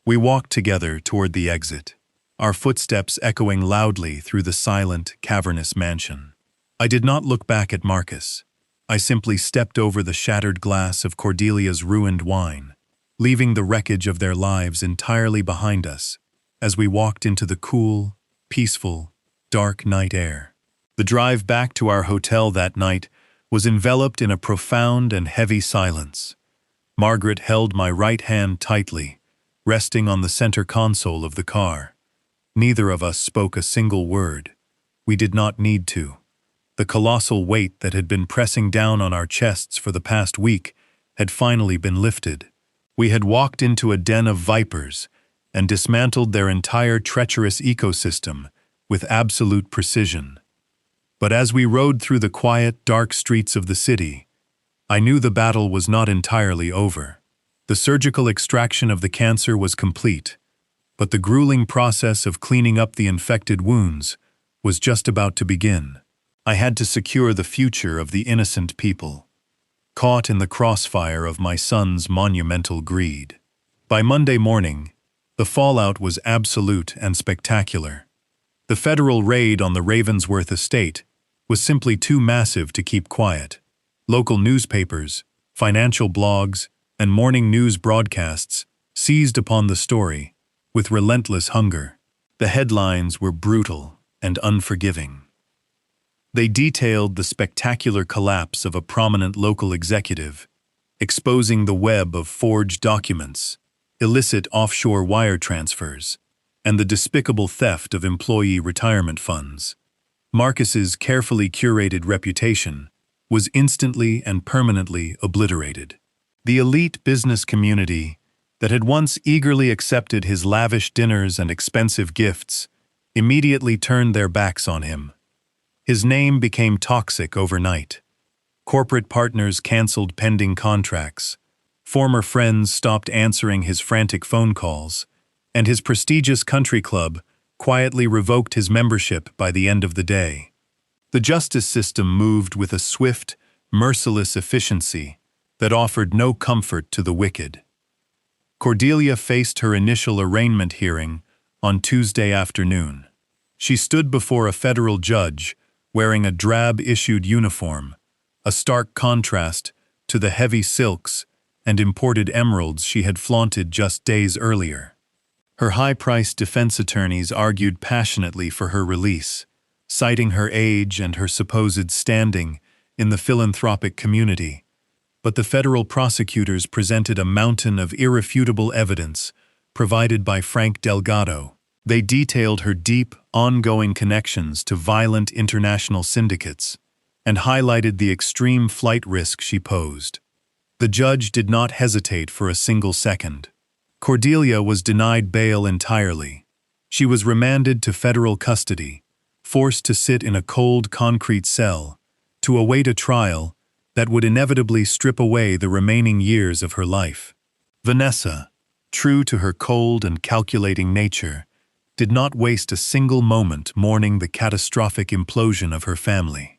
We walked together toward the exit, our footsteps echoing loudly through the silent, cavernous mansion. I did not look back at Marcus. I simply stepped over the shattered glass of Cordelia's ruined wine, leaving the wreckage of their lives entirely behind us as we walked into the cool, peaceful, dark night air. The drive back to our hotel that night was enveloped in a profound and heavy silence. Margaret held my right hand tightly, resting on the center console of the car. Neither of us spoke a single word. We did not need to. The colossal weight that had been pressing down on our chests for the past week had finally been lifted. We had walked into a den of vipers and dismantled their entire treacherous ecosystem with absolute precision. But as we rode through the quiet, dark streets of the city, I knew the battle was not entirely over. The surgical extraction of the cancer was complete, but the grueling process of cleaning up the infected wounds was just about to begin. I had to secure the future of the innocent people, caught in the crossfire of my son's monumental greed. By Monday morning, the fallout was absolute and spectacular. The federal raid on the Ravensworth estate was simply too massive to keep quiet. Local newspapers, financial blogs, and morning news broadcasts seized upon the story with relentless hunger. The headlines were brutal and unforgiving. They detailed the spectacular collapse of a prominent local executive, exposing the web of forged documents, illicit offshore wire transfers, and the despicable theft of employee retirement funds. Marcus's carefully curated reputation was instantly and permanently obliterated. The elite business community that had once eagerly accepted his lavish dinners and expensive gifts immediately turned their backs on him. His name became toxic overnight. Corporate partners canceled pending contracts. Former friends stopped answering his frantic phone calls, and his prestigious country club quietly revoked his membership by the end of the day. The justice system moved with a swift, merciless efficiency that offered no comfort to the wicked. Cordelia faced her initial arraignment hearing on Tuesday afternoon. She stood before a federal judge wearing a drab-issued uniform, a stark contrast to the heavy silks and imported emeralds she had flaunted just days earlier. Her high-priced defense attorneys argued passionately for her release, citing her age and her supposed standing in the philanthropic community. But the federal prosecutors presented a mountain of irrefutable evidence provided by Frank Delgado. They detailed her deep, ongoing connections to violent international syndicates, and highlighted the extreme flight risk she posed. The judge did not hesitate for a single second. Cordelia was denied bail entirely. She was remanded to federal custody, forced to sit in a cold concrete cell, to await a trial that would inevitably strip away the remaining years of her life. Vanessa, true to her cold and calculating nature, did not waste a single moment mourning the catastrophic implosion of her family.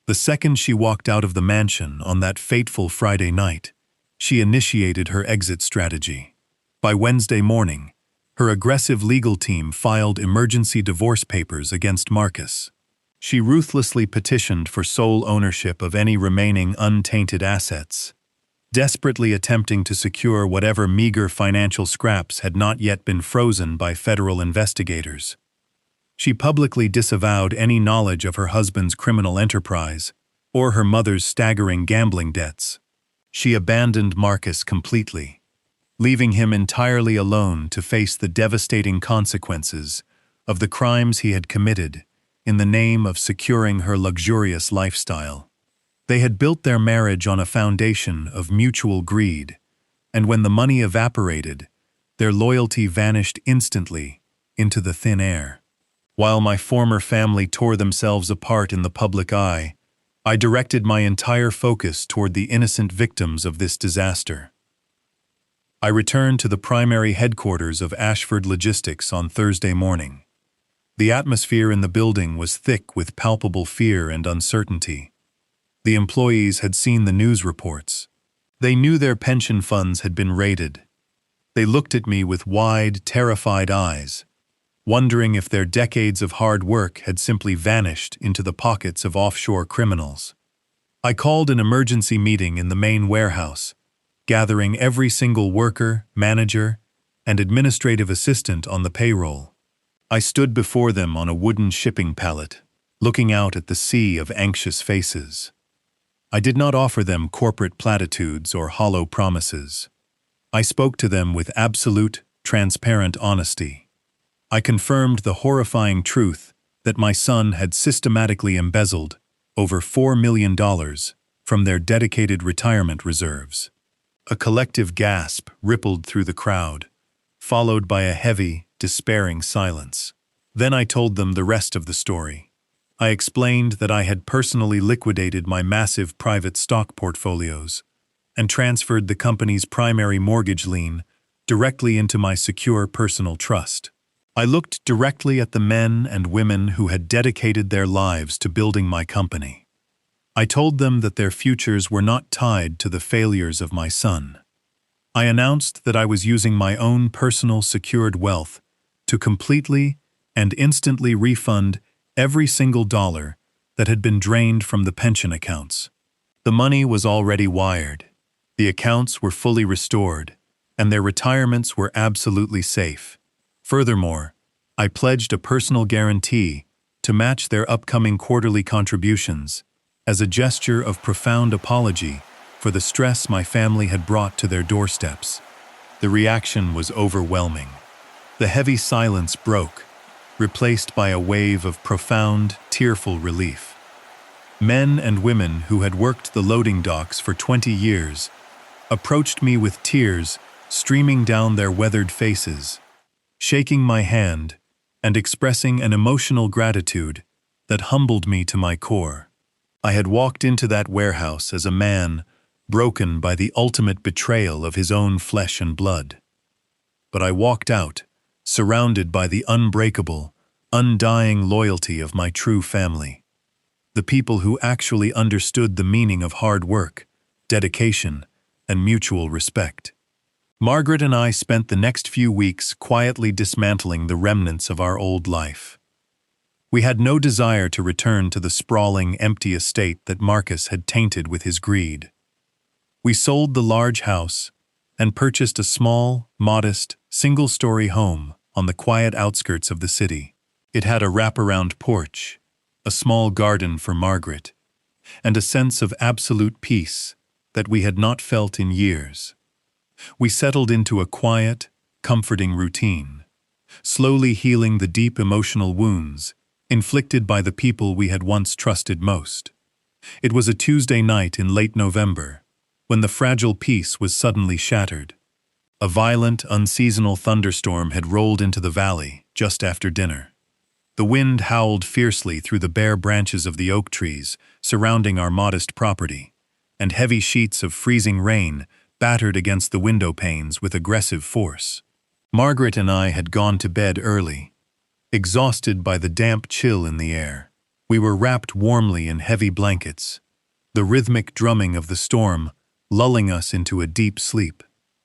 The second she walked out of the mansion on that fateful Friday night, she initiated her exit strategy. By Wednesday morning, her aggressive legal team filed emergency divorce papers against Marcus. She ruthlessly petitioned for sole ownership of any remaining untainted assets, desperately attempting to secure whatever meager financial scraps had not yet been frozen by federal investigators. She publicly disavowed any knowledge of her husband's criminal enterprise or her mother's staggering gambling debts. She abandoned Marcus completely, leaving him entirely alone to face the devastating consequences of the crimes he had committed in the name of securing her luxurious lifestyle. They had built their marriage on a foundation of mutual greed, and when the money evaporated, their loyalty vanished instantly into the thin air. While my former family tore themselves apart in the public eye, I directed my entire focus toward the innocent victims of this disaster. I returned to the primary headquarters of Ashford Logistics on Thursday morning. The atmosphere in the building was thick with palpable fear and uncertainty. The employees had seen the news reports. They knew their pension funds had been raided. They looked at me with wide, terrified eyes, wondering if their decades of hard work had simply vanished into the pockets of offshore criminals. I called an emergency meeting in the main warehouse, gathering every single worker, manager, and administrative assistant on the payroll. I stood before them on a wooden shipping pallet, looking out at the sea of anxious faces. I did not offer them corporate platitudes or hollow promises. I spoke to them with absolute, transparent honesty. I confirmed the horrifying truth that my son had systematically embezzled over $4 million from their dedicated retirement reserves. A collective gasp rippled through the crowd, followed by a heavy, despairing silence. Then I told them the rest of the story. I explained that I had personally liquidated my massive private stock portfolios and transferred the company's primary mortgage lien directly into my secure personal trust. I looked directly at the men and women who had dedicated their lives to building my company. I told them that their futures were not tied to the failures of my son. I announced that I was using my own personal secured wealth to completely and instantly refund every single dollar that had been drained from the pension accounts. The money was already wired. The accounts were fully restored, and their retirements were absolutely safe. Furthermore, I pledged a personal guarantee to match their upcoming quarterly contributions as a gesture of profound apology for the stress my family had brought to their doorsteps. The reaction was overwhelming. The heavy silence broke, replaced by a wave of profound, tearful relief. Men and women who had worked the loading docks for 20 years approached me with tears streaming down their weathered faces, shaking my hand and expressing an emotional gratitude that humbled me to my core. I had walked into that warehouse as a man broken by the ultimate betrayal of his own flesh and blood. But I walked out, surrounded by the unbreakable, undying loyalty of my true family, the people who actually understood the meaning of hard work, dedication, and mutual respect. Margaret and I spent the next few weeks quietly dismantling the remnants of our old life. We had no desire to return to the sprawling, empty estate that Marcus had tainted with his greed. We sold the large house and purchased a small, modest, single-story home on the quiet outskirts of the city. It had a wraparound porch, a small garden for Margaret, and a sense of absolute peace that we had not felt in years. We settled into a quiet, comforting routine, slowly healing the deep emotional wounds inflicted by the people we had once trusted most. It was a Tuesday night in late November, when the fragile peace was suddenly shattered. A violent, unseasonal thunderstorm had rolled into the valley just after dinner. The wind howled fiercely through the bare branches of the oak trees surrounding our modest property, and heavy sheets of freezing rain battered against the window panes with aggressive force. Margaret and I had gone to bed early, exhausted by the damp chill in the air. We were wrapped warmly in heavy blankets, the rhythmic drumming of the storm lulling us into a deep sleep.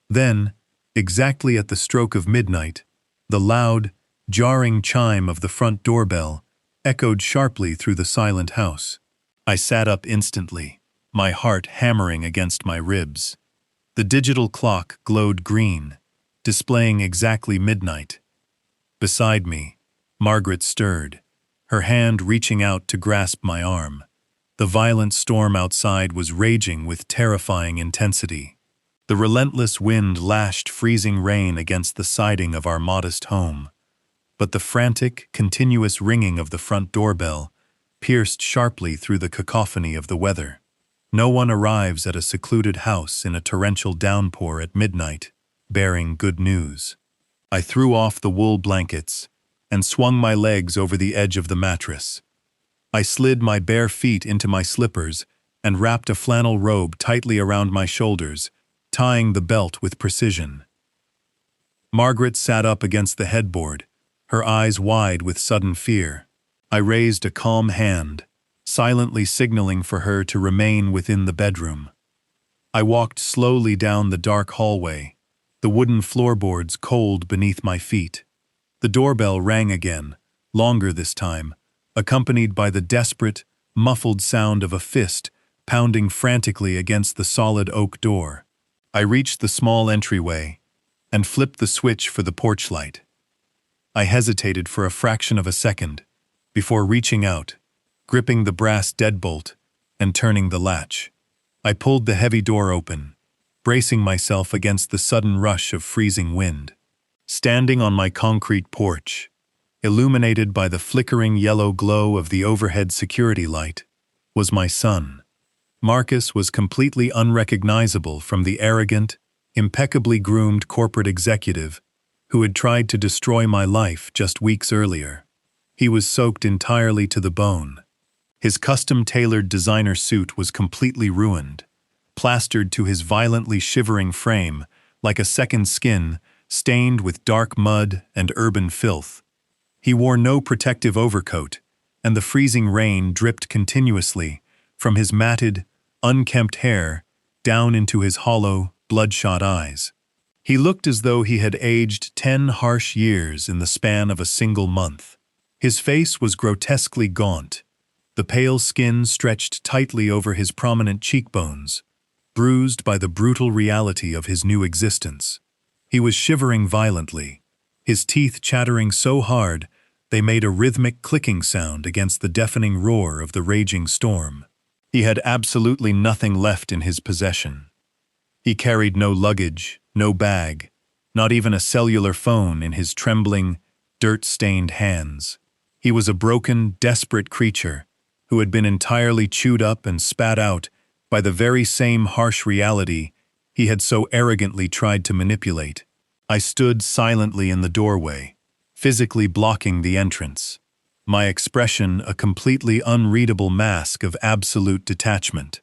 Then, exactly at the stroke of midnight, the loud, jarring chime of the front doorbell echoed sharply through the silent house. I sat up instantly, my heart hammering against my ribs. The digital clock glowed green, displaying exactly midnight. Beside me, Margaret stirred, her hand reaching out to grasp my arm. The violent storm outside was raging with terrifying intensity. The relentless wind lashed freezing rain against the siding of our modest home. But the frantic, continuous ringing of the front doorbell pierced sharply through the cacophony of the weather. No one arrives at a secluded house in a torrential downpour at midnight, bearing good news. I threw off the wool blankets and swung my legs over the edge of the mattress. I slid my bare feet into my slippers and wrapped a flannel robe tightly around my shoulders, tying the belt with precision. Margaret sat up against the headboard, her eyes wide with sudden fear. I raised a calm hand, silently signaling for her to remain within the bedroom. I walked slowly down the dark hallway, the wooden floorboards cold beneath my feet. The doorbell rang again, longer this time, accompanied by the desperate, muffled sound of a fist pounding frantically against the solid oak door. I reached the small entryway and flipped the switch for the porch light. I hesitated for a fraction of a second before reaching out, gripping the brass deadbolt and turning the latch. I pulled the heavy door open, bracing myself against the sudden rush of freezing wind. Standing on my concrete porch, illuminated by the flickering yellow glow of the overhead security light, was my son. Marcus was completely unrecognizable from the arrogant, impeccably groomed corporate executive who had tried to destroy my life just weeks earlier. He was soaked entirely to the bone. His custom-tailored designer suit was completely ruined, plastered to his violently shivering frame like a second skin stained with dark mud and urban filth. He wore no protective overcoat, and the freezing rain dripped continuously from his matted, unkempt hair down into his hollow, bloodshot eyes. He looked as though he had aged 10 harsh years in the span of a single month. His face was grotesquely gaunt, the pale skin stretched tightly over his prominent cheekbones, bruised by the brutal reality of his new existence. He was shivering violently, his teeth chattering so hard they made a rhythmic clicking sound against the deafening roar of the raging storm. He had absolutely nothing left in his possession. He carried no luggage, no bag, not even a cellular phone in his trembling, dirt-stained hands. He was a broken, desperate creature who had been entirely chewed up and spat out by the very same harsh reality he had so arrogantly tried to manipulate. I stood silently in the doorway, physically blocking the entrance, my expression a completely unreadable mask of absolute detachment.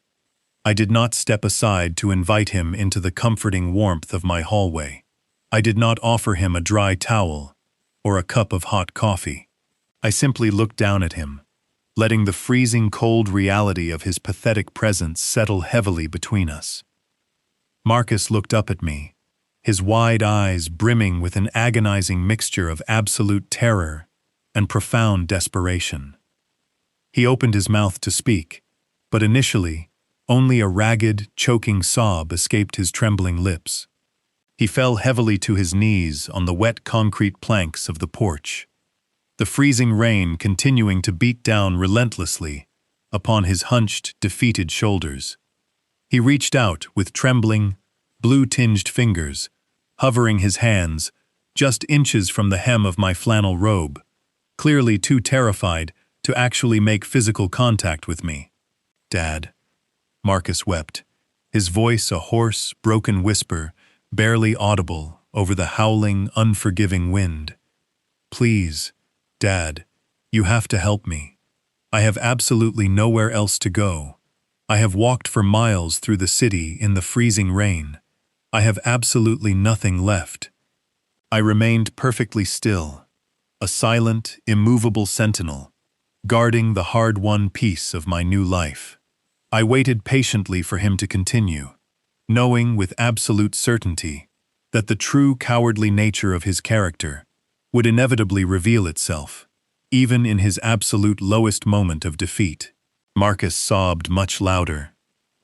I did not step aside to invite him into the comforting warmth of my hallway. I did not offer him a dry towel or a cup of hot coffee. I simply looked down at him, letting the freezing cold reality of his pathetic presence settle heavily between us. Marcus looked up at me, his wide eyes brimming with an agonizing mixture of absolute terror and profound desperation. He opened his mouth to speak, but initially, only a ragged, choking sob escaped his trembling lips. He fell heavily to his knees on the wet concrete planks of the porch, the freezing rain continuing to beat down relentlessly upon his hunched, defeated shoulders. He reached out with trembling, blue-tinged fingers, hovering his hands just inches from the hem of my flannel robe, clearly too terrified to actually make physical contact with me. "Dad," Marcus wept, his voice a hoarse, broken whisper, barely audible over the howling, unforgiving wind. "Please, Dad, you have to help me. I have absolutely nowhere else to go. I have walked for miles through the city in the freezing rain. I have absolutely nothing left." I remained perfectly still, a silent, immovable sentinel, guarding the hard-won peace of my new life. I waited patiently for him to continue, knowing with absolute certainty that the true cowardly nature of his character would inevitably reveal itself, even in his absolute lowest moment of defeat. Marcus sobbed much louder,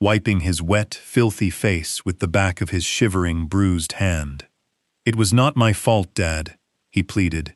wiping his wet, filthy face with the back of his shivering, bruised hand. "It was not my fault, Dad," he pleaded,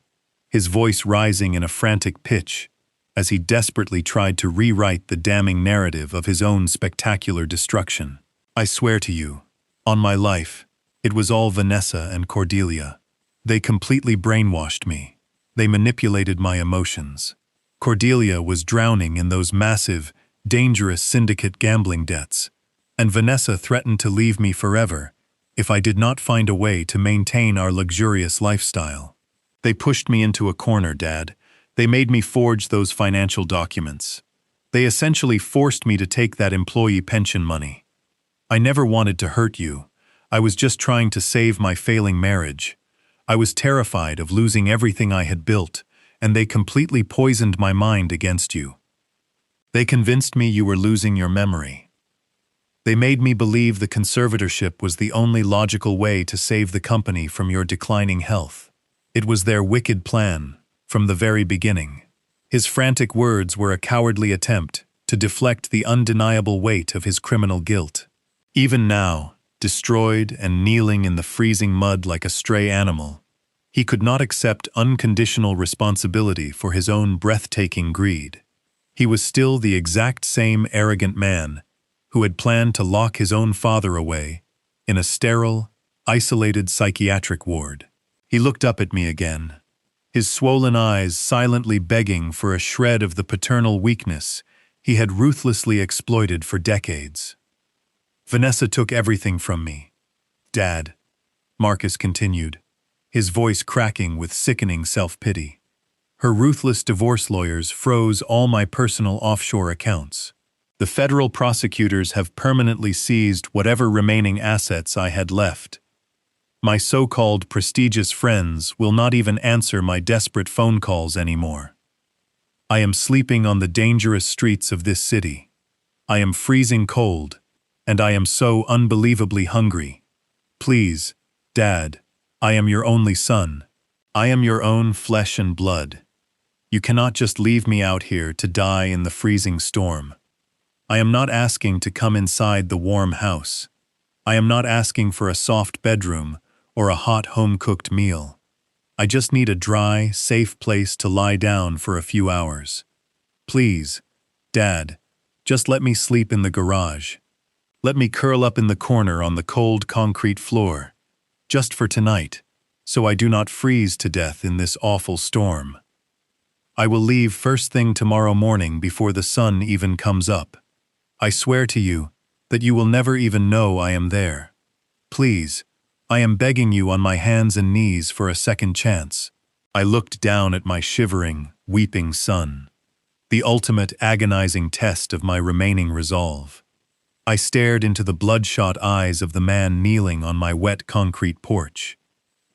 his voice rising in a frantic pitch as he desperately tried to rewrite the damning narrative of his own spectacular destruction. "I swear to you, on my life, it was all Vanessa and Cordelia. They completely brainwashed me. They manipulated my emotions. Cordelia was drowning in those massive, dangerous syndicate gambling debts, and Vanessa threatened to leave me forever if I did not find a way to maintain our luxurious lifestyle. They pushed me into a corner, Dad. They made me forge those financial documents. They essentially forced me to take that employee pension money. I never wanted to hurt you. I was just trying to save my failing marriage. I was terrified of losing everything I had built, and they completely poisoned my mind against you. They convinced me you were losing your memory. They made me believe the conservatorship was the only logical way to save the company from your declining health. It was their wicked plan, from the very beginning." His frantic words were a cowardly attempt to deflect the undeniable weight of his criminal guilt. Even now, destroyed and kneeling in the freezing mud like a stray animal, he could not accept unconditional responsibility for his own breathtaking greed. He was still the exact same arrogant man who had planned to lock his own father away in a sterile, isolated psychiatric ward. He looked up at me again, his swollen eyes silently begging for a shred of the paternal weakness he had ruthlessly exploited for decades. "Vanessa took everything from me, Dad," Marcus continued, his voice cracking with sickening self-pity. "Her ruthless divorce lawyers froze all my personal offshore accounts. The federal prosecutors have permanently seized whatever remaining assets I had left. My so-called prestigious friends will not even answer my desperate phone calls anymore. I am sleeping on the dangerous streets of this city. I am freezing cold, and I am so unbelievably hungry. Please, Dad, I am your only son. I am your own flesh and blood. You cannot just leave me out here to die in the freezing storm. I am not asking to come inside the warm house. I am not asking for a soft bedroom or a hot home-cooked meal. I just need a dry, safe place to lie down for a few hours. Please, Dad, just let me sleep in the garage. Let me curl up in the corner on the cold concrete floor, just for tonight, so I do not freeze to death in this awful storm. I will leave first thing tomorrow morning before the sun even comes up. I swear to you that you will never even know I am there. Please, I am begging you on my hands and knees for a second chance." I looked down at my shivering, weeping son, the ultimate agonizing test of my remaining resolve. I stared into the bloodshot eyes of the man kneeling on my wet concrete porch.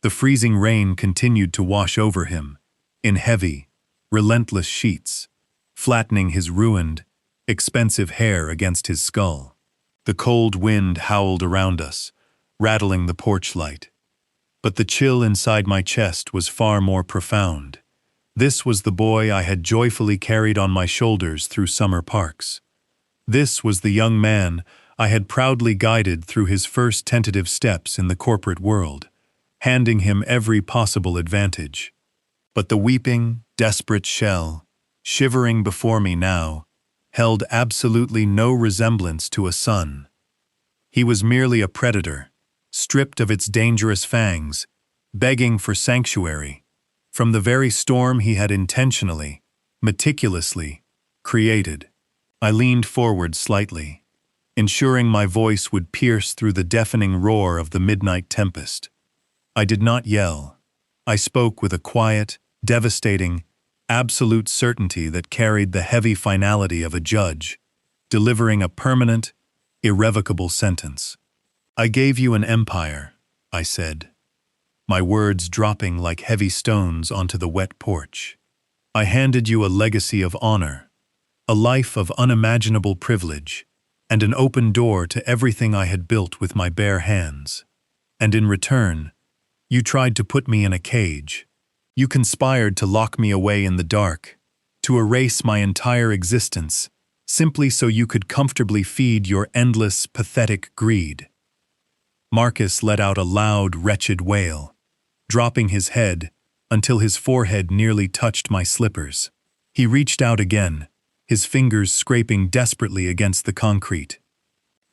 The freezing rain continued to wash over him, in heavy, relentless sheets, flattening his ruined, expensive hair against his skull. The cold wind howled around us, rattling the porch light. But the chill inside my chest was far more profound. This was the boy I had joyfully carried on my shoulders through summer parks. This was the young man I had proudly guided through his first tentative steps in the corporate world, handing him every possible advantage. But the weeping, desperate shell, shivering before me now, held absolutely no resemblance to a son. He was merely a predator, stripped of its dangerous fangs, begging for sanctuary, from the very storm he had intentionally, meticulously, created. I leaned forward slightly, ensuring my voice would pierce through the deafening roar of the midnight tempest. I did not yell. I spoke with a quiet, devastating, absolute certainty that carried the heavy finality of a judge, delivering a permanent, irrevocable sentence. "I gave you an empire," I said, my words dropping like heavy stones onto the wet porch. "I handed you a legacy of honor, a life of unimaginable privilege, and an open door to everything I had built with my bare hands. And in return, you tried to put me in a cage. You conspired to lock me away in the dark, to erase my entire existence, simply so you could comfortably feed your endless, pathetic greed." Marcus let out a loud, wretched wail, dropping his head until his forehead nearly touched my slippers. He reached out again, his fingers scraping desperately against the concrete.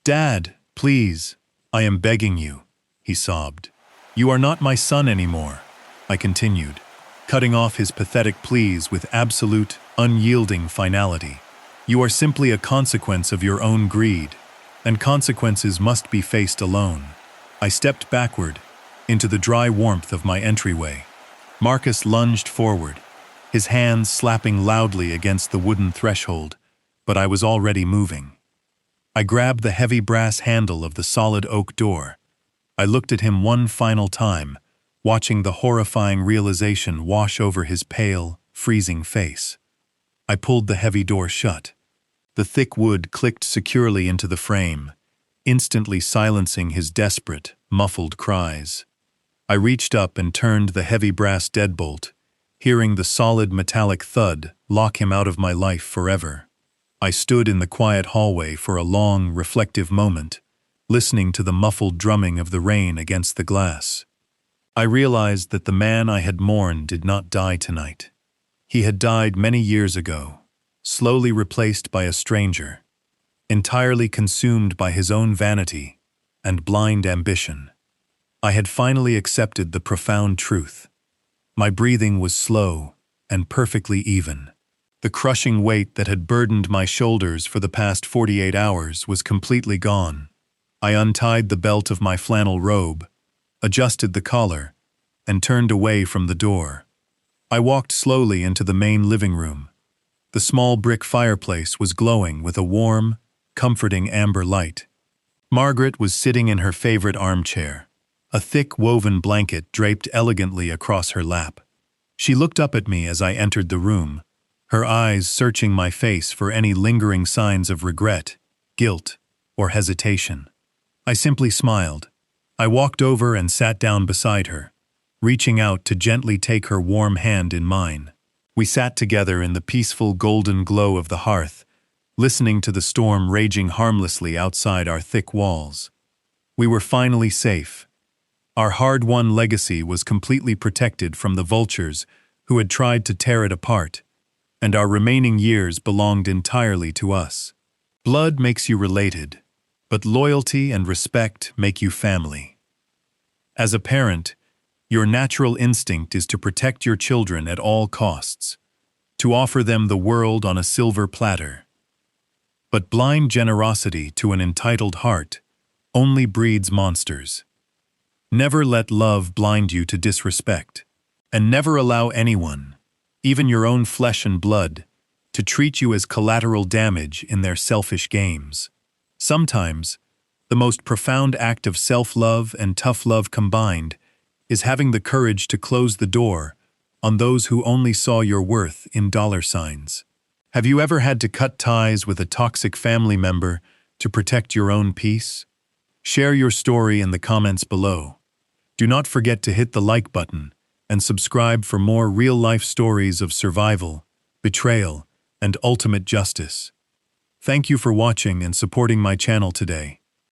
"Dad, please, I am begging you," he sobbed. "You are not my son anymore," I continued, cutting off his pathetic pleas with absolute, unyielding finality. "You are simply a consequence of your own greed, and consequences must be faced alone." I stepped backward, into the dry warmth of my entryway. Marcus lunged forward, his hands slapping loudly against the wooden threshold, but I was already moving. I grabbed the heavy brass handle of the solid oak door. I looked at him one final time, watching the horrifying realization wash over his pale, freezing face. I pulled the heavy door shut. The thick wood clicked securely into the frame, instantly silencing his desperate, muffled cries. I reached up and turned the heavy brass deadbolt, hearing the solid metallic thud lock him out of my life forever. I stood in the quiet hallway for a long, reflective moment, listening to the muffled drumming of the rain against the glass. I realized that the man I had mourned did not die tonight. He had died many years ago, slowly replaced by a stranger, entirely consumed by his own vanity and blind ambition. I had finally accepted the profound truth. My breathing was slow and perfectly even. The crushing weight that had burdened my shoulders for the past 48 hours was completely gone. I untied the belt of my flannel robe, adjusted the collar, and turned away from the door. I walked slowly into the main living room. The small brick fireplace was glowing with a warm, comforting amber light. Margaret was sitting in her favorite armchair, a thick woven blanket draped elegantly across her lap. She looked up at me as I entered the room, her eyes searching my face for any lingering signs of regret, guilt, or hesitation. I simply smiled. I walked over and sat down beside her, reaching out to gently take her warm hand in mine. We sat together in the peaceful golden glow of the hearth, listening to the storm raging harmlessly outside our thick walls. We were finally safe. Our hard-won legacy was completely protected from the vultures who had tried to tear it apart, and our remaining years belonged entirely to us. Blood makes you related, but loyalty and respect make you family. As a parent, your natural instinct is to protect your children at all costs, to offer them the world on a silver platter. But blind generosity to an entitled heart only breeds monsters. Never let love blind you to disrespect, and never allow anyone, even your own flesh and blood, to treat you as collateral damage in their selfish games. Sometimes, the most profound act of self-love and tough love combined is having the courage to close the door on those who only saw your worth in dollar signs. Have you ever had to cut ties with a toxic family member to protect your own peace? Share your story in the comments below. Do not forget to hit the like button and subscribe for more real-life stories of survival, betrayal, and ultimate justice. Thank you for watching and supporting my channel today.